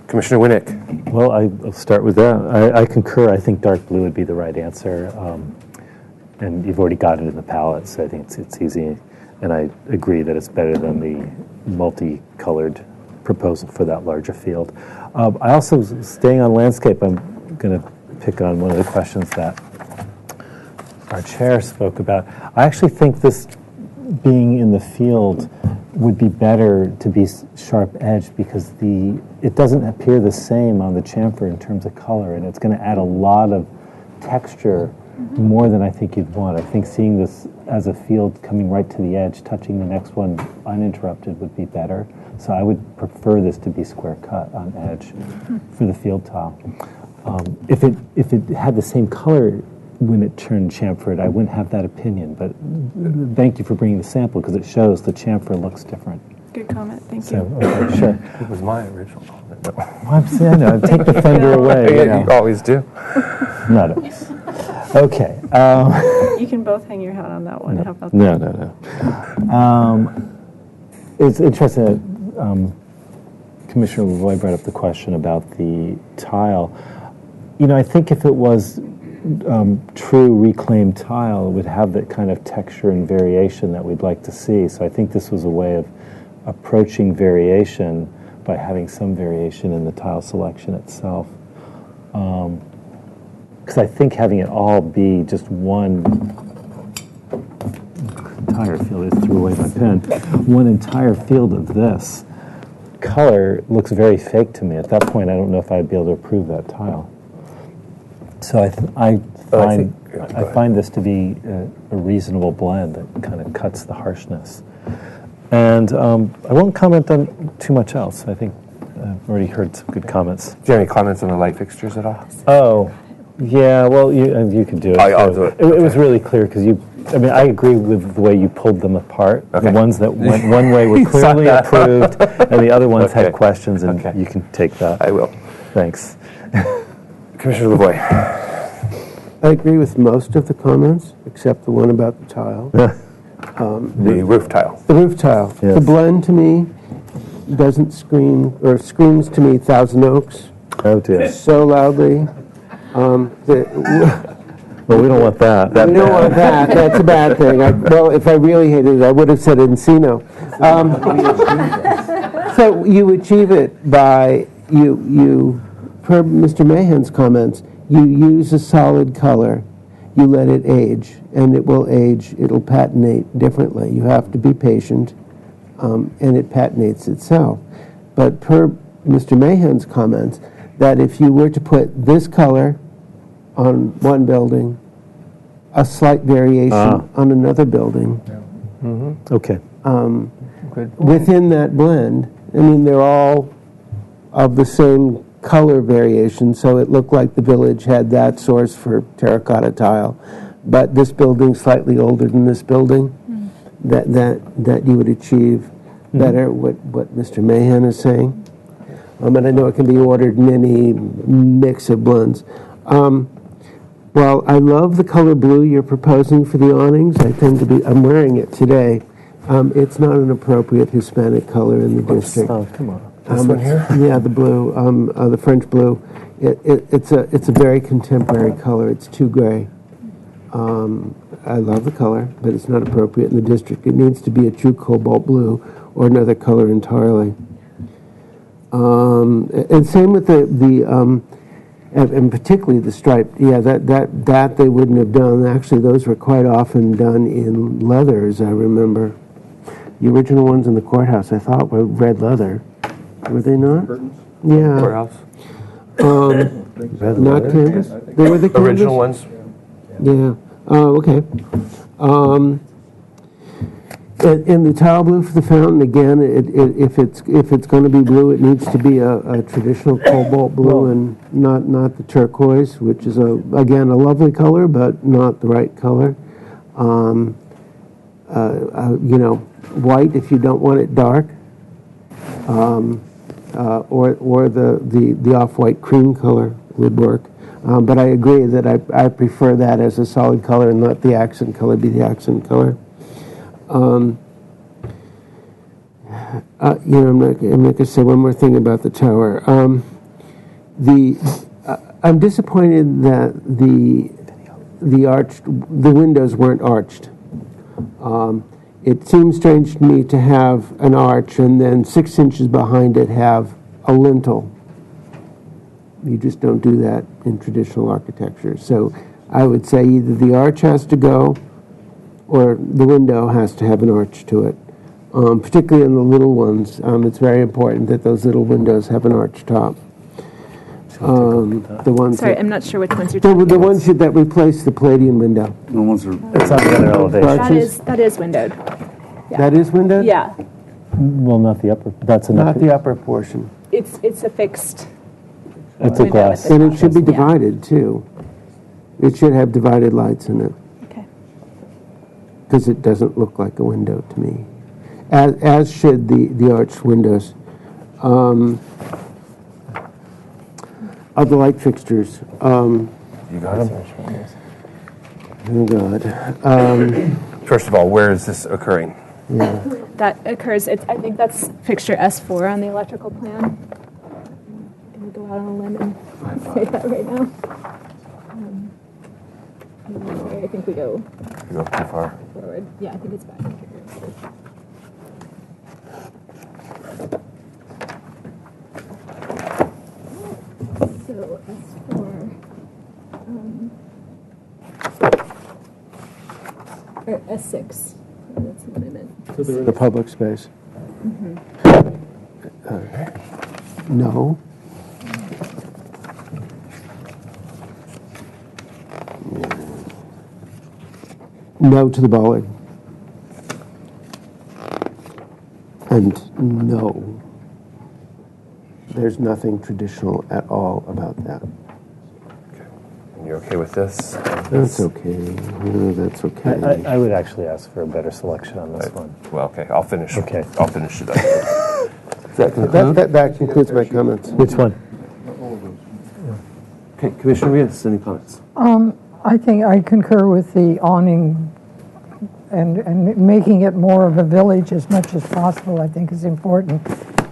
Commissioner Winnick. Well, I'll start with that. I concur. I think dark blue would be the right answer. And you've already got it in the palette, so I think it's easy. And I agree that it's better than the multicolored proposal for that larger field. I also, staying on landscape, I'm going to pick on one of the questions that our chair spoke about. I actually think this being in the field would be better to be sharp edged, because it doesn't appear the same on the chamfer in terms of color, and it's going to add a lot of texture, more than I think you'd want. I think seeing this as a field coming right to the edge, touching the next one uninterrupted, would be better. So I would prefer this to be square cut on edge for the field tile. If it had the same color when it turned chamfered, I wouldn't have that opinion. But thank you for bringing the sample, because it shows the chamfer looks different. Good comment. Thank you. Okay, sure. It was my original comment. I'm saying, I take the fender away. Yeah, you always do. Not always. Okay. You can both hang your hat on that one. No. How about that? No. It's interesting that Commissioner Lavoie brought up the question about the tile. I think if it was true reclaimed tile, it would have that kind of texture and variation that we'd like to see. So I think this was a way of approaching variation by having some variation in the tile selection itself. Because I think having it all be just one entire field, I just threw away my pen, one entire field of this color looks very fake to me. At that point, I don't know if I'd be able to approve that tile. So I find this to be a reasonable blend that kind of cuts the harshness. And I won't comment on too much else. I think I've already heard some good comments. Do you have any comments on the light fixtures at all? Oh, yeah, well, you can do it. I'll do it. It was really clear because I agree with the way you pulled them apart. Okay. The ones that went one way were clearly approved, and the other ones had questions, and you can take that. I will. Thanks. Commissioner LaVoy. I agree with most of the comments, except the one about the tile. The roof tile. The roof tile. Yes. The blend to me doesn't scream, or screams to me Thousand Oaks. Oh, dear. So loudly. Well, we don't want that. We don't want that. That's a bad thing. Well, if I really hated it, I would have said Encino. So you achieve it by, per Mr. Mahan's comments, you use a solid color, you let it age, and it will age, it'll patinate differently. You have to be patient, and it patinates itself. But per Mr. Mahan's comments, that if you were to put this color on one building, a slight variation on another building. Okay. Within that blend, I mean, they're all of the same color variation, so it looked like the village had that source for terracotta tile. But this building's slightly older than this building, that you would achieve better what Mr. Mahan is saying. And I know it can be ordered in any mix of blends. Well, I love the color blue you're proposing for the awnings. I'm wearing it today. It's not an appropriate Hispanic color in the district. Oh, come on. This one here? Yeah, the blue, the French blue. It's a very contemporary color. It's too gray. I love the color, but it's not appropriate in the district. It needs to be a true cobalt blue or another color entirely. And same with and particularly the stripe. Yeah, that they wouldn't have done. Actually, those were quite often done in leathers, I remember. The original ones in the courthouse, I thought, were red leather. Were they not? Curtains? Yeah. Courthouse? Not canvas? They were the canvas? Original ones? Yeah. Oh, okay. And the tile blue for the fountain, again, if it's going to be blue, it needs to be a traditional cobalt blue and not the turquoise, which is again a lovely color, but not the right color. White if you don't want it dark, or the off-white cream color would work. But I agree that I prefer that as a solid color and let the accent color be the accent color. I'm not going to say one more thing about the tower. I'm disappointed that the windows weren't arched. It seems strange to me to have an arch and then 6 inches behind it have a lintel. You just don't do that in traditional architecture. So I would say either the arch has to go or the window has to have an arch to it. Particularly in the little ones, it's very important that those little windows have an arch top. The ones Sorry, I'm not sure which ones you're talking about. The ones that replace the Palladian window. The ones are. It's on the other elevation. That is windowed. Yeah. That is windowed? Yeah. Well, not the upper. That's not the upper portion. It's a fixed. It's a glass. And it should be divided too. It should have divided lights in it. Okay. Because it doesn't look like a window to me. As should the arched windows. Of the light fixtures. You got them? Oh, God. First of all, where is this occurring? Yeah. That occurs, I think that's fixture S4 on the electrical plan. I'm going to go out on a limb and say that right now. I think we go too far forward. Yeah, I think it's back here. So S4, or S6. That's what I meant. The public space. No. No to the bollard. And no. There's nothing traditional at all about that. And you're okay with this? That's okay. That's okay. I would actually ask for a better selection on this one. Well, okay, I'll finish. Okay. I'll finish it up. That concludes my comments. Which one? Okay, Commissioner Reyes, any comments? I think I concur with the awning and making it more of a village as much as possible, I think is important.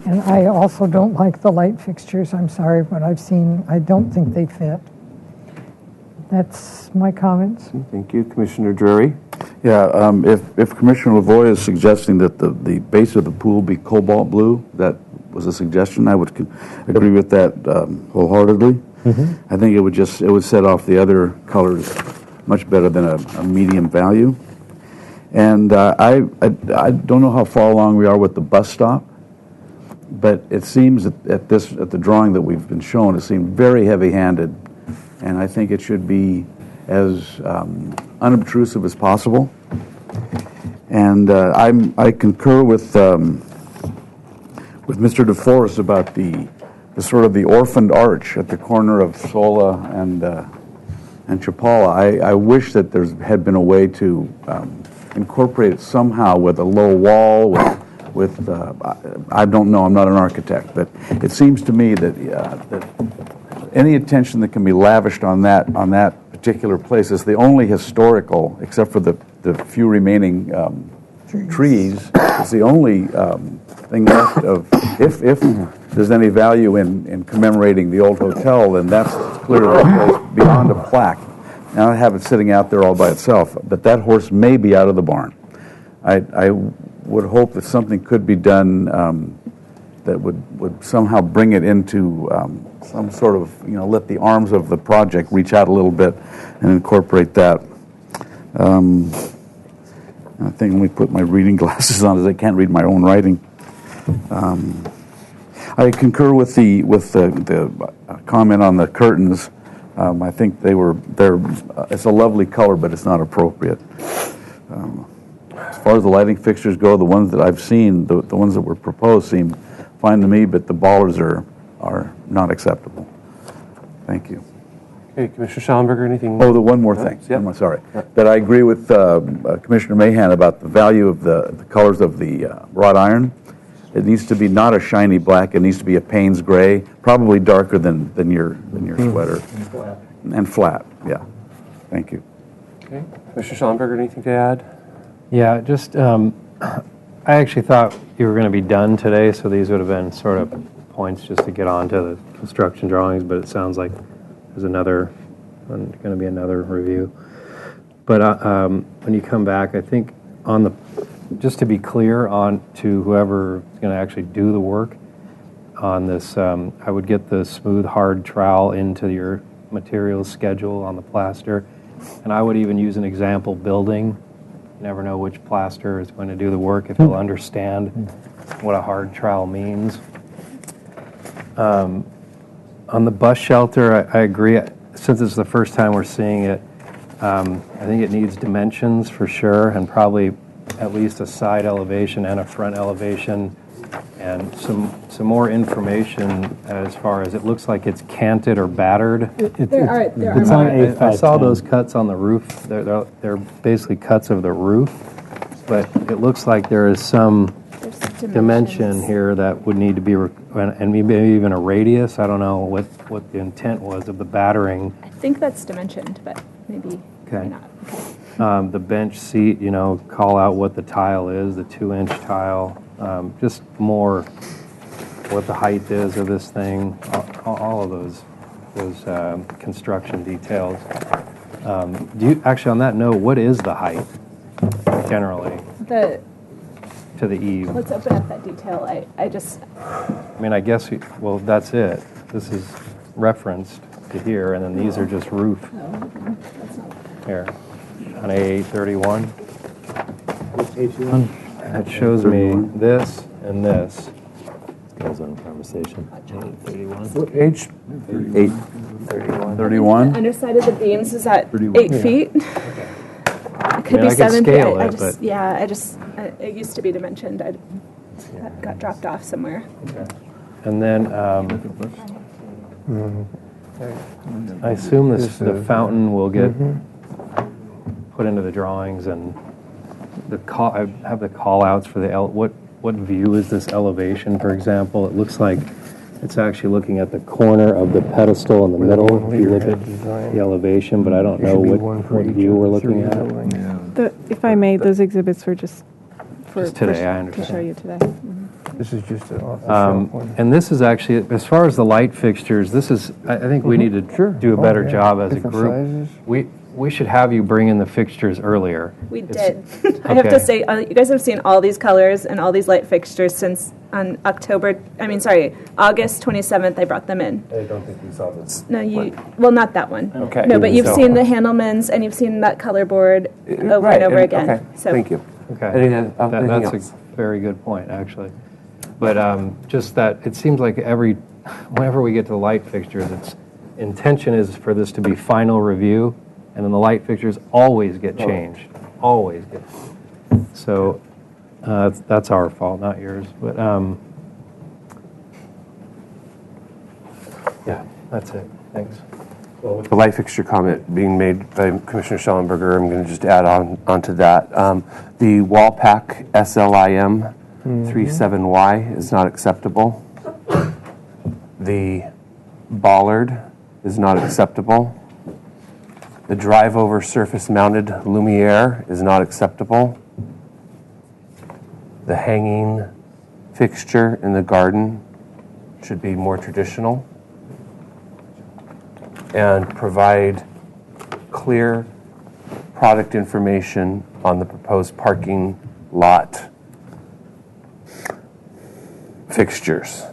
And I also don't like the light fixtures. I'm sorry, but I've seen, I don't think they fit. That's my comments. Thank you. Commissioner Drury? Yeah, if Commissioner Lavoie is suggesting that the base of the pool be cobalt blue, that was a suggestion, I would agree with that wholeheartedly. I think it would set off the other colors much better than a medium value. And I don't know how far along we are with the bus stop, but it seems at the drawing that we've been shown, it seemed very heavy-handed, and I think it should be as unobtrusive as possible. And I concur with Mr. DeForest about the sort of the orphaned arch at the corner of Sola and Chapala. I wish that there had been a way to incorporate it somehow with a low wall, with I don't know, I'm not an architect, but it seems to me that any attention that can be lavished on that particular place is the only historical, except for the few remaining trees, it's the only thing left of, if there's any value in commemorating the old hotel, then that's clearly beyond a plaque. And I have it sitting out there all by itself, but that horse may be out of the barn. I would hope that something could be done that would somehow bring it into some sort of, let the arms of the project reach out a little bit and incorporate that. I think let me put my reading glasses on as I can't read my own writing. I concur with the comment on the curtains. I think it's a lovely color, but it's not appropriate. As far as the lighting fixtures go, the ones that I've seen, the ones that were proposed seem fine to me, but the bollards are not acceptable. Thank you. Okay, Commissioner Schallenberger, anything? Oh, the one more thing. Yep. I'm sorry. That I agree with Commissioner Mahan about the value of the colors of the wrought iron. It needs to be not a shiny black. It needs to be a Payne's gray, probably darker than your sweater. And flat. Yeah. Thank you. Okay, Commissioner Schallenberger, anything to add? Yeah, just I actually thought you were going to be done today, so these would have been sort of points just to get on to the construction drawings, but it sounds like there's going to be another review. But when you come back, I think just to be clear on to whoever is going to actually do the work on this, I would get the smooth hard trowel into your materials schedule on the plaster, and I would even use an example building. You never know which plaster is going to do the work, if they'll understand what a hard trowel means. On the bus shelter, I agree. Since it's the first time we're seeing it, I think it needs dimensions for sure, and probably at least a side elevation and a front elevation, and some more information as far as it looks like it's canted or battered. It's on A510. I saw those cuts on the roof. They're basically cuts of the roof, but it looks like there is some dimension here that would need to be, and maybe even a radius. I don't know what the intent was of the battering. I think that's dimensioned, but maybe not. Okay. The bench seat, call out what the tile is, the 2-inch tile, just more what the height is of this thing, all of those construction details. Actually, on that note, what is the height generally to the eave? Let's open up that detail. I guess, that's it. This is referenced to here, and then these are just roof. that's not Here, on A831. That shows me this and this. Goes on conversation. 31. What age? 31. The underside of the beams is at 31. 8 feet. It could I be could 7 feet. scale I it, just, but- yeah, it used to be dimensioned. That got dropped off somewhere. And then I assume the fountain will get put into the drawings, and I have the call outs for what view is this elevation, for example. It looks like it's actually looking at the corner of the pedestal in the middle. If you look at the elevation, but I don't know what view we're looking at. If I may, those exhibits were just for Just today, I to understand. show you today. This is just an off-the-shelf one. And this is actually, as far as the light fixtures, I think we need to do a better job as a Different group. sizes. We should have you bring in the fixtures earlier. We It's- did. I have okay. to say, you guys have seen all these colors and all these light fixtures since on August 27th, I brought them in. I don't think we saw this. No, well, not that one. Okay. No, but you've So- seen the Handelmans and you've seen that color board over Right, and over again. Okay, So thank you. Okay. Anything That's else? a very good point, actually. But just that, it seems like whenever we get to the light fixtures, its intention is for this to be final review, and then the light fixtures always get changed. Always get. So that's our fault, not yours. But yeah, that's it. Thanks. The light fixture comment being made by Commissioner Schellenberger, I'm going to just add onto that. The wall pack SLIM 37Y is not acceptable. The bollard is not acceptable. The drive-over surface-mounted Lumiere is not acceptable. The hanging fixture in the garden should be more traditional and provide clear product information on the proposed parking lot fixtures.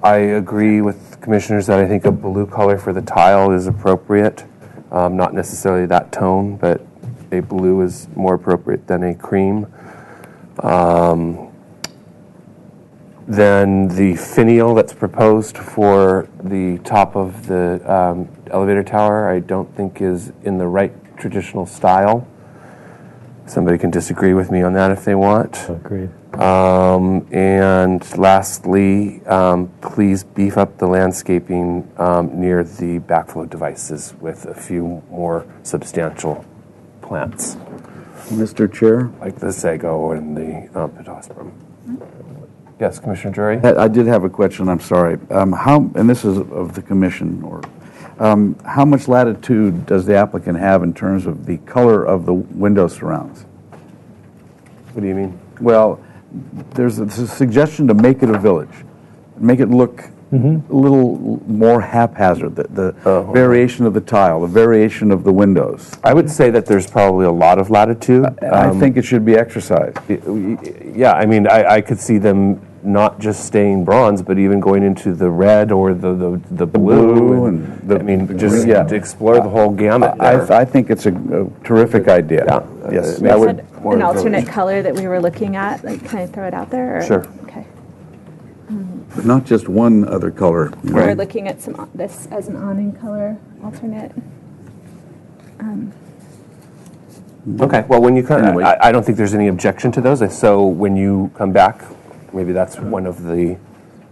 I agree with commissioners that I think a blue color for the tile is appropriate. Not necessarily that tone, but a blue is more appropriate than a cream. Then the finial that's proposed for the top of the elevator tower, I don't think is in the right traditional style. Somebody can disagree with me on that if they want. Agreed. And lastly, please beef up the landscaping near the backflow devices with a few more substantial plants. Mr. Chair? Like the sago and the pittosporum. Yes, Commissioner Jury? I did have a question, I'm sorry. And this is of the commission, how much latitude does the applicant have in terms of the color of the window surrounds? What do you mean? Well, there's a suggestion to make it a village, make it look a little more haphazard, the variation of the tile, the variation of the windows. I would say that there's probably a lot of latitude. I think it should be exercised. Yeah, I mean, I could see them not just staying bronze, but even going into the red or the blue. And just to explore the whole gamut there. I think it's a terrific idea. Yeah. Yes. You said an alternate color that we were looking at. Like, can I throw it out there? Or? Sure. Okay. But not just one other color. We're looking at this as an awning color alternate. Okay, well, when you come, Anyway. I don't think there's any objection to those. So when you come back, maybe that's one of the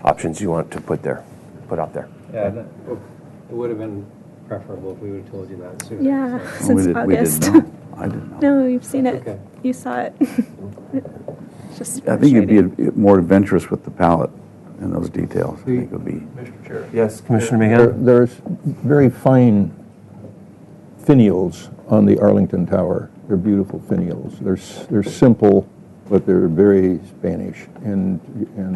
options you want to put out there. Yeah, it would have been preferable if we would have told you that sooner. Yeah, So- since We August. didn't know. I didn't know. No, you've seen it. Okay. You saw it. It's just I think frustrating. you'd be more adventurous with the palette and those details. I think it would be. Mr. Chair. Yes, Commissioner Mahan? There's very fine finials on the Arlington Tower. They're beautiful finials. They're simple, but they're very Spanish, and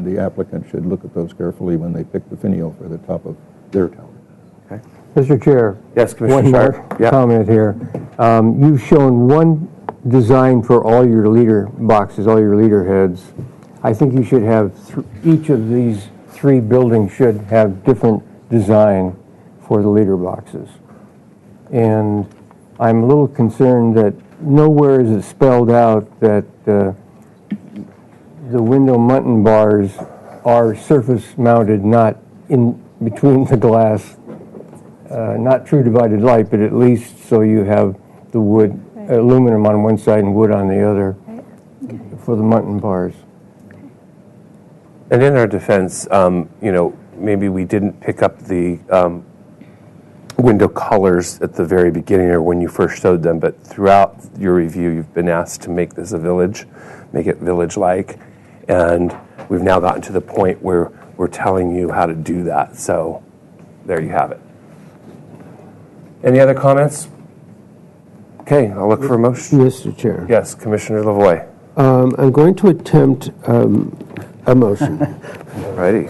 the applicant should look at those carefully when they pick the finial for the top of their tower. Okay. Mr. Chair. Yes, Commissioner One Sharp. more Yeah. comment here. You've shown one design for all your leader boxes, all your leader heads. I think you should have, each of these three buildings should have different design for the leader boxes. And I'm a little concerned that nowhere is it spelled out that the window mutton bars are surface mounted, not in between the glass, not true divided light, but at least so you have the wood, aluminum on one side and wood on the other for the mutton bars. And in our defense, maybe we didn't pick up the window colors at the very beginning or when you first showed them, but throughout your review, you've been asked to make this a village, make it village-like, and we've now gotten to the point where we're telling you how to do that. So there you have it. Any other comments? Okay, I'll look for a motion. Mr. Chair. Yes, Commissioner Lavoie. I'm going to attempt a motion. Righty.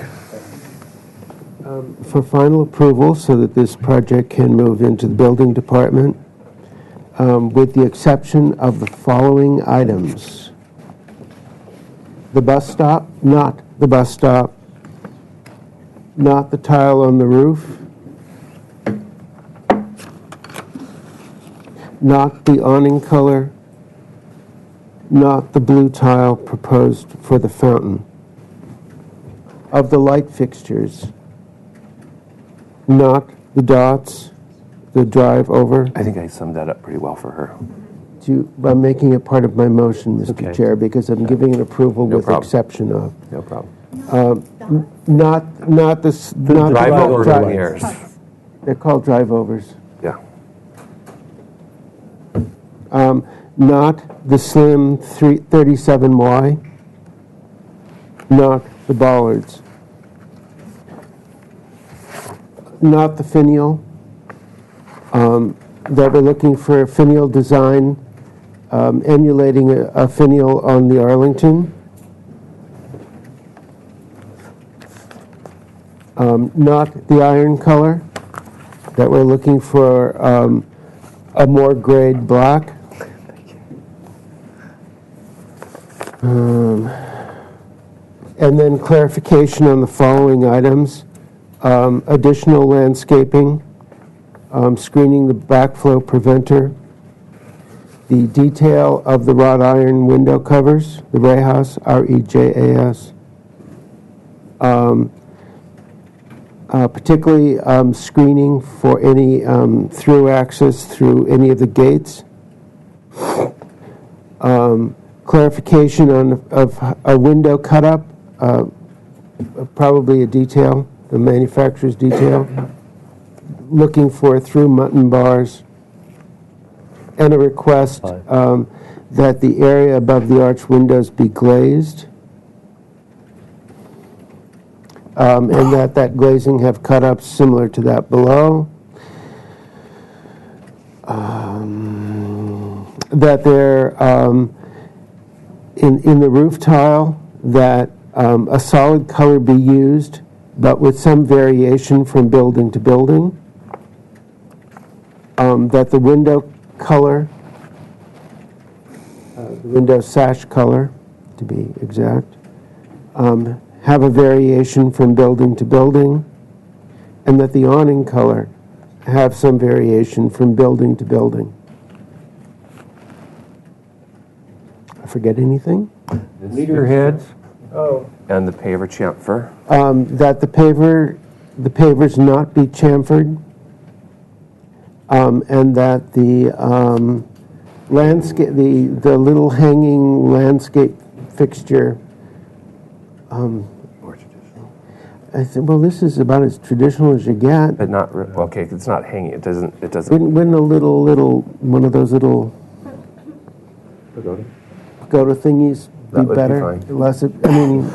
For final approval so that this project can move into the building department, with the exception of the following items. The bus stop, not the bus stop, not the tile on the roof, not the awning color, not the blue tile proposed for the fountain. Of the light fixtures, not the dots, the drive over. I think I summed that up pretty well for her. I'm making it part of my motion, Mr. Chair, because I'm giving an approval with problem. exception of. No problem. Not the drive-over mirrors. They're called drive-overs. Yeah. Not the slim 37Y. Not the bollards. Not the finial. That we're looking for a finial design emulating a finial on the Arlington. Not the iron color. That we're looking for a more grade black. And then clarification on the following items. Additional landscaping, screening the backflow preventer, the detail of the wrought iron window covers, the Rejas, R-E-J-A-S, particularly screening for any through access through any of the gates, clarification of a window cut-up, probably a detail, the manufacturer's detail, looking for through mutton bars, and a request that the area above the arch windows be glazed, and that glazing have cut-ups similar to that below. That there, in the roof tile, that a solid color be used, but with some variation from building to building. That the window color, the window sash color, to be exact, have a variation from building to building, and that the awning color have some variation from building to building. I forget anything? Meter heads. Oh. And the paver chamfer. That the pavers not be chamfered, and that the landscape, the little hanging landscape fixture. I said, well, this is about as traditional as you get. But not okay. It's not hanging. It doesn't. Wouldn't a little one of those little pagoda thingies be That would be better? fine. Less, I mean,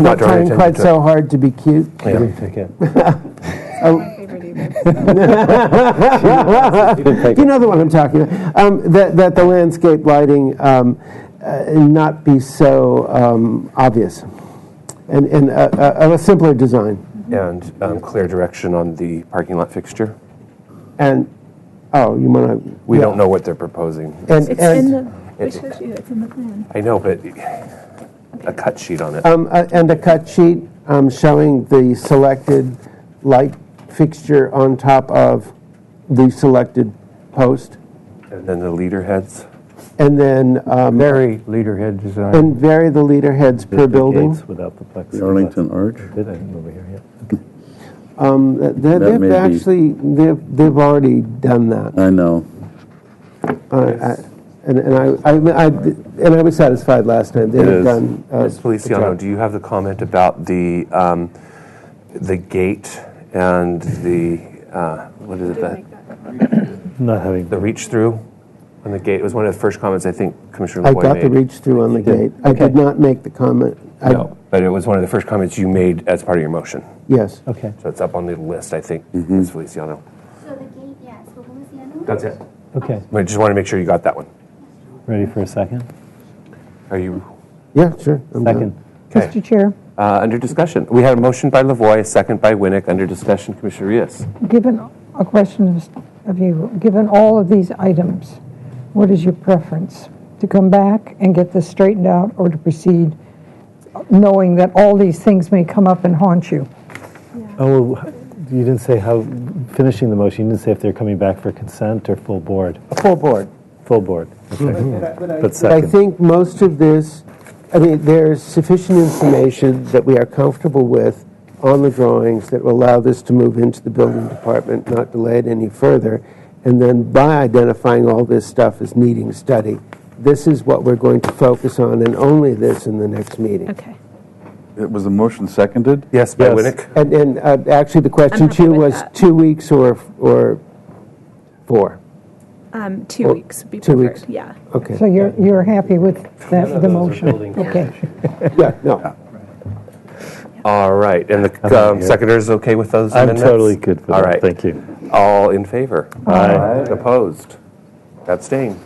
not trying quite so hard to be cute. Yeah. You know the one I'm talking about. That the landscape lighting not be so obvious, and a simpler design. And clear direction on the parking lot fixture. And you want to? We don't know what they're proposing. And We showed you, it's in the plan. I know, but a cut sheet on it. And a cut sheet showing the selected light fixture on top of the selected post. And then the leader heads. And then Vary leaderhead design. and vary the leader heads per building. Gates without the plexiglass. The Arlington Arch? Did I over here? Yeah. They've may be- actually they've already done that. I know. And I was satisfied last time. They've done. Ms. Feliciano, do you have the comment about the gate and the what is it? Not having the reach through on the gate. It was one of the first comments I think Commissioner I LaVoy got made. the reach through on the gate. I did not make the comment. No, but it was one of the first comments you made as part of your motion. Yes. Okay. So it's up on the list, I think, Ms. Feliciano. So the gate, yes, for Feliciano? That's it. Okay. I just want to make sure you got that one. Ready for a second? Are you? Yeah, sure. I'm done. Second. Okay. Mr. Chair, Under discussion. We had a motion by LaVoy, a second by Winnick. Under discussion, Commissioner Rios. given a question of you, given all of these items, what is your preference? To come back and get this straightened out, or to proceed knowing that all these things may come up and haunt you? Oh, well, you didn't say how, finishing the motion, you didn't say if they're coming back for consent or full board. Full board. Full board. Okay. But But I second. think most of this, I mean, there's sufficient information that we are comfortable with on the drawings that will allow this to move into the building department, not delay it any further. And then by identifying all this stuff as needing study, this is what we're going to focus on, and only this in the next meeting. Okay. It was a motion seconded? Yes, by Winnick. And actually, the question happy to you with was that. 2 weeks or 4? 2 weeks would be 2 preferred. weeks. Yeah. Okay. So you're happy with that, the motion? Okay. Yeah, no. All right. And the seconder is okay with those I'm amendments? totally good with All that. right. Thank you. All in favor? Aye. Opposed? Abstain?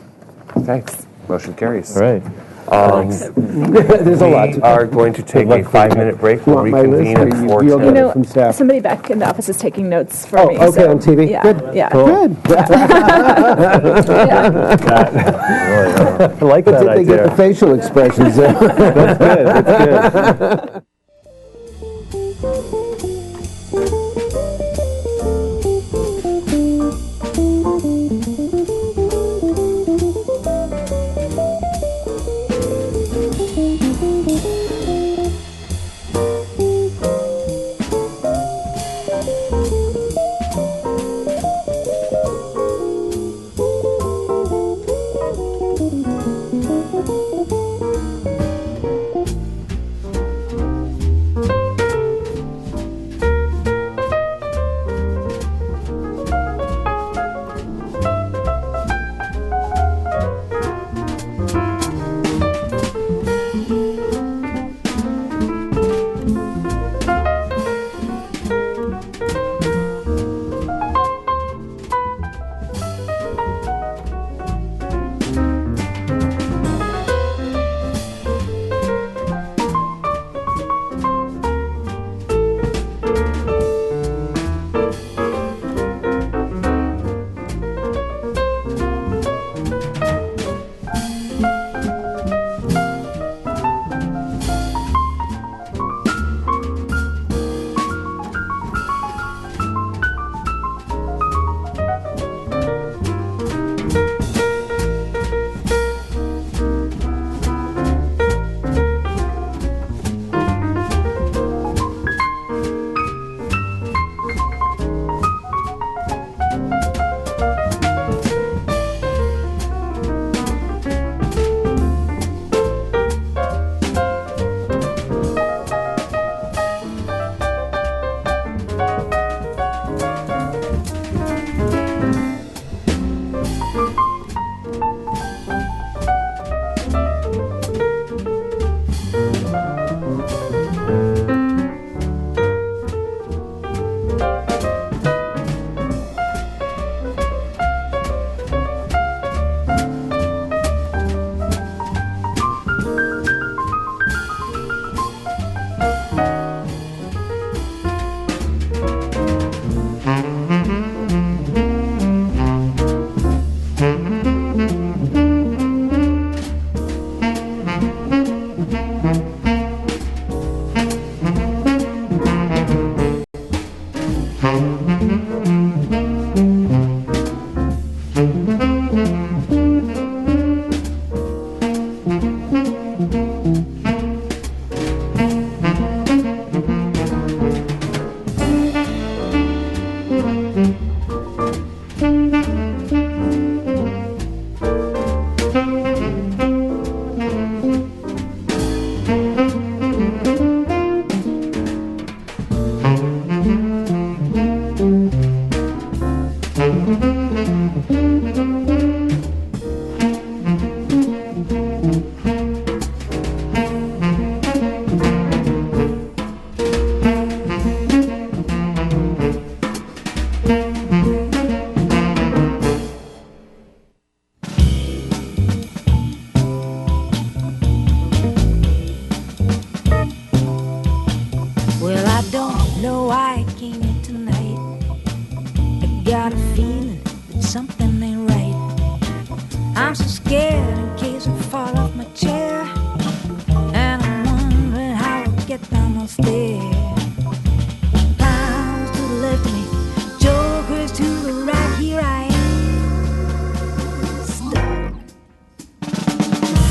Okay. Motion carries. All right. There's a lot. We are going to take a 5-minute break. We'll Want my list, reconvene or at you- 4:10. you'll You get it know, from staff? somebody back in the office is taking notes for Oh, me. okay, so- on TV? Yeah, Good. Yeah. Good. I like But that did they get idea. the facial expressions there? That's good. That's good.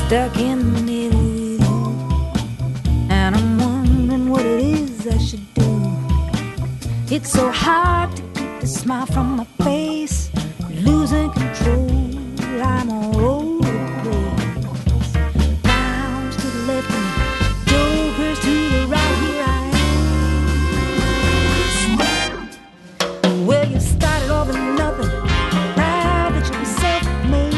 stuck in the middle with you, and I'm wondering what it is I should do. It's so hard to keep the smile from my face, losing control, I'm all over the place. Clowns to the left and jokers to the right, here I am. Well, you started all with nothing, proud that you were self-made.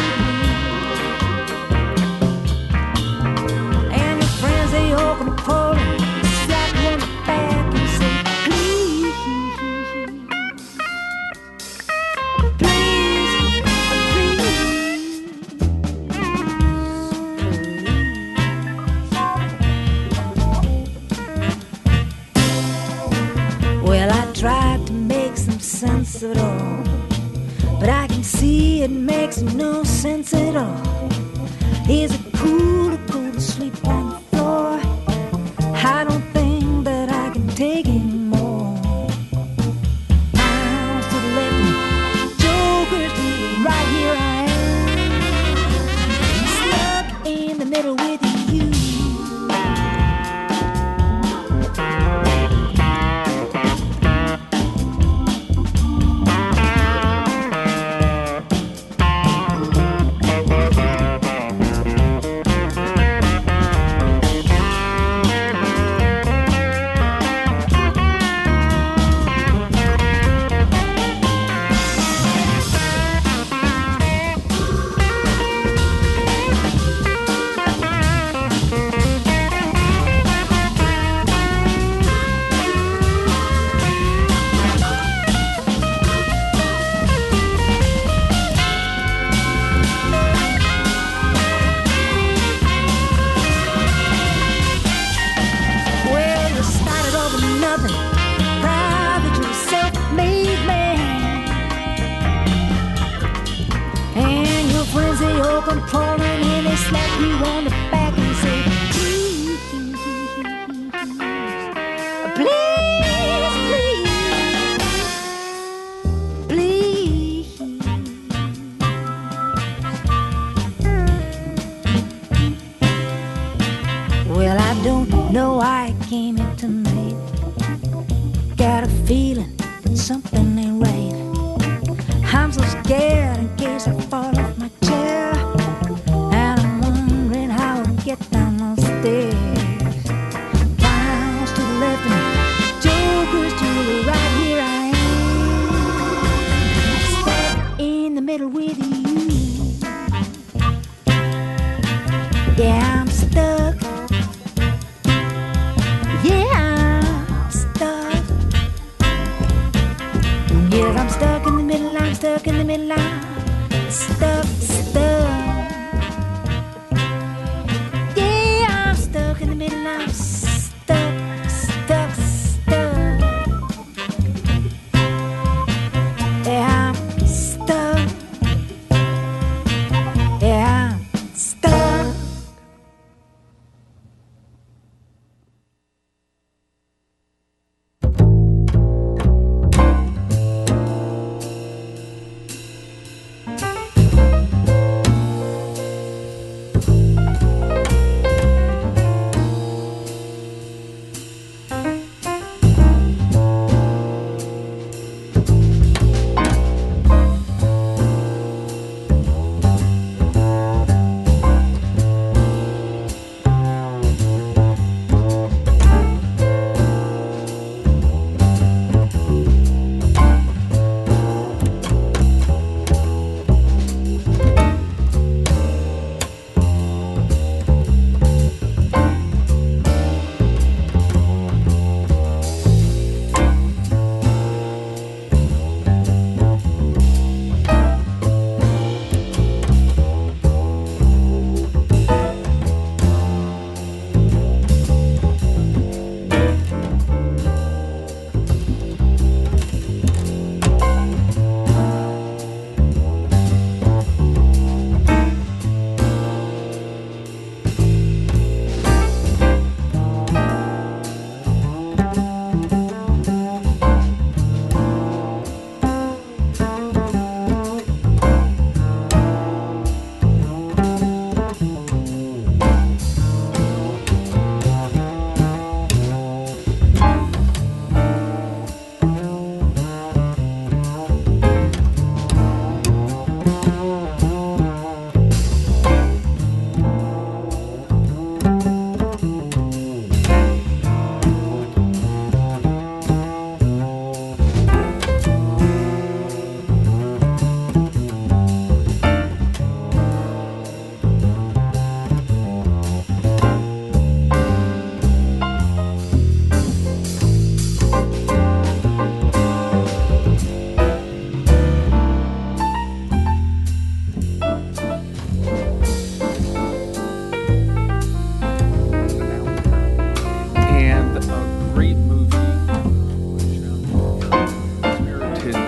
And your friends, they all come calling, slap you on the back and say, please, well, I tried to make some sense of it all, but I can see it makes no sense at all. Is it cool to go to sleep on the floor? I don't think that I can take anymore. Clowns to the left and jokers to the right, here I am, stuck in the middle with you. Well, you started all with nothing, proud that you're a self-made man. And your friends, they all come crawling and they slap you on the back and say, please, please, please. Well, I don't know why I came here tonight. Got a feeling that something ain't right. I'm so scared in case I fall off my chair, and I'm wondering how I'll get down those stairs. Clowns to the left and jokers to the right, here I am, stuck in the middle with you. Yeah, I'm stuck. Yeah, I'm stuck. Yeah, I'm stuck in the middle, I'm stuck in the middle, I'm stuck, stuck. Yeah, I'm stuck in the middle, I'm stuck, stuck, stuck. Yeah, I'm stuck. Yeah, I'm stuck.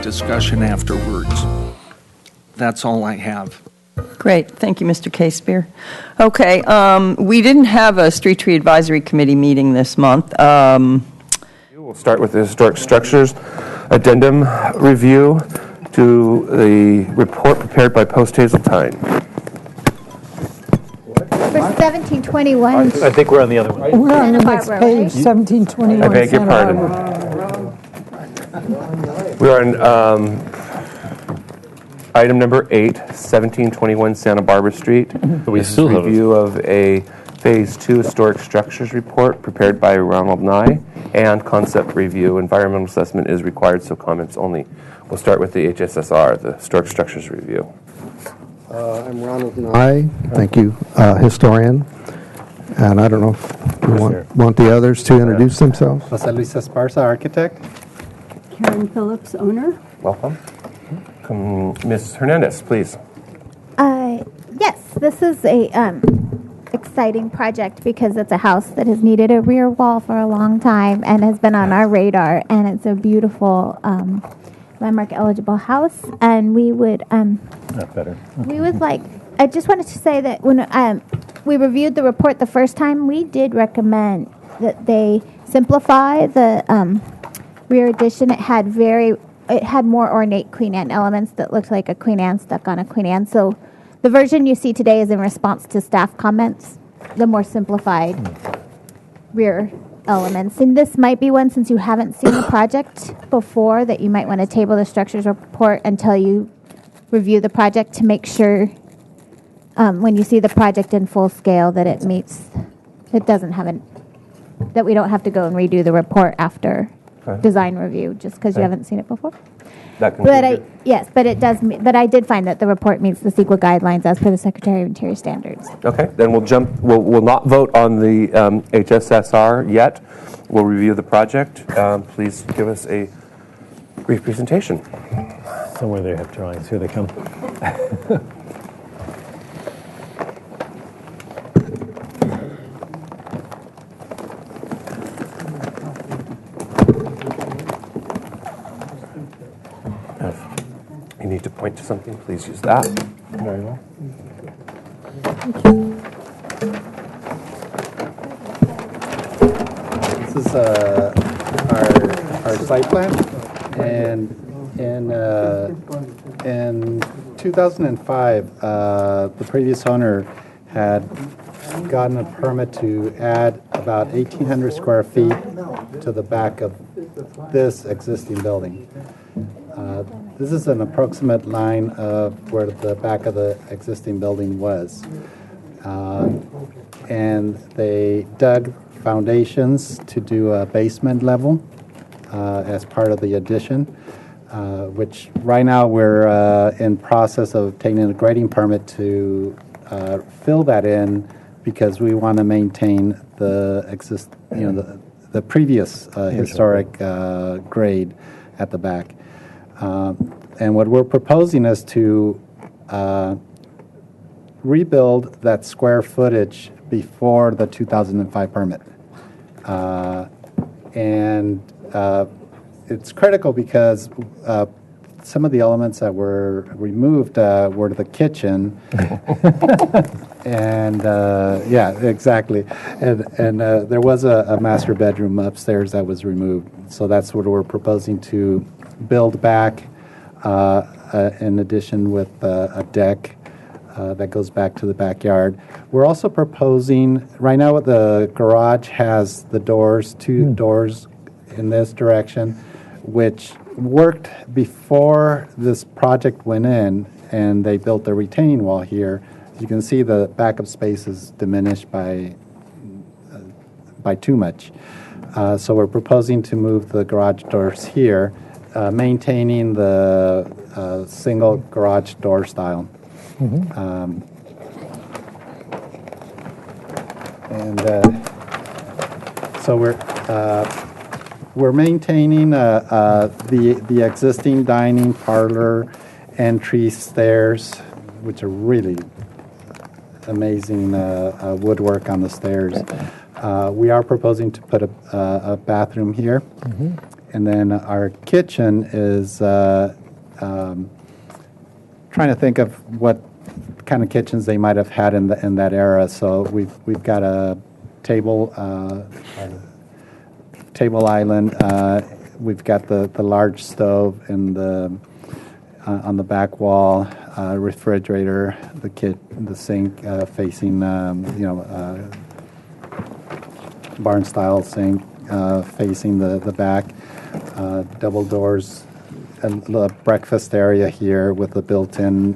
discussion afterwards. That's all I have. Great. Thank you, Mr. Casebeer. Okay, we didn't have a Street Tree Advisory Committee meeting this month. We'll start with the Historic Structures Addendum Review to the report prepared by Post Hazeltine. For 1721. I think we're on the other one. We're on the Santa next Barbara, page, right? 1721. I beg your Santa pardon. Barbara. We're on item number 8, 1721 Santa Barbara Street. We This is still have review of a Phase 2 Historic Structures Report prepared by Ronald Nye and concept review. Environmental assessment is required, so comments only. We'll start with the HSSR, the Historic Structures Review. I'm Ronald Nye. Thank you, historian. And I don't know if you want the others to introduce themselves. Jose Luis Esparza, architect. Karen Phillips, owner. Welcome. Ms. Hernandez, please. Yes, this is a exciting project because it's a house that has needed a rear wall for a long time and has been on our radar, and it's a beautiful landmark eligible house. And we would Not better. we would like, I just wanted to say that when we reviewed the report the first time, we did recommend that they simplify the rear addition. It had more ornate Queen Anne elements that looked like a Queen Anne stuck on a Queen Anne. So the version you see today is in response to staff comments, the more simplified rear elements. And this might be one, since you haven't seen the project before, that you might want to table the structures report until you review the project to make sure when you see the project in full scale that it meets, it doesn't have that we don't have to go and redo the report after design review just because you haven't seen it before. That But it does. But I did find that the report meets the CEQA guidelines as per the Secretary of Interior standards. Okay, then we'll not vote on the HSSR yet. We'll review the project. Please give us a brief presentation. Somewhere they have drawings. Here they come. You need to point to something, please use that. Very well. This is our site plan, and in 2005, the previous owner had gotten a permit to add about 1,800 square feet to the back of this existing building. This is an approximate line of where the back of the existing building was. And they dug foundations to do a basement level as part of the addition, which right now we're in process of taking a grading permit to fill that in because we want to maintain the the previous historic grade at the back. And what we're proposing is to rebuild that square footage before the 2005 permit. And it's critical because some of the elements that were removed were the kitchen. And yeah, exactly. And there was a master bedroom upstairs that was removed. So that's what we're proposing to build back, in addition with a deck that goes back to the backyard. We're also proposing, right now the garage has the doors, two doors in this direction, which worked before this project went in, and they built a retaining wall here. You can see the backup space is diminished by too much. So we're proposing to move the garage doors here, maintaining the single garage door style. So we're maintaining the existing dining parlor entry stairs, which are really amazing woodwork on the stairs. We are proposing to put a bathroom here. And then our kitchen is trying to think of what kind of kitchens they might have had in that era. So we've got a table island. We've got the large stove in on the back wall, refrigerator, the sink facing barn style sink facing the back, double doors, and the breakfast area here with a built-in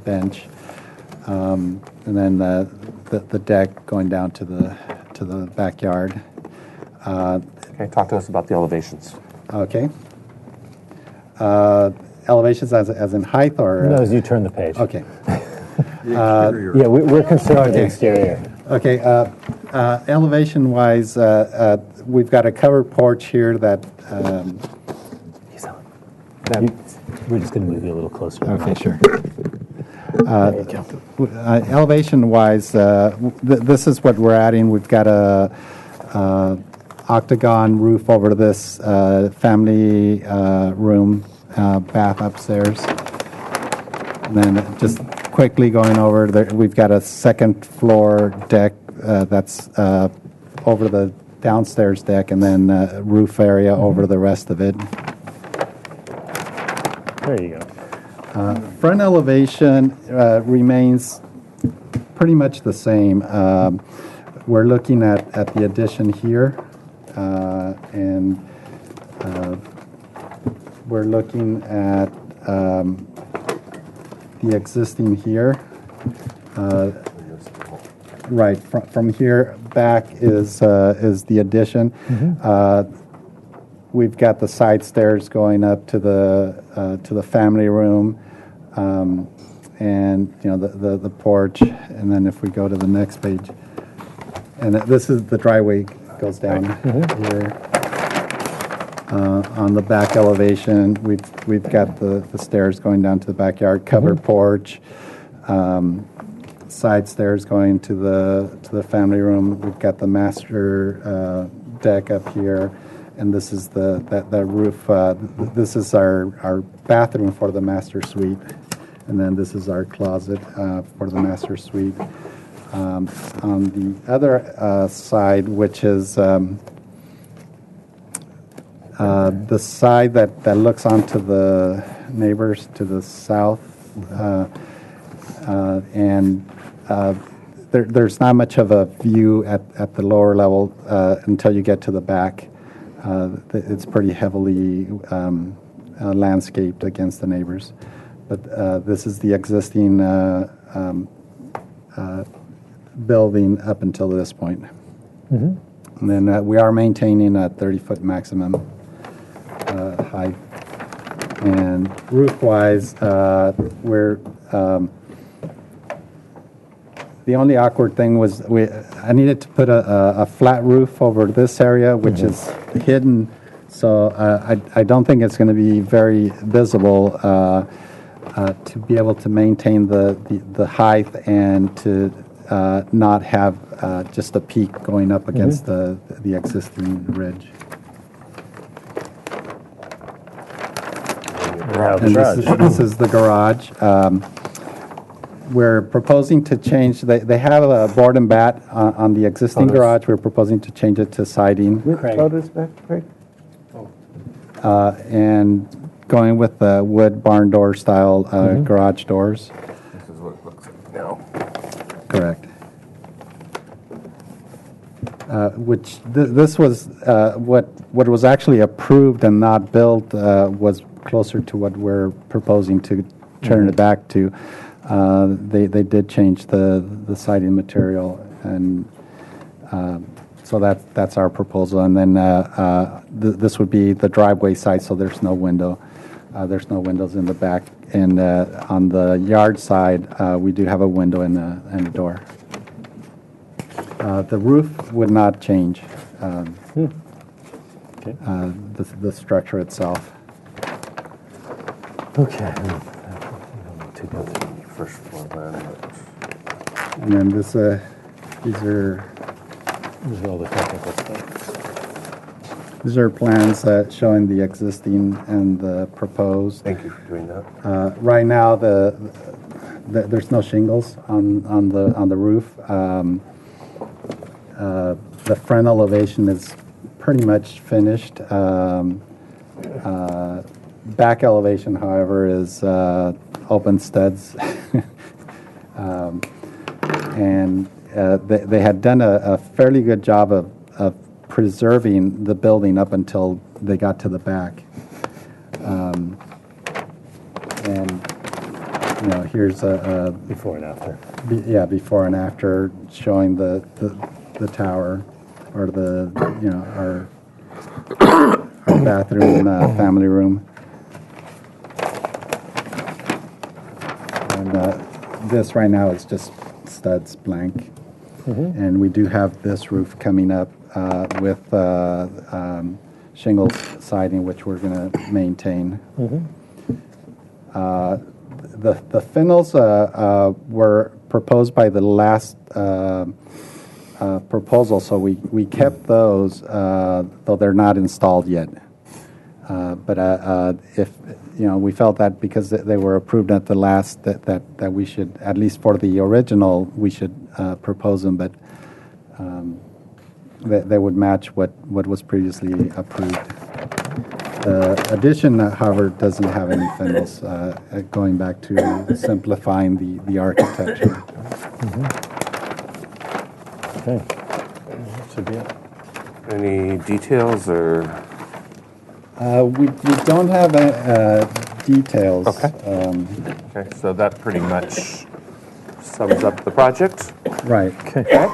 bench, and then the deck going down to the backyard. Okay, talk to us about the elevations. Okay. Elevations as in height or? No, as you turn the page. Okay. Yeah, we're concerned with the exterior. Okay. Elevation-wise, we've got a covered porch here that. We're just going to move you a little closer. Okay, sure. Elevation-wise, this is what we're adding. We've got a octagon roof over this family room, bath upstairs. And then just quickly going over there, we've got a second floor deck that's over the downstairs deck, and then roof area over the rest of it. There you go. Front elevation remains pretty much the same. We're looking at the addition here, and we're looking at the existing here. Right, from here back is the addition. We've got the side stairs going up to the family room, and the porch. And then if we go to the next page, and this is the driveway goes down here. On the back elevation, we've got the stairs going down to the backyard, covered porch, side stairs going to the family room. We've got the master deck up here. And this is that roof. This is our bathroom for the master suite, and then this is our closet for the master suite. On the other side, which is the side that looks onto the neighbors to the south, and there's not much of a view at the lower level until you get to the back. It's pretty heavily landscaped against the neighbors. But this is the existing building up until this point. And then we are maintaining a 30-foot maximum height. And roof-wise, we're the only awkward thing was I needed to put a flat roof over this area, which is hidden. So I don't think it's going to be very visible to be able to maintain the height and to not have just a peak going up against the existing ridge. And this is the garage. We're proposing to change, they have a board and bat on the existing garage. We're proposing to change it to siding. Photos back, Craig? And going with the wood barn door style garage doors. This is what it looks like now. Correct. This was what was actually approved and not built was closer to what we're proposing to turn it back to. They did change the siding material, and so that's our proposal. And then this would be the driveway side, so there's no window. There's no windows in the back. And on the yard side, we do have a window and a door. The roof would not change. The structure itself. Okay. To go through the first floor plan. And then these are all the technical stuff. These are plans showing the existing and the proposed. Thank you for doing that. Right now, there's no shingles on the roof. The front elevation is pretty much finished. Back elevation, however, is open studs. And they had done a fairly good job of preserving the building up until they got to the back. And here's a before and after. Before and after, showing the tower, or our bathroom, family room. And this right now is just studs blank. And we do have this roof coming up with shingles siding, which we're going to maintain. The finials were proposed by the last proposal, so we kept those, though they're not installed yet. But if we felt that because they were approved at the last, that we should, at least for the original, we should propose them, but they would match what was previously approved. The addition, however, doesn't have any finials, going back to simplifying the architecture. Okay. Should be it. Any details or? We don't have details. Okay. Okay, so that pretty much sums up the project. Right. Okay.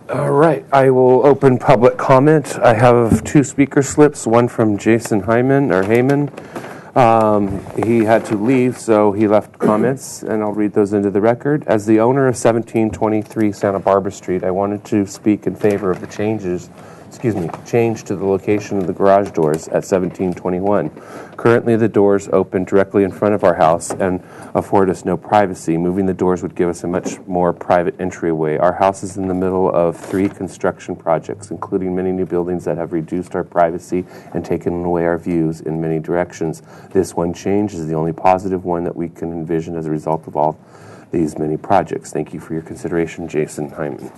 All right, I will open public comment. I have 2 speaker slips, one from Jason Heyman. He had to leave, so he left comments, and I'll read those into the record. As the owner of 1723 Santa Barbara Street, I wanted to speak in favor of the change to the location of the garage doors at 1721. Currently, the doors open directly in front of our house and afford us no privacy. Moving the doors would give us a much more private entryway. Our house is in the middle of 3 construction projects, including many new buildings that have reduced our privacy and taken away our views in many directions. This one change is the only positive one that we can envision as a result of all these many projects. Thank you for your consideration, Jason Heyman.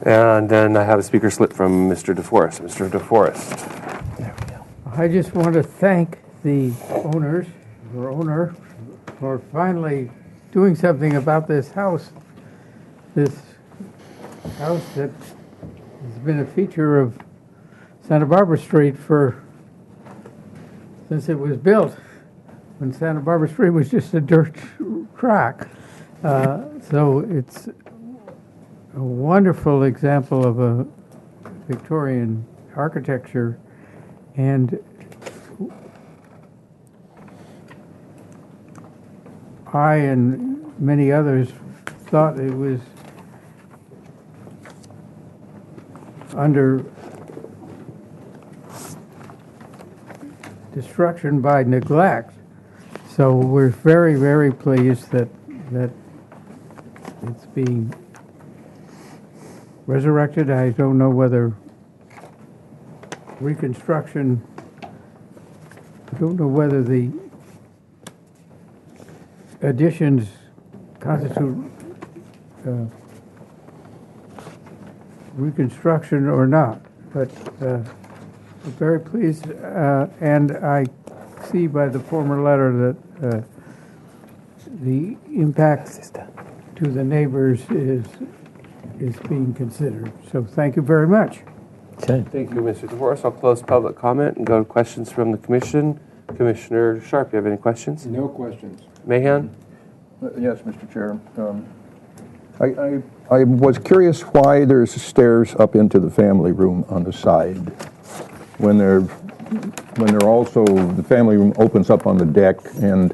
And then I have a speaker slip from Mr. DeForest. Mr. DeForest. I just want to thank the owner for finally doing something about this house. This house that has been a feature of Santa Barbara Street since it was built, when Santa Barbara Street was just a dirt track. So it's a wonderful example of a Victorian architecture, and I and many others thought it was under destruction by neglect. So we're very, very pleased that it's being resurrected. I don't know whether reconstruction, I don't know whether the additions constitute reconstruction or not, but I'm very pleased, and I see by the former letter that the impact to the neighbors is being considered. So thank you very much. Okay. Thank you, Mr. DeForest. I'll close public comment and go to questions from the commission. Commissioner Sharp, you have any questions? No questions. Mahan? Yes, Mr. Chair. I was curious why there's stairs up into the family room on the side when they're also, the family room opens up on the deck and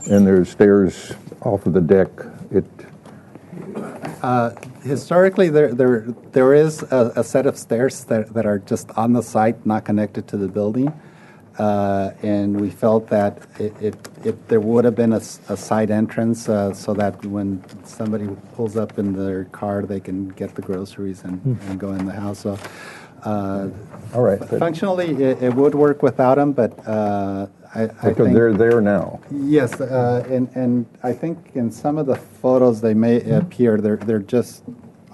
there's stairs off of the deck. Historically, there is a set of stairs that are just on the site, not connected to the building. And we felt that there would have been a side entrance so that when somebody pulls up in their car, they can get the groceries and go in the house. So, all right. Functionally, it would work without them, but I Because think they're there now. yes, and I think in some of the photos they may appear they're just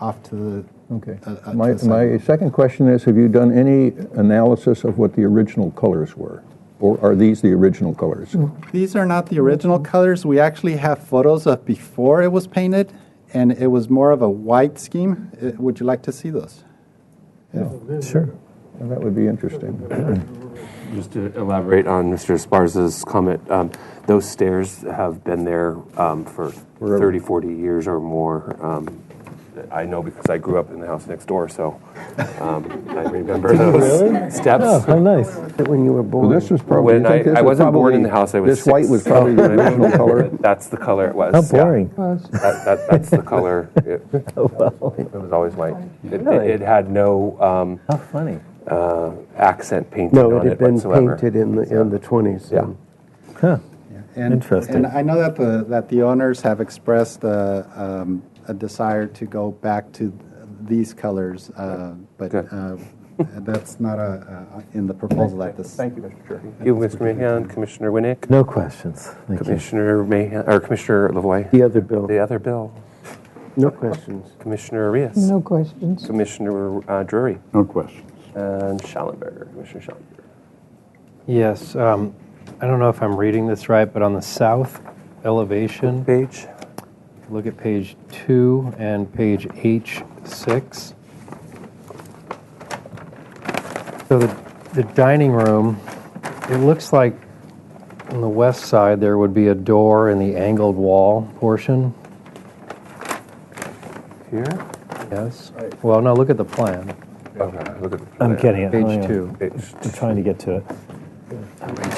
off to the. Okay. to My the side. second question is, have you done any analysis of what the original colors were? Or are these the original colors? These are not the original colors. We actually have photos of before it was painted, and it was more of a white scheme. Would you like to see those? Yeah. Sure. Well, that would be interesting. Just to elaborate on Mr. Esparza's comment, those stairs have been there for 30, 40 years or more. I know because I grew up in the house next door, so I remember those steps. Oh, how nice. When you were born. Well, this was probably. When I wasn't born in the house, I was This white 6. was probably the original color. That's the color it was. How boring. That's the color. It was always white. It had no How funny. accent painted No, on it it had been whatsoever. painted in the 20s. Yeah. Huh. And, Interesting. And I know that the owners have expressed a desire to go back to these colors, but that's not in the proposal at this. Thank you, Mr. Chair. Thank you, Mr. Mahan. Commissioner Winnick? No questions. Thank you. Commissioner Mahan, or Commissioner Lavoie? The other bill. The other bill. No questions. Commissioner Arias? No questions. Commissioner Drury? No questions. And Schallenberger, Commissioner Schallenberger. Yes, I don't know if I'm reading this right, but on the south elevation page, look at page 2 and page H6. So the dining room, it looks like on the west side there would be a door in the angled wall portion. Here? Yes. Well, no, look at the plan. Okay, look at the I'm getting it. Page Hang on. 2. I'm trying to get to it.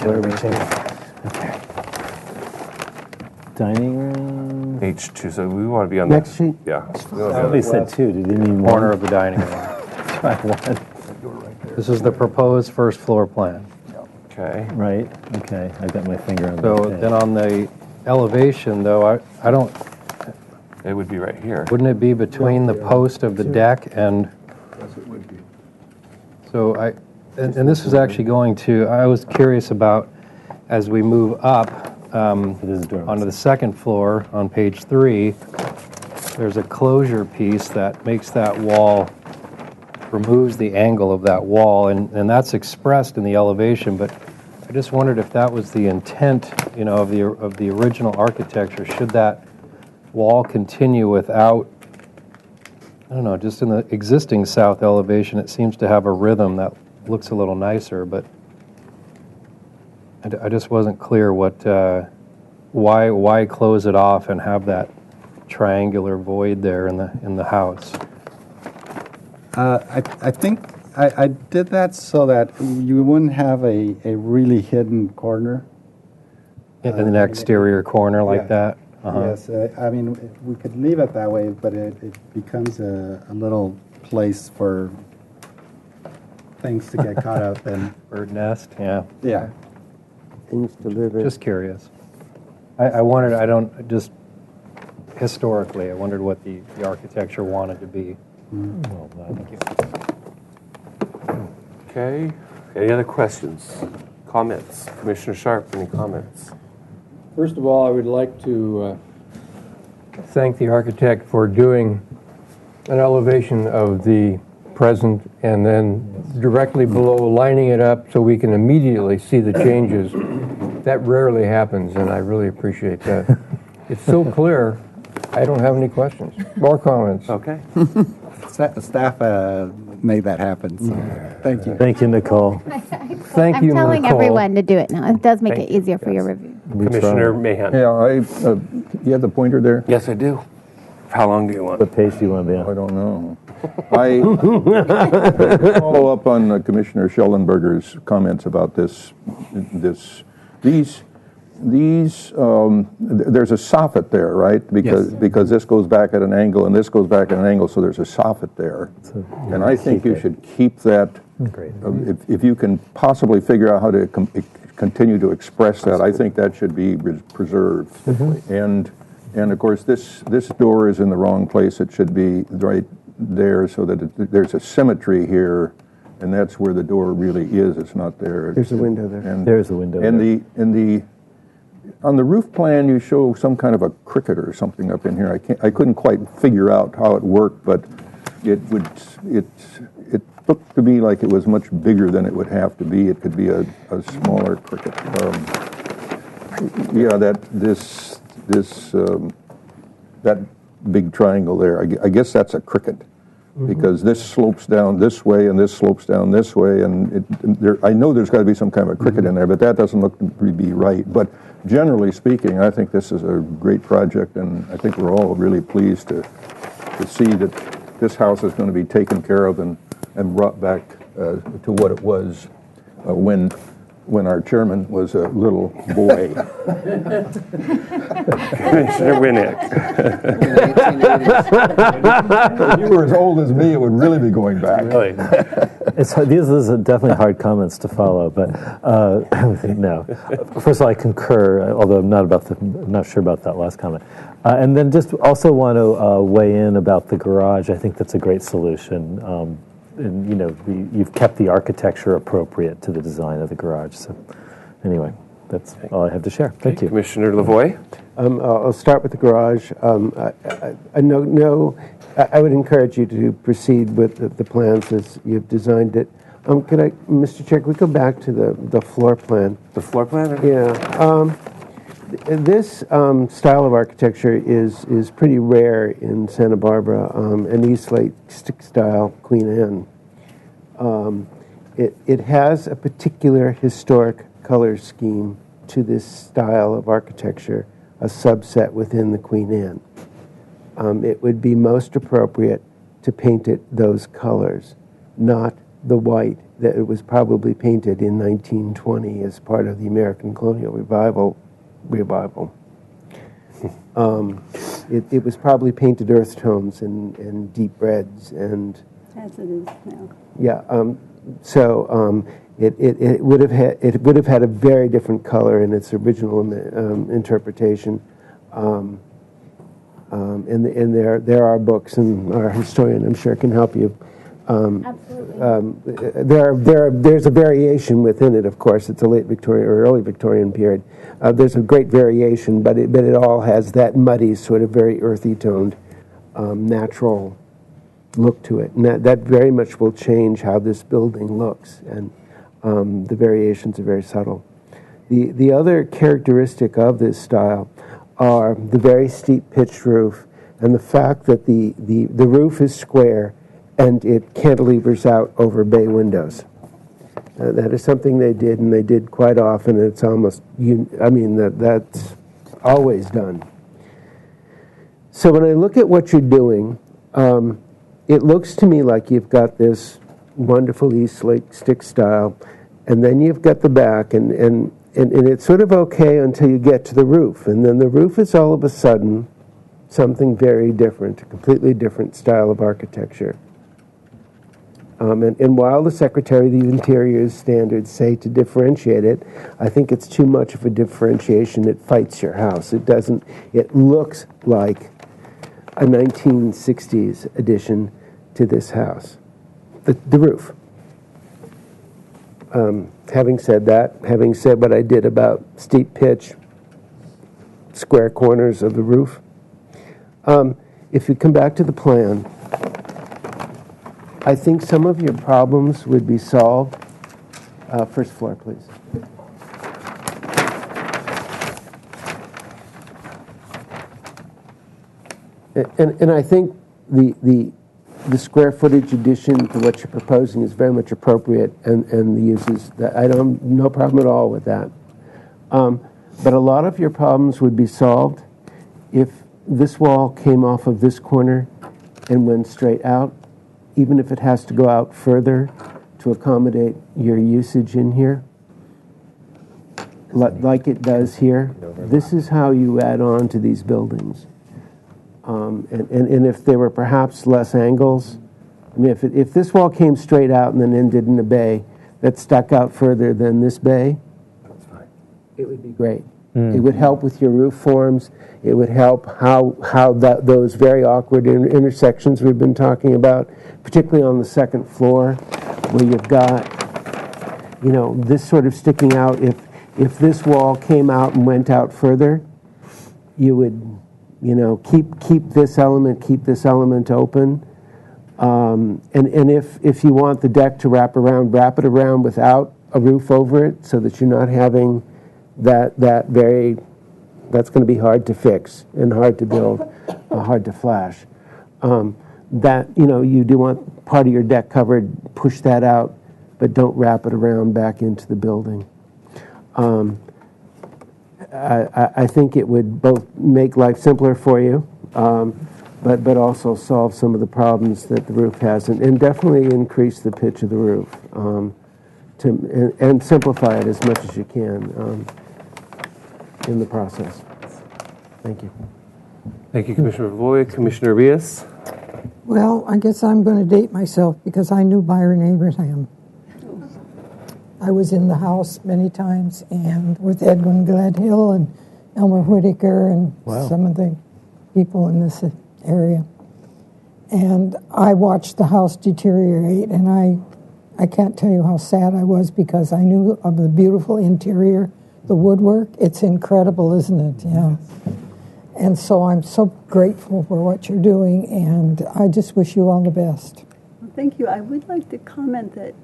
Where are we taking? Okay. Dining room. H2, so we want to be on Next the sheet. Yeah. Somebody said 2. Did they mean Corner 1? of the dining room. Try 1. This is the proposed first floor plan. Okay. Right. Okay. I got my finger on So that. then on the elevation, though, I don't. It would be right here. Wouldn't it be between the post of the deck and? Yes, it would be. So and this is actually going to. I was curious about as we move up onto the second floor on page 3. There's a closure piece that makes that wall. Removes the angle of that wall, and that's expressed in the elevation. But I just wondered if that was the intent, of the original architecture. Should that wall continue without? I don't know. Just in the existing south elevation, it seems to have a rhythm that looks a little nicer. But I just wasn't clear what why close it off and have that triangular void there in the house. I think I did that so that you wouldn't have a really hidden corner. In an exterior corner like that? Uh-huh. Yes, I mean, we could leave it that way, but it becomes a little place for things to get caught up in. Bird nest, yeah. Yeah. Things to live in. Just curious. I wondered, just historically, I wondered what the architecture wanted to be. Well, Thank you. Okay. Any other questions? Comments? Commissioner Sharp, any comments? First of all, I would like to thank the architect for doing an elevation of the present and then directly below lining it up so we can immediately see the changes. That rarely happens, and I really appreciate that. It's so clear, I don't have any questions or comments. Okay. Staff made that happen, so thank you. Thank you, Nicole. Thank you, I'm telling Nicole. everyone to do it now. It does make Thank it easier for your review. Commissioner Mahan. Yeah, you have the pointer there? Yes, I do. How long do you want? What page do you want to be on? I don't know. I follow up on Commissioner Schellenberger's comments about this. There's a soffit there, right? Because this goes back at an angle and this goes back at an angle, so there's a soffit there. And I think you should keep that Great. If you can possibly figure out how to continue to express that, I think that should be preserved. And of course, this door is in the wrong place. It should be right there so that there's a symmetry here, and that's where the door really is. It's not there. There's a window there. And There's a window there. On the roof plan, you show some kind of a cricket or something up in here. I couldn't quite figure out how it worked, but it looked to me like it was much bigger than it would have to be. It could be a smaller cricket. That big triangle there, I guess that's a cricket, because this slopes down this way and this slopes down this way, and I know there's got to be some kind of a cricket in there, but that doesn't look to be right. But generally speaking, I think this is a great project, and I think we're all really pleased to see that this house is going to be taken care of and brought back to what it was when our chairman was a little boy. Commissioner Winnick. If you were as old as me, it would really be going back. These are definitely hard comments to follow, but no. First of all, I concur, although I'm not sure about that last comment. And then just also want to weigh in about the garage. I think that's a great solution. And you've kept the architecture appropriate to the design of the garage. So anyway, that's all I have to share. Thank you. Commissioner Lavoie. I'll start with the garage. I would encourage you to proceed with the plans as you've designed it. Mr. Chair, could we go back to the floor plan? The floor plan? Yeah. This style of architecture is pretty rare in Santa Barbara, an Eastlake stick style Queen Anne. It has a particular historic color scheme to this style of architecture, a subset within the Queen Anne. It would be most appropriate to paint it those colors, not the white that it was probably painted in 1920 as part of the American Colonial Revival. It was probably painted earth tones and deep reds and As it is now. yeah. It would have had a very different color in its original interpretation. And there are books, and our historian, I'm sure, can help you. Absolutely. There's a variation within it, of course. It's a late Victorian or early Victorian period. There's a great variation, but it all has that muddy, sort of very earthy toned, natural look to it. And that very much will change how this building looks, and the variations are very subtle. The other characteristic of this style are the very steep pitched roof and the fact that the roof is square and it cantilevers out over bay windows. That is something they did, and they did quite often. It's almost, that's always done. So when I look at what you're doing, it looks to me like you've got this wonderful Eastlake stick style, and then you've got the back, and it's sort of okay until you get to the roof. And then the roof is all of a sudden something very different, a completely different style of architecture. And while the Secretary of the Interior's standards say to differentiate it, I think it's too much of a differentiation. It fights your house. It looks like a 1960s addition to this house. The roof. Having said that, having said what I did about steep pitch, square corners of the roof, if you come back to the plan, I think some of your problems would be solved. First floor, please. And I think the square footage addition to what you're proposing is very much appropriate, and the uses that no problem at all with that. But a lot of your problems would be solved if this wall came off of this corner and went straight out, even if it has to go out further to accommodate your usage in here, like it does here. This is how you add on to these buildings. And if there were perhaps less angles, I mean, if this wall came straight out and then ended in a bay that stuck out further than this bay, it would be great. It would help with your roof forms. It would help how those very awkward intersections we've been talking about, particularly on the second floor, where you've got, this sort of sticking out. If this wall came out and went out further, you would, keep this element open. And if you want the deck to wrap it around without a roof over it, so that you're not having that's going to be hard to fix and hard to build, hard to flash. You do want part of your deck covered, push that out, but don't wrap it around back into the building. I think it would both make life simpler for you, but also solve some of the problems that the roof has, and definitely increase the pitch of the roof, and simplify it as much as you can in the process. Thank you. Thank you, Commissioner Lavoie. Commissioner Rios? Well, I guess I'm going to date myself because I knew Byron Abraham. I was in the house many times and with Edwin Gladhill and Elmer Whitaker and some of the people in this area. And I watched the house deteriorate, and I can't tell you how sad I was because I knew of the beautiful interior, the woodwork. It's incredible, isn't it? Yeah. And so I'm so grateful for what you're doing, and I just wish you all the best. Well, thank you. I would like to comment that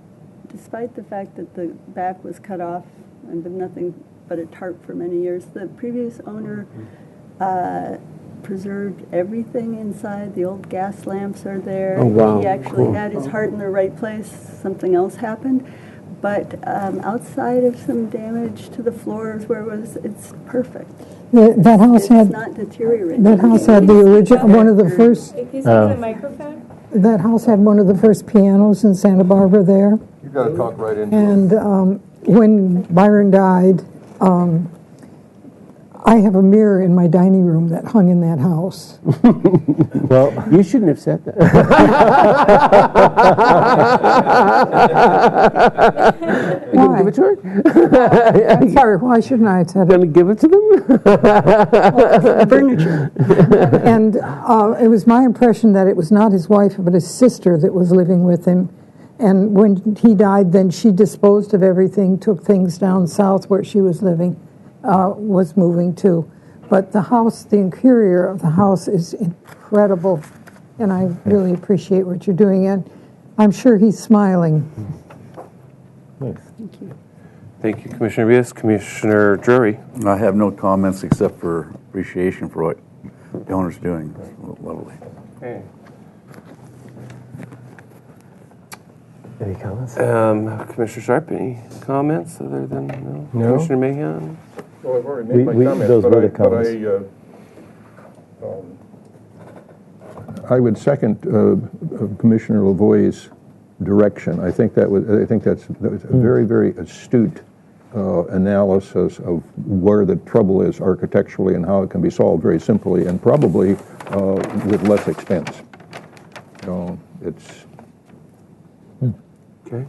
despite the fact that the back was cut off and been nothing but a tarp for many years, the previous owner preserved everything inside. The old gas lamps are there. Oh, wow. He actually had his heart in the right place. Something else happened. But outside of some damage to the floors where it was, it's perfect. That house it's had not deteriorating. That house had the original one of the first. If you speak the microphone. That house had one of the first pianos in Santa Barbara there. You got to talk right into And when Byron died, I have a mirror in my dining room that hung in that house. Well, you shouldn't have said that. You going to give it to her? I'm sorry, why shouldn't I have said it? Going to give it to them? Furniture. And it was my impression that it was not his wife, but his sister that was living with him. And when he died, then she disposed of everything, took things down south where she was living. Was moving to. But the house, the interior of the house is incredible, and I really appreciate what you're doing, and I'm sure he's smiling. Thank you. Thank you, Commissioner Rios. Commissioner Drury? I have no comments except for appreciation for what the owner's doing. It's lovely. Okay. Any comments? Commissioner Sharp, any comments other than No. Commissioner Mahan? Well, I've already made my comments, those but were the comments. I would second Commissioner Lavoie's direction. I think that's a very, very astute analysis of where the trouble is architecturally and how it can be solved very simply and probably with less expense. It's okay.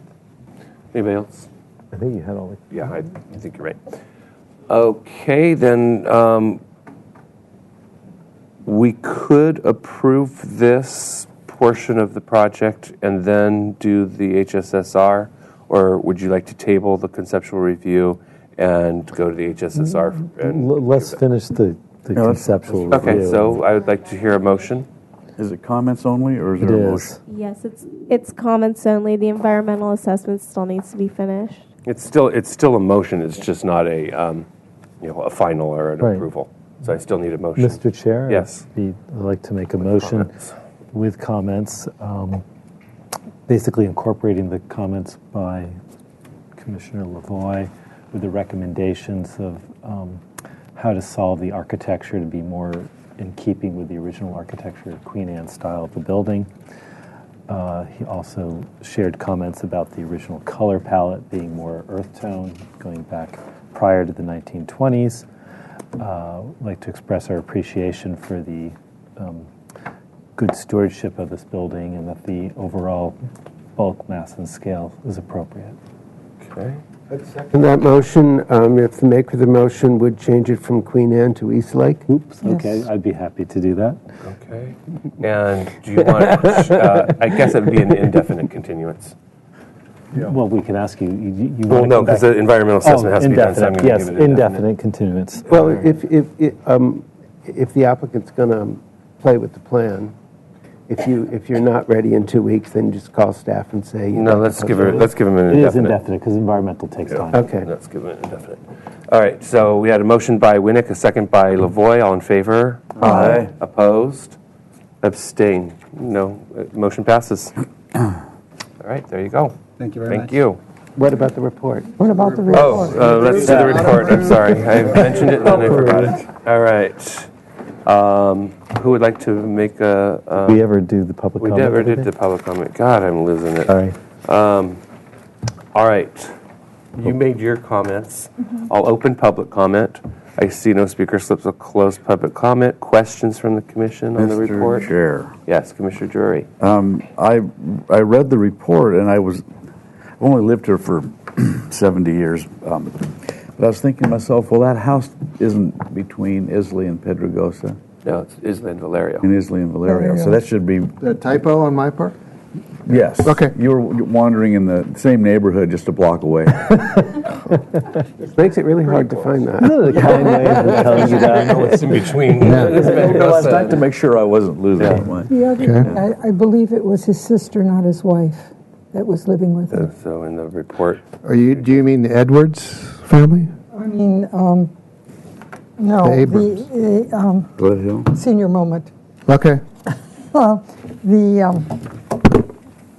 Anybody else? I think you had all the... Yeah, I think you're right. Okay, then we could approve this portion of the project and then do the HSSR, or would you like to table the conceptual review and go to the HSSR? Let's finish the conceptual Okay, review. so I would like to hear a motion. Is it comments only, or is there a motion? Yes, it's comments only. The environmental assessment still needs to be finished. It's still a motion. It's just not a a final or an approval. So I still need a motion. Mr. Chair? Yes. I'd like to make a motion with comments, basically incorporating the comments by Commissioner Lavoie with the recommendations of how to solve the architecture to be more in keeping with the original architecture, Queen Anne style of the building. He also shared comments about the original color palette being more earth tone, going back prior to the 1920s. I'd like to express our appreciation for the good stewardship of this building and that the overall bulk, mass, and scale is appropriate. Okay. In that motion, if the maker of the motion would change it from Queen Anne to East Lake. Oops, okay, I'd be happy to do that. Okay. And do you want, I guess it would be an indefinite continuance. Well, we can ask you. You Well, no, because the environmental assessment has to be done. So I'm indefinite. gonna Yes, give it indefinite continuance. Well, if the applicant's going to play with the plan, if you're not ready in 2 weeks, then just call staff and say. No, let's give him an indefinite. It is indefinite because environmental takes time. Okay. Let's give him an indefinite. All right, so we had a motion by Winnick, a second by Lavoy. All in favor? Aye. Opposed? Abstain? No. Motion passes. All right, there you go. Thank you very much. Thank you. What about the report? What about the report? Oh, let's do the report. I'm sorry. I mentioned it and then I forgot it. All right. Who would like to make a... we ever do the public we comment? never did the public comment. God, I'm losing it. Sorry. All right. You made your comments. I'll open public comment. I see no speaker slips. I'll close public comment. Questions from the commission on the report? Mr. Chair. Yes, Commissioner Drury. I read the report, and I've only lived here for 70 years. But I was thinking to myself, well, that house isn't between Islay and Pedregosa. No, it's Islay and Valerio. In Islay and Valerio. So that should be... A typo on my part? Yes. Okay. You were wandering in the same neighborhood just a block away. It makes it really hard to find that. Isn't it a kind way of telling you that? No, it's in between. Well, I was trying to make sure I wasn't losing my... The other, I believe it was his sister, not his wife, that was living with him. So in the report... Do you mean the Edwards family? I mean, no, The Abrams. Blood Hill? senior moment. Okay.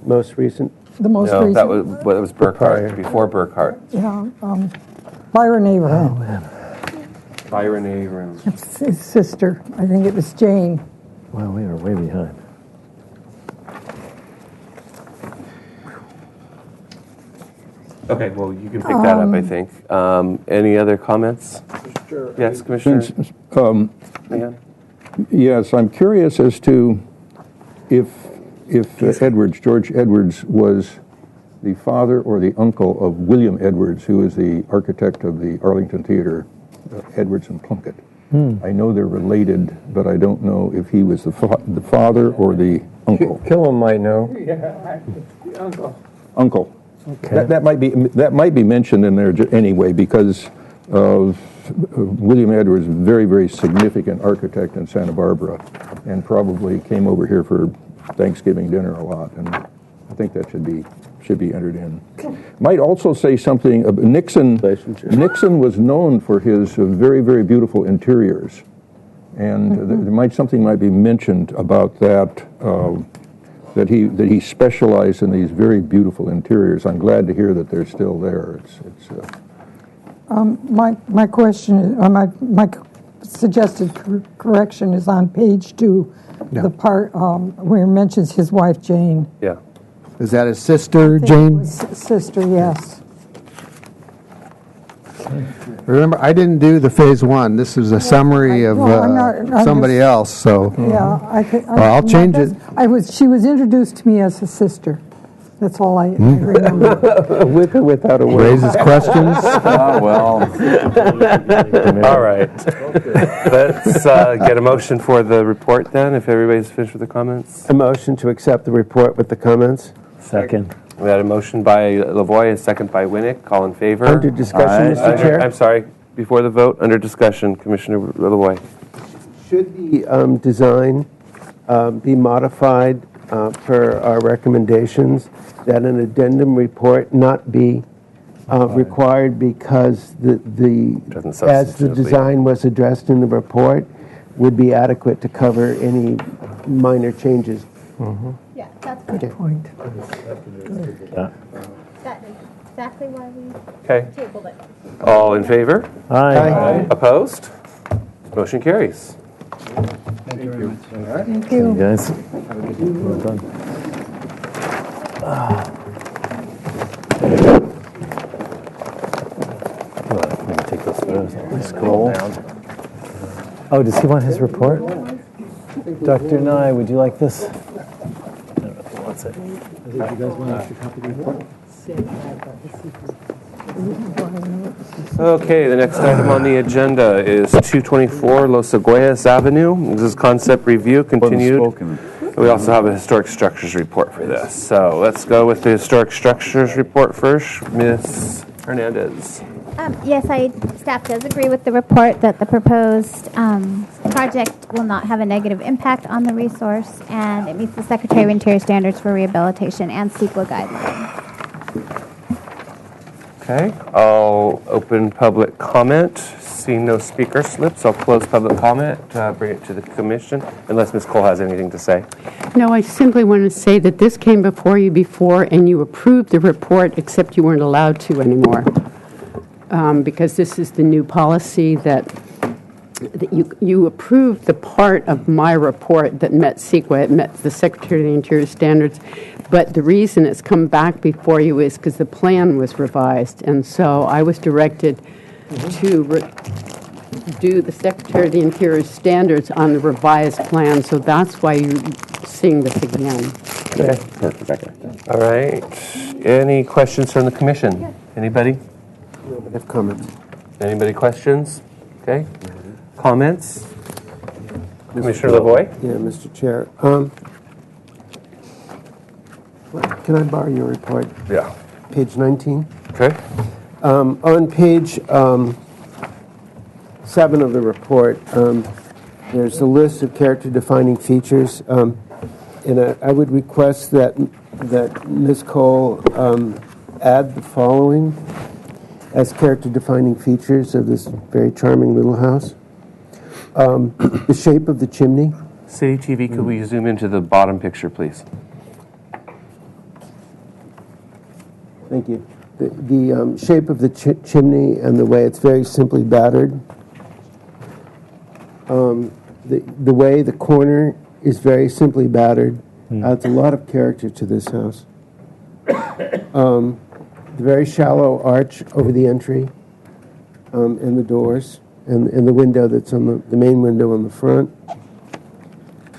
Most recent? The most No, recent. that was Burkhart, before Burkhart. Yeah, Byron Abraham. Byron Abrams. It's his sister. I think it was Jane. Wow, we are way behind. Okay, well, you can pick that up, I think. Any other comments? Yes, Commissioner? Leon? Yes, I'm curious as to if George Edwards was the father or the uncle of William Edwards, who is the architect of the Arlington Theater, Edwards and Plunkett. I know they're related, but I don't know if he was the father or the uncle. Killam might know. Yeah, the uncle. Okay. That might be mentioned in there anyway, because of William Edwards, very, very significant architect in Santa Barbara, and probably came over here for Thanksgiving dinner a lot, and I think that should be entered in. Might also say something. Nixon was known for his very, very beautiful interiors, and something might be mentioned about that. That he specialized in these very beautiful interiors. I'm glad to hear that they're still there. My question, my suggested correction is on page 2, the part where it mentions his wife Jane. Yeah. Is that his sister, Jane? Sister, yes. Remember, I didn't do the phase 1. This is a summary of somebody else. So Yeah, I'll change it. She was introduced to me as a sister. That's all I remember. With or without a word. Raises questions. Well. All right. Let's get a motion for the report then, if everybody's finished with the comments. A motion to accept the report with the comments. Second. We had a motion by Lavoy, a second by Winnick. All in favor? Under discussion, Mr. Chair. I'm sorry. Before the vote, under discussion, Commissioner Lavoy. Should the design be modified per our recommendations, that an addendum report not be required because as the design was addressed in the report would be adequate to cover any minor changes? Yeah, that's Good point. That is exactly why we tabled it. All in favor? Aye. Opposed? Motion carries. Thank you very much. Thank you. Guys. Well done. Let me take those photos. Scroll down. Oh, does he want his report? Dr. Nye, would you like this? I don't know if he wants it. You guys want us to copy the report? Okay, the next item on the agenda is 224 Los Aguayas Avenue. This is concept review continued. We also have a historic structures report for this. So let's go with the historic structures report first. Ms. Hernandez. Yes, staff does agree with the report that the proposed project will not have a negative impact on the resource, and it meets the Secretary of Interior standards for rehabilitation and CEQA guidelines. Okay, I'll open public comment. Seeing no speaker slips, I'll close public comment, bring it to the commission, unless Ms. Cole has anything to say. No, I simply want to say that this came before you before, and you approved the report, except you weren't allowed to anymore. Because this is the new policy that you approved the part of my report that met CEQA, it met the Secretary of the Interior standards, but the reason it's come back before you is because the plan was revised, and so I was directed to do the Secretary of the Interior standards on the revised plan, so that's why you're seeing this again. Okay. All right. Any questions from the commission? Anybody? I have comments. Anybody questions? Okay. Comments? Commissioner Lavoie? Yeah, Mr. Chair. Can I borrow your report? Yeah. Page 19. Okay. On page 7 of the report, there's a list of character-defining features, and I would request that Ms. Cole add the following as character-defining features of this very charming little house. The shape of the chimney. City TV, could we zoom into the bottom picture, please? Thank you. The shape of the chimney and the way it's very simply battered. The way the corner is very simply battered adds a lot of character to this house. The very shallow arch over the entry and the doors and the window that's on the main window on the front.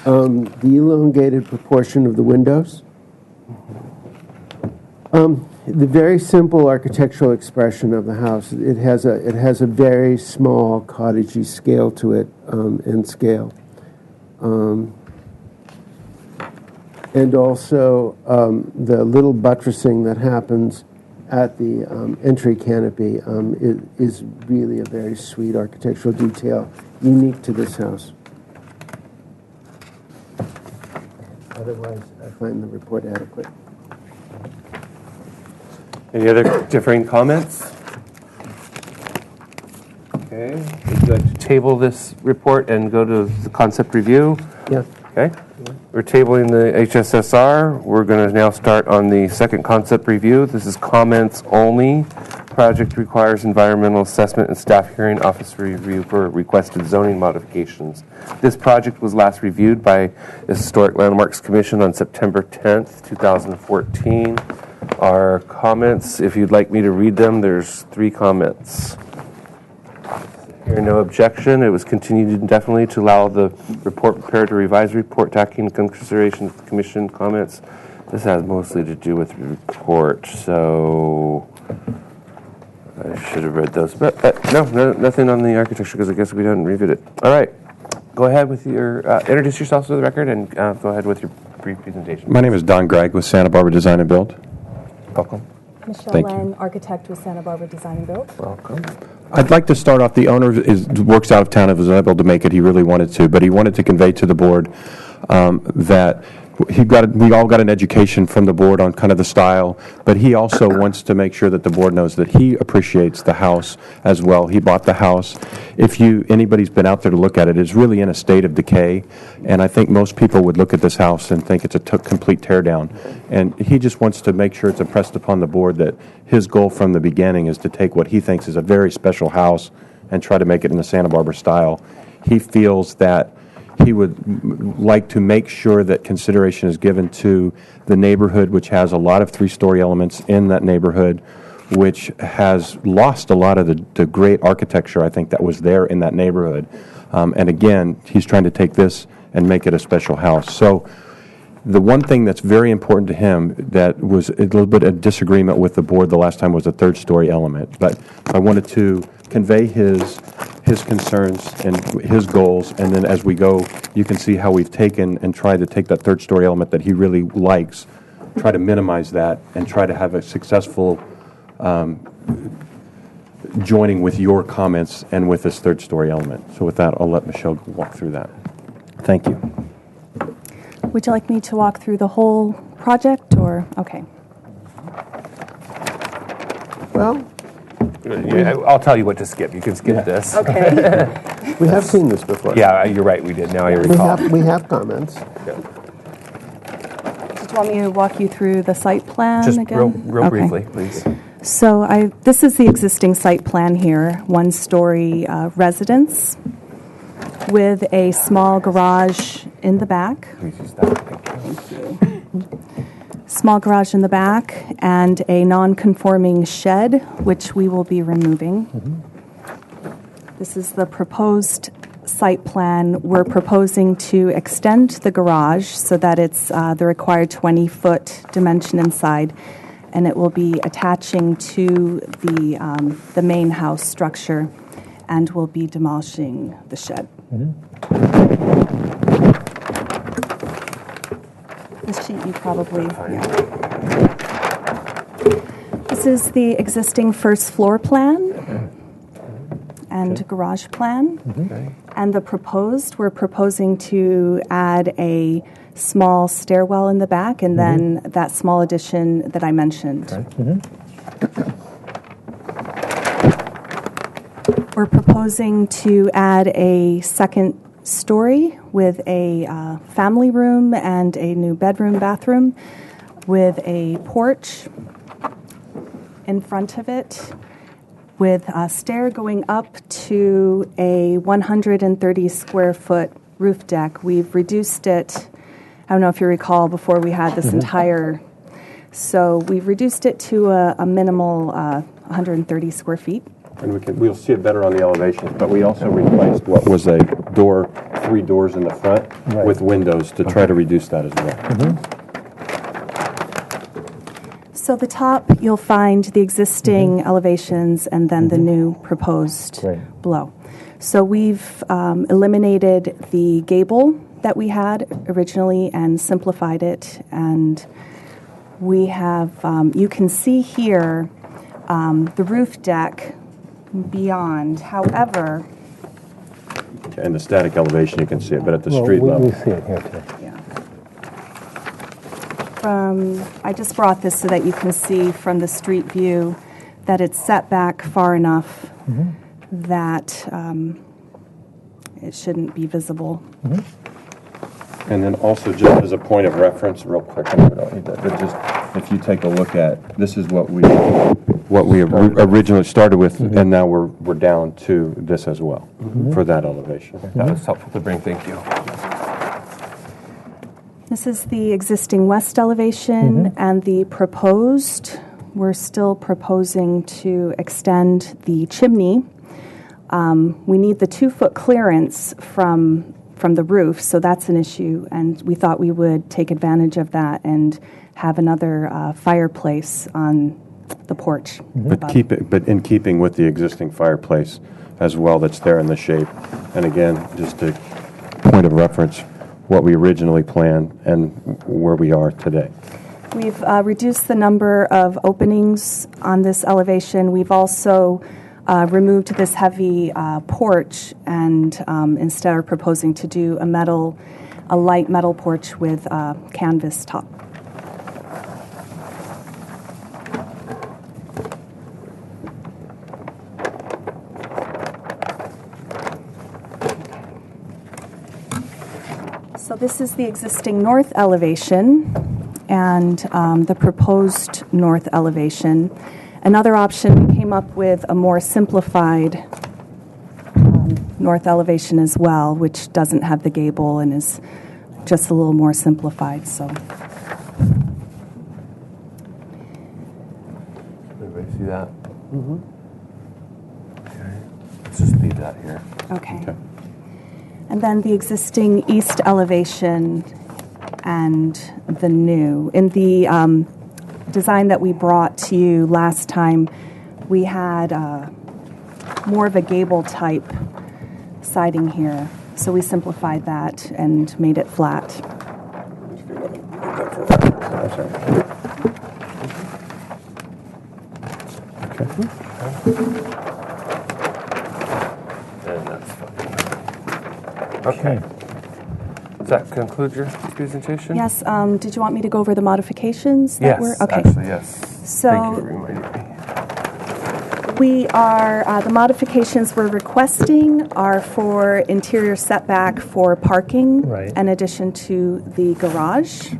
The elongated proportion of the windows. The very simple architectural expression of the house. It has a very small cottagey scale to it, and scale. And also the little buttressing that happens at the entry canopy is really a very sweet architectural detail, unique to this house. Otherwise, I find the report adequate. Any other differing comments? Okay. Would you like to table this report and go to the concept review? Yeah. Okay. We're tabling the HSSR. We're going to now start on the second concept review. This is comments only. Project requires environmental assessment and staff hearing office review for requested zoning modifications. This project was last reviewed by the Historic Landmarks Commission on September 10th, 2014. Our comments, if you'd like me to read them, there's 3 comments. Hearing no objection, it was continued indefinitely to allow the report prepared to revise report taking into consideration of the commission comments. This has mostly to do with the report, so I should have read those. But no, nothing on the architecture because I guess we didn't review it. All right, go ahead with your, introduce yourself to the record and go ahead with your brief presentation. My name is Don Gregg with Santa Barbara Design and Build. Welcome. Michelle Thank Len, architect with Santa Barbara Design and Build. Welcome. I'd like to start off, the owner works out of town and was unable to make it. He really wanted to, but he wanted to convey to the board that we all got an education from the board on kind of the style, but he also wants to make sure that the board knows that he appreciates the house as well. He bought the house. If anybody's been out there to look at it, it's really in a state of decay, and I think most people would look at this house and think it's a complete teardown. And he just wants to make sure it's impressed upon the board that his goal from the beginning is to take what he thinks is a very special house and try to make it in the Santa Barbara style. He feels that he would like to make sure that consideration is given to the neighborhood, which has a lot of 3-story elements in that neighborhood, which has lost a lot of the great architecture, I think, that was there in that neighborhood. And again, he's trying to take this and make it a special house. So the one thing that's very important to him that was a little bit of disagreement with the board the last time was the third-story element. But I wanted to convey his concerns and his goals, and then as we go, you can see how we've taken and tried to take that third-story element that he really likes, try to minimize that, and try to have a successful joining with your comments and with this third-story element. So with that, I'll let Michelle walk through that. Thank you. Would you like me to walk through the whole project, or, okay. Well, I'll tell you what to skip. You can skip this. Okay. we have seen this before. Yeah, you're right. We did. Now I recall. We have comments. Did you want me to walk you through the site plan Just again? real Okay. briefly, please. So this is the existing site plan here, one-story residence with a small garage in the back. Please use that. Thank you. Small garage in the back and a non-conforming shed, which we will be removing. This is the proposed site plan. We're proposing to extend the garage so that it's the required 20-foot dimension inside, and it will be attaching to the main house structure, and we'll be demolishing the shed. This sheet you probably, yeah. This is the existing first floor plan and garage plan. And the proposed, we're proposing to add a small stairwell in the back and then that small addition that I mentioned. We're proposing to add a second story with a family room and a new bedroom, bathroom with a porch in front of it with a stair going up to a 130 square foot roof deck. We've reduced it, I don't know if you recall, before we had this entire, so we've reduced it to a minimal 130 square feet. And we'll see it better on the elevation, but we also replaced what was a door, 3 doors in the front with windows to try to reduce that as well. So the top, you'll find the existing elevations and then the new proposed below. So we've eliminated the gable that we had originally and simplified it. And we have, you can see here, the roof deck beyond. However, And the static elevation, you can see it, but at the street level. We see it here too. I just brought this so that you can see from the street view that it's set back far enough that it shouldn't be visible. And then also, just as a point of reference, real quick, I don't need that, but just if you take a look at, this is what we originally started with, and now we're down to this as well for that elevation. That was helpful to bring. Thank you. This is the existing west elevation and the proposed. We're still proposing to extend the chimney. We need the 2-foot clearance from the roof, so that's an issue, and we thought we would take advantage of that and have another fireplace on the porch. But in keeping with the existing fireplace as well that's there in the shape. And again, just a point of reference, what we originally planned and where we are today. We've reduced the number of openings on this elevation. We've also removed this heavy porch and instead are proposing to do a light metal porch with canvas top. So this is the existing north elevation and the proposed north elevation. Another option, we came up with a more simplified north elevation as well, which doesn't have the gable and is just a little more simplified. So, Everybody see that? Okay. Let's just leave that here. okay. And then the existing east elevation and the new. In the design that we brought to you last time, we had more of a gable type siding here. So we simplified that and made it flat. And that's fine. Okay. Does that conclude your presentation? Yes. Did you want me to go over the modifications? That Yes, okay. actually, yes. So Thank you for reminding me. we are, the modifications we're requesting are for interior setback for parking Right. in addition to the garage.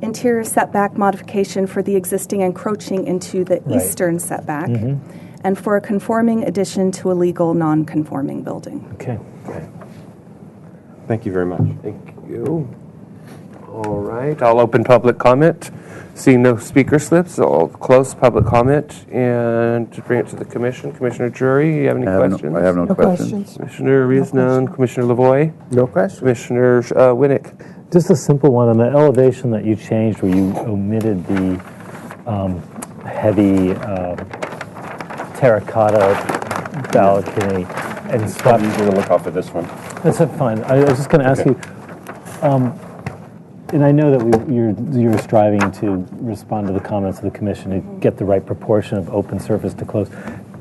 Interior setback modification for the existing encroaching into the Right. eastern setback. And for a conforming addition to a legal non-conforming building. Okay. Thank you very much. Thank you. All right, I'll open public comment. Seeing no speaker slips, I'll close public comment and bring it to the commission. Commissioner Drury, you have any questions? I have no questions. Commissioner Reesnone, Commissioner Lavoie? No question. Commissioner Winnick? Just a simple one on the elevation that you changed where you omitted the heavy terracotta balcony and stuff. I'm going to look off of this one. That's fine. I was just going to ask you, and I know that you're striving to respond to the comments of the commission to get the right proportion of open surface to close.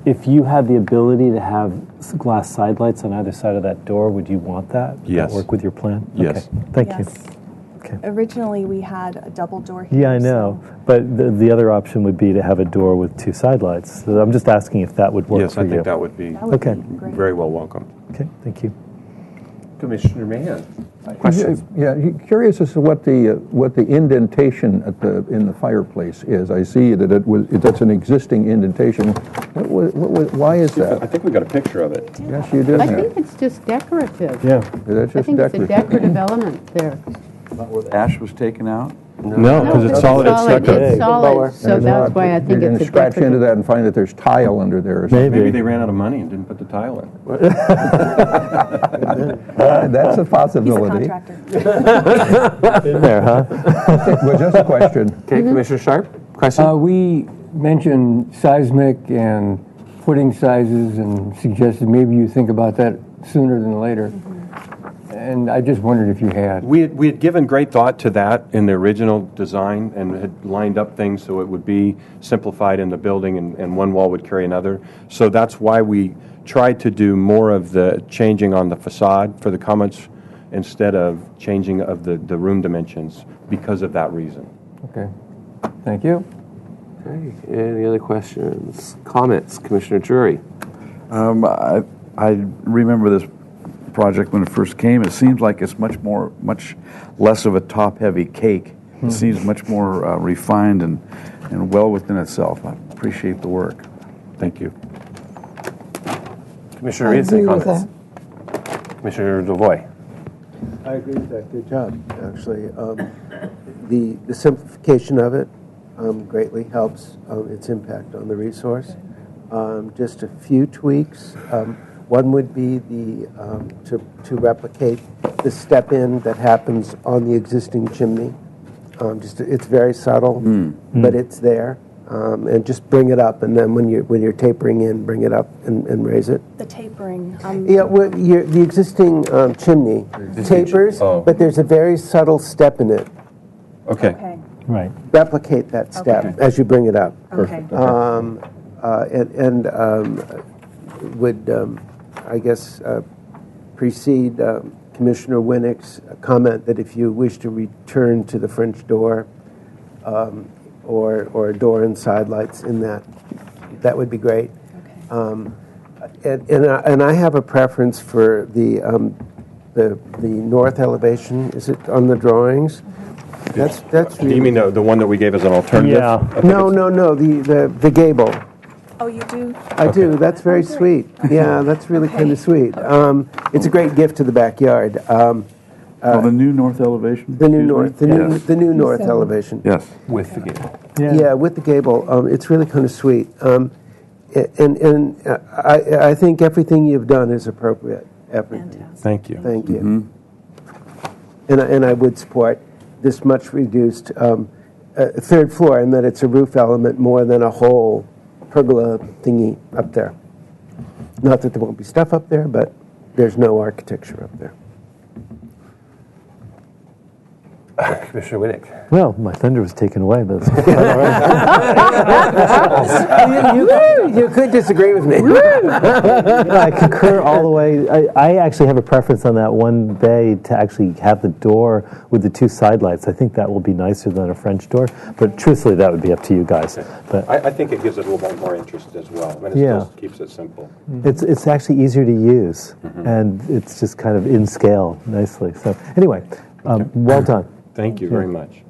If you had the ability to have glass side lights on either side of that door, would you want that? Would Yes. that work with your plan? Yes. Okay. Thank you. Okay. Originally, we had a double door here. Yeah, I know. But the other option would be to have a door with two side lights. So I'm just asking if that would work Yes, for I you. think that would be Okay. very well welcome. Okay, thank you. Commissioner Mann? Questions? Yeah, curious as to what the indentation in the fireplace is. I see that that's an existing indentation. Why is that? I think we got a picture of it. Yes, you do. I think it's just decorative. Yeah. That's I just think it's a decorative element there. Not where the ash was taken out? No, because it's solid. It's solid, so that's why I think You're going it's to a scratch into decorative. that and find that there's tile under there or something. Maybe they ran out of money and didn't put the tile in. That's a possibility. In there, huh? Well, just a question. Okay, Commissioner Sharp? Question? We mentioned seismic and footing sizes and suggested maybe you think about that sooner than later. And I just wondered if you had. We had given great thought to that in the original design and had lined up things so it would be simplified in the building and one wall would carry another. So that's why we tried to do more of the changing on the facade for the comments instead of changing of the room dimensions because of that reason. Okay. Thank you. Okay, any other questions? Comments? Commissioner Drury? I remember this project when it first came. It seems like it's much less of a top-heavy cake. It seems much more refined and well within itself. I appreciate the work. Thank you. Commissioner I Rees, agree any with comments? Commissioner Lavoie? I agree with that. Good job, actually. The simplification of it greatly helps its impact on the resource. Just a few tweaks. One would be to replicate the step-in that happens on the existing chimney. It's very subtle, but it's there. And just bring it up, and then when you're tapering in, bring it up and raise it. The tapering. Yeah, the existing chimney tapers, but there's a very subtle step in it. Okay. Right. Replicate that step as you bring it up. Okay. Would I guess precede Commissioner Winnick's comment that if you wish to return to the French door or a door and side lights in that would be great. And I have a preference for the north elevation. Is it on the drawings? That's really, You mean the one that we gave as an alternative? Yeah. No, the gable. Oh, you do? I do. That's very sweet. Yeah, that's really kind of sweet. It's a great gift to the backyard. The new north elevation? The new north, the new north elevation. Yes. With the gable. Yeah, with the gable. It's really kind of sweet. I think everything you've done is appropriate. Everything. Thank you. Thank you. And I would support this much reduced third floor, and that it's a roof element more than a whole pergola thingy up there. Not that there won't be stuff up there, but there's no architecture up there. Commissioner Winnick. Well, my thunder was taken away, but it's quite all you could disagree with me. I concur all the way. I actually have a preference on that one bay to actually have the door with the two side lights. I think that will be nicer than a French door, but truthfully, that would be up to you guys. But I think it gives it a little bit more interest as well. I mean, it Yeah. still keeps it simple. it's actually easier to use, and it's just kind of in scale nicely. So anyway, well done. Thank you very much.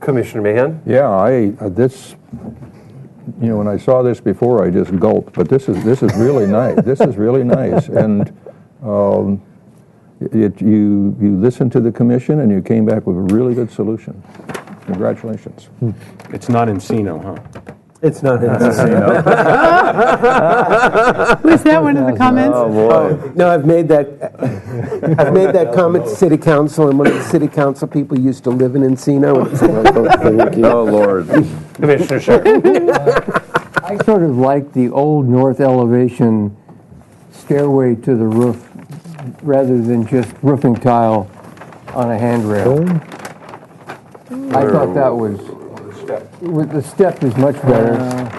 Commissioner Mahan? Yeah, this, when I saw this before, I just gulped. But this is really nice. This is really nice, and you listened to the commission and you came back with a really good solution. Congratulations. It's not Encino, huh? It's not Encino. Was that one of the comments? Oh boy! No, I've made that comment to City Council, and one of the City Council people used to live in Encino. Oh Lord! Commissioner Sherman. I sort of like the old north elevation stairway to the roof rather than just roofing tile on a handrail. I thought that was, with the step is much better.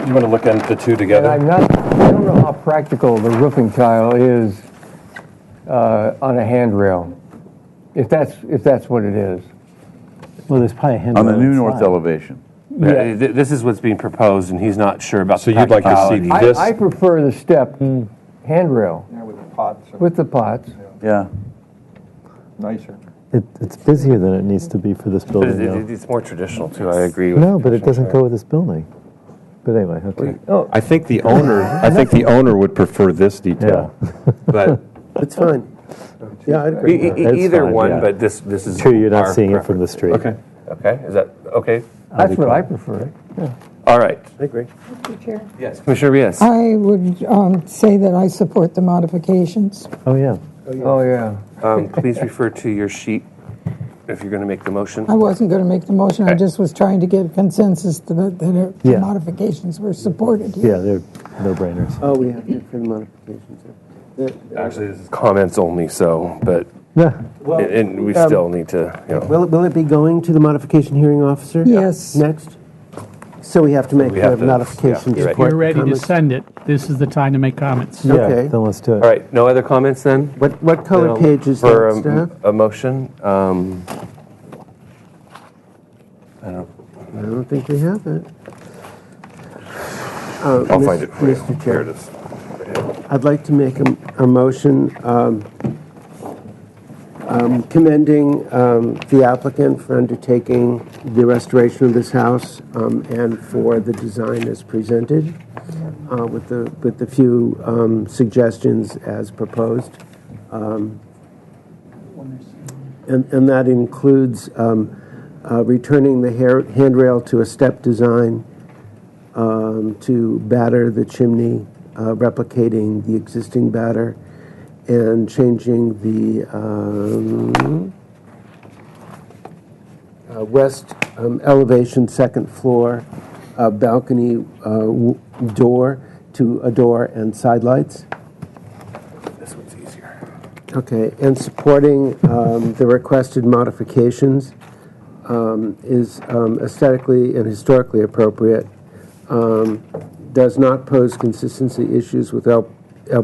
You want to look at the two together? And I don't know how practical the roofing tile is on a handrail, if that's what it is. Well, there's probably a handrail On the new inside. north elevation. Yeah. This is what's being proposed, and he's not sure about So the you'd like to see practicality. this? I prefer the step handrail. Yeah, with the pots. With the pots. Yeah. Nicer. It's busier than it needs to be for this But building. though. it's more traditional, too. I agree with No, but it Commissioner doesn't Sherman. go with this building. But anyway, okay. I think the owner would prefer this detail. But It's fine. Yeah, I'd agree. It's either fine, one, yeah. but this is True, you're not our seeing it from the preference. street. Okay, is that okay? That's what I prefer. Yeah. All right. I agree. Mr. Chair. Yes, Commissioner Rios. I would say that I support the modifications. Oh, yeah. Oh, yeah. Please refer to your sheet if you're going to make the motion. I wasn't going to make the motion, I Okay. just was trying to get consensus that the Yeah. modifications were supported here. Yeah, they're no-brainers. Oh, we have to for the modifications. Actually, this is comments only, but Yeah. and we still need to, Will it be going to the modification hearing officer? Yes. Next? So we have to make we have the to- modifications. yeah, you're right. report You're ready to comments? send it. This is the time to make comments. Yeah, Okay. then let's do it. All right, no other comments then? What color Then page is for that, staff? a motion? I don't think we have it. I'll find it for you. Mr. Here Chair, it is. I'd like to make a motion commending the applicant for undertaking the restoration of this house and for the design as presented with the few suggestions as proposed. And that includes returning the handrail to a step design, to batter the chimney, replicating the existing batter, and changing the west elevation second floor balcony door to a door and side lights. This one's easier. Okay, and supporting the requested modifications is aesthetically and historically appropriate, does not pose consistency issues with El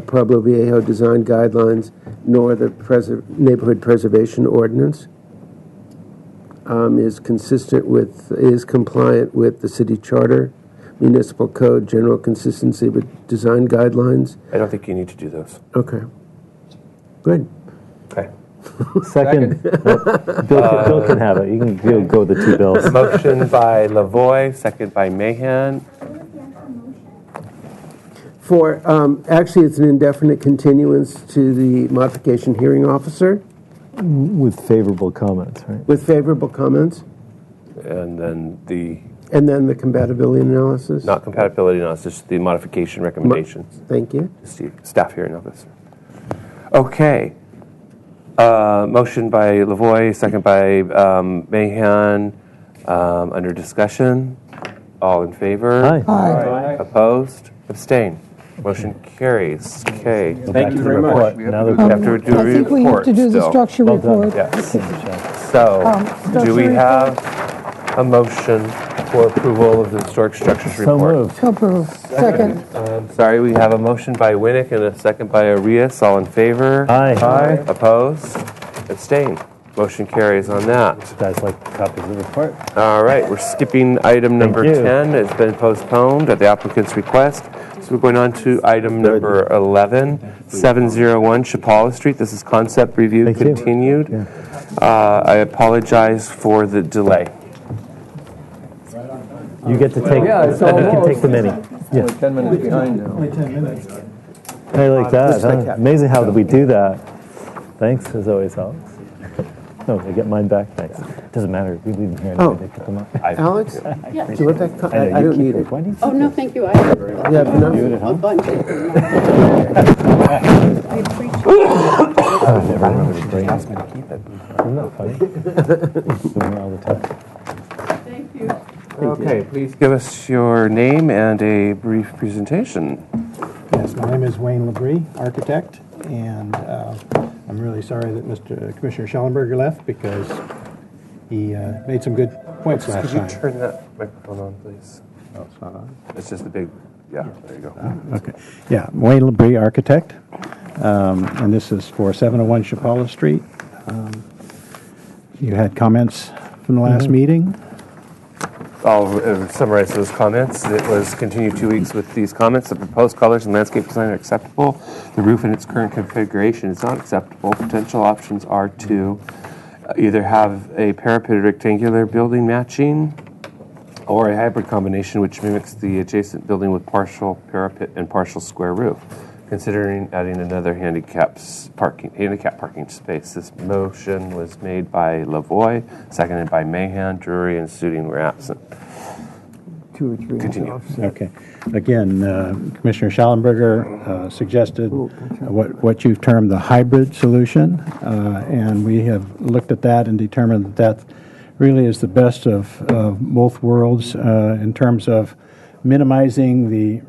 Pueblo Viejo design guidelines nor the neighborhood preservation ordinance, is compliant with the city charter, municipal code, general consistency with design guidelines. I don't think you need to do those. Okay. Good. Okay. Second. Bill can have it. You can go with the two bills. Motion by Lavoie, second by Mahan. For, actually, it's an indefinite continuance to the modification hearing officer. With favorable comments, right? With favorable comments. And then And then the compatibility analysis? Not compatibility analysis, the modification recommendations. Thank you. Staff hearing officer. Okay. Motion by Lavoie, second by Mahan. Under discussion. All in favor? Aye. Opposed? Abstain. Motion carries. Okay. Thank you very much. Now We have to do a I think we have to do the structure report. Yes. So, do we structure have a motion for approval of the historic structures So report? moved. So approved. Second. Sorry, we have a motion by Winnick and a second by Arias. All in favor? Aye. Opposed? Abstain. Motion carries on that. Guys like copies of the report? All right, we're skipping item number you. 10. It's been postponed at the applicant's request. So we're going on to item number 11, 701 Chapala Street. This is concept review continued. I apologize for the delay. You get to take. You can take the mini. Only 10 minutes behind now. Hey, like that. Huh? Amazing how we do that. Thanks, as always, Alex. No, they get mine back. Thanks. Doesn't matter. We leave them here and they pick them up. Alex? Yeah. Do you want that? I don't need it. Oh, no, thank you. I have You have enough? a bunch. I never remember to bring it. Ask me to keep it. Isn't that funny? Doing it all the time. Thank you. Okay, please give us your name and a brief presentation. Yes, my name is Wayne Labrie, architect, and I'm really sorry that Commissioner Schellenberger left because he made some good points last time. Could you turn that microphone on, please? Oh, it's not on? It's just the big, yeah, there you go. Okay. Yeah, Wayne Labrie, architect, and this is for 701 Chapala Street. You had comments from the last meeting? I'll summarize those comments. It was continued 2 weeks with these comments. The proposed colors and landscape design are acceptable. The roof in its current configuration is not acceptable. Potential options are to either have a parapeted rectangular building matching or a hybrid combination which mimics the adjacent building with partial parapet and partial square roof. Considering adding another handicap parking space. This motion was made by Lavoie, seconded by Mahan. Drury and Suding were absent. 2 or 3. Continue. Okay. Again, Commissioner Schallenberger suggested what you've termed the hybrid solution, and we have looked at that and determined that that really is the best of both worlds in terms of minimizing the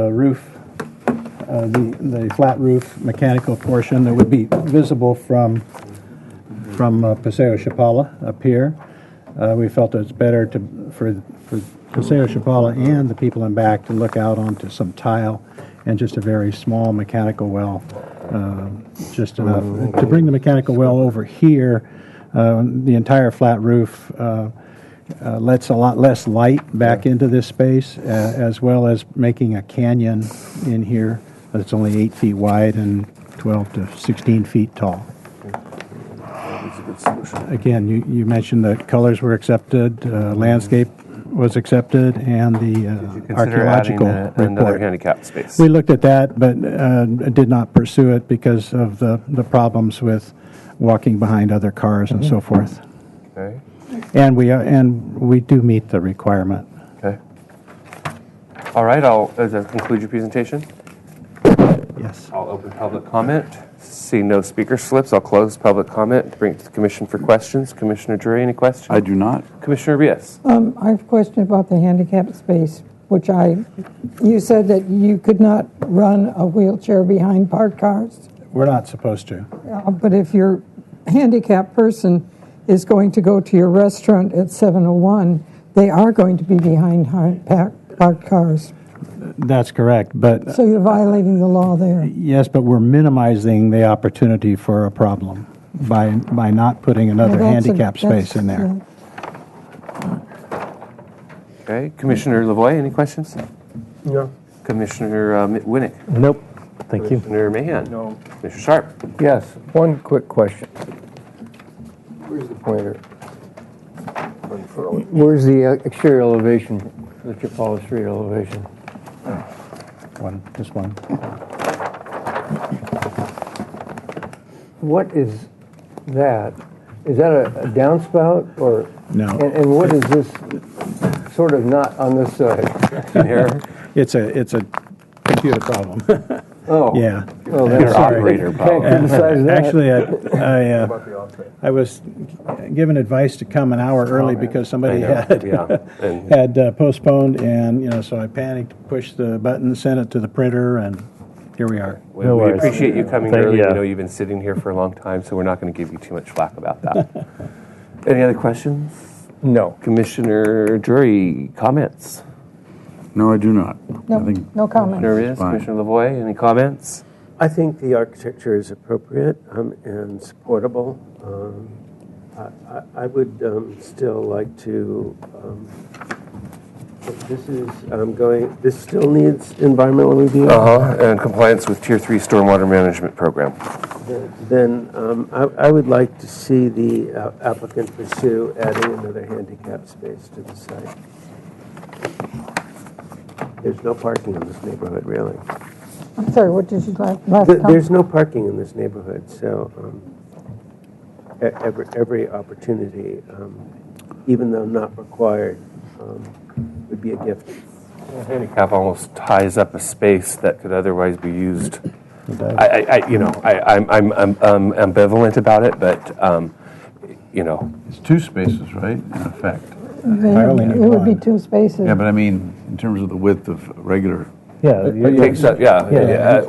roof, the flat roof mechanical portion that would be visible from Paseo Chapala up here. We felt it's better for Paseo Chapala and the people in back to look out onto some tile and just a very small mechanical well, just enough. To bring the mechanical well over here, the entire flat roof lets a lot less light back into this space, as well as making a canyon in here that's only 8 feet wide and 12 to 16 feet tall. Again, you mentioned that colors were accepted, landscape was accepted, and the archaeological report. Another handicap space. We looked at that, but did not pursue it because of the problems with walking behind other cars and so forth. Okay. And we do meet the requirement. Okay. All right. Does that conclude your presentation? Yes. I'll open public comment. See no speaker slips. I'll close public comment to bring it to the commission for questions. Commissioner Drury, any questions? I do not. Commissioner Rios. I have a question about the handicap space, which you said that you could not run a wheelchair behind parked cars. We're not supposed to. But if your handicapped person is going to go to your restaurant at 701, they are going to be behind parked cars. That's correct, but So you're violating the law there. yes, but we're minimizing the opportunity for a problem by not putting another Well, handicap space in there. Okay. Commissioner Lavoie, any questions? No. Commissioner Winnick. Nope. Thank you. Commissioner Mahan. No. Commissioner Sharp. Yes, one quick question. Where's the pointer? Where's the exterior elevation, the Chapala Street elevation? Just one. What is that? Is that a downspout or? No. And what is this sort of not on this side. Here. It's a computer problem. Oh. Yeah. Well, Computer operator problem. Can't criticize that. Actually, I was given advice to come an hour early because somebody I know, had yeah. And- had postponed, and so I panicked, pushed the button, sent it to the printer, and here we are. We appreciate you coming early. yeah. We know you've been sitting here for a long time, so we're not going to give you too much flack about that. Any other questions? No. Commissioner Drury, comments? No, I do not. No, I think no comment. There is. Fine. Commissioner Lavoie, any comments? I think the architecture is appropriate and supportable. I would still like to. This still needs environmental review. And compliance with Tier 3 stormwater management program. Then I would like to see the applicant pursue adding another handicap space to the site. There's no parking in this neighborhood, really. I'm sorry, what did you like last time? There's no parking in this neighborhood, so every opportunity, even though not required, would be a gift. Handicap almost ties up a space that could otherwise be used. I'm ambivalent about it, but it's two spaces, right, in effect. It would be two spaces. Yeah, but I mean, in terms of the width of regular. Yeah, It takes up,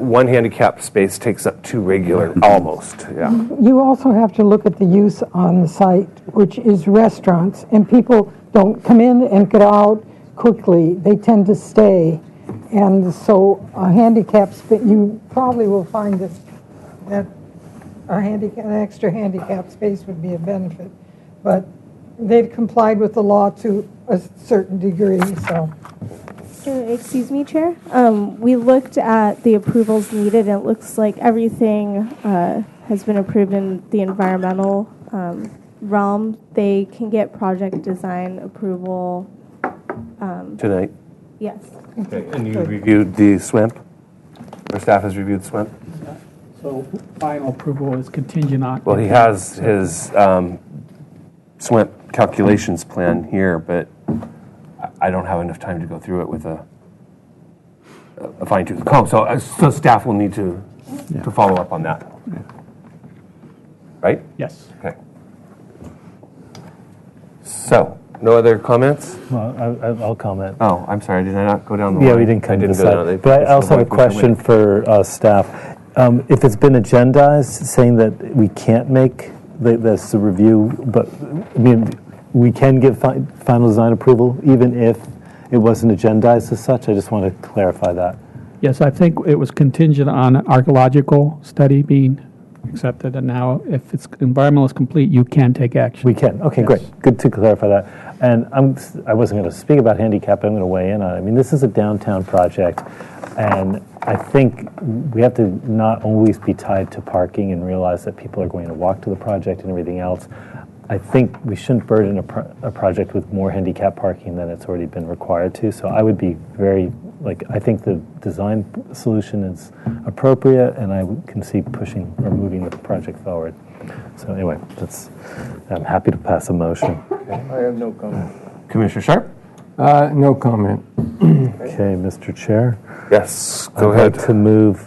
one handicap space takes up two regular, almost, yeah. You also have to look at the use on the site, which is restaurants, and people don't come in and get out quickly. They tend to stay. And so a handicap space, you probably will find that an extra handicap space would be a benefit. But they've complied with the law to a certain degree, so. Excuse me, Chair. We looked at the approvals needed, and it looks like everything has been approved in the environmental realm. They can get project design approval. Tonight? Yes. Okay. And you reviewed the SWIMP? Or staff has reviewed the SWIMP? So final approval is contingent on. Well, he has his SWIMP calculations plan here, but I don't have enough time to go through it with a fine-tooth comb. So staff will need to follow up on that. Right? Yes. Okay. So, no other comments? Well, I'll comment. Oh, I'm sorry. Did I not go down the line? Yeah, we didn't come I to didn't the go down. side. But I also have a question for staff. If it's been agendized, saying that we can't make that's the review, but I mean, we can give final design approval even if it wasn't agendized as such. I just want to clarify that. Yes, I think it was contingent on an archaeological study being accepted, and now if it's environmental is complete, you can take action. We can. Okay, great. Good to clarify that. And I wasn't going to speak about handicap, but I'm going to weigh in on it. I mean, this is a downtown project, and I think we have to not always be tied to parking and realize that people are going to walk to the project and everything else. I think we shouldn't burden a project with more handicap parking than it's already been required to. So I would be very, I think the design solution is appropriate, and I can see pushing or moving the project forward. So anyway, I'm happy to pass a motion. I have no comment. Commissioner Sharp? No comment. Okay, Mr. Chair. Yes, go I'd ahead. like to move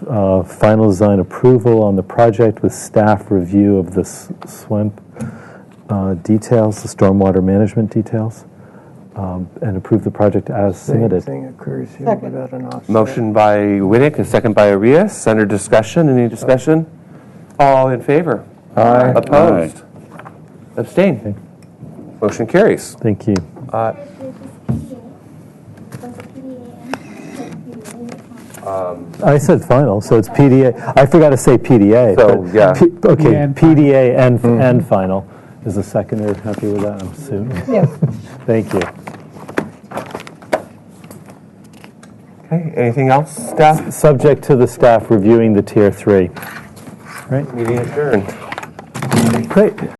final design approval on the project with staff review of the SWIMP details, the stormwater management details, and approve the project as submitted. Same thing occurs here Second. without an offset. Motion by Winnick, a second by Arias. Under discussion. Any discussion? All in favor? Aye. Opposed? Abstain? Motion carries. Thank you. I said final, so it's PDA. I forgot to say PDA. So, but yeah. Okay, And PDA and final. Is the seconder happy with that? I'm assuming. Yes. Thank you. Okay, anything else, staff? Subject to the staff reviewing the Tier 3. Right? Meeting adjourned. Great.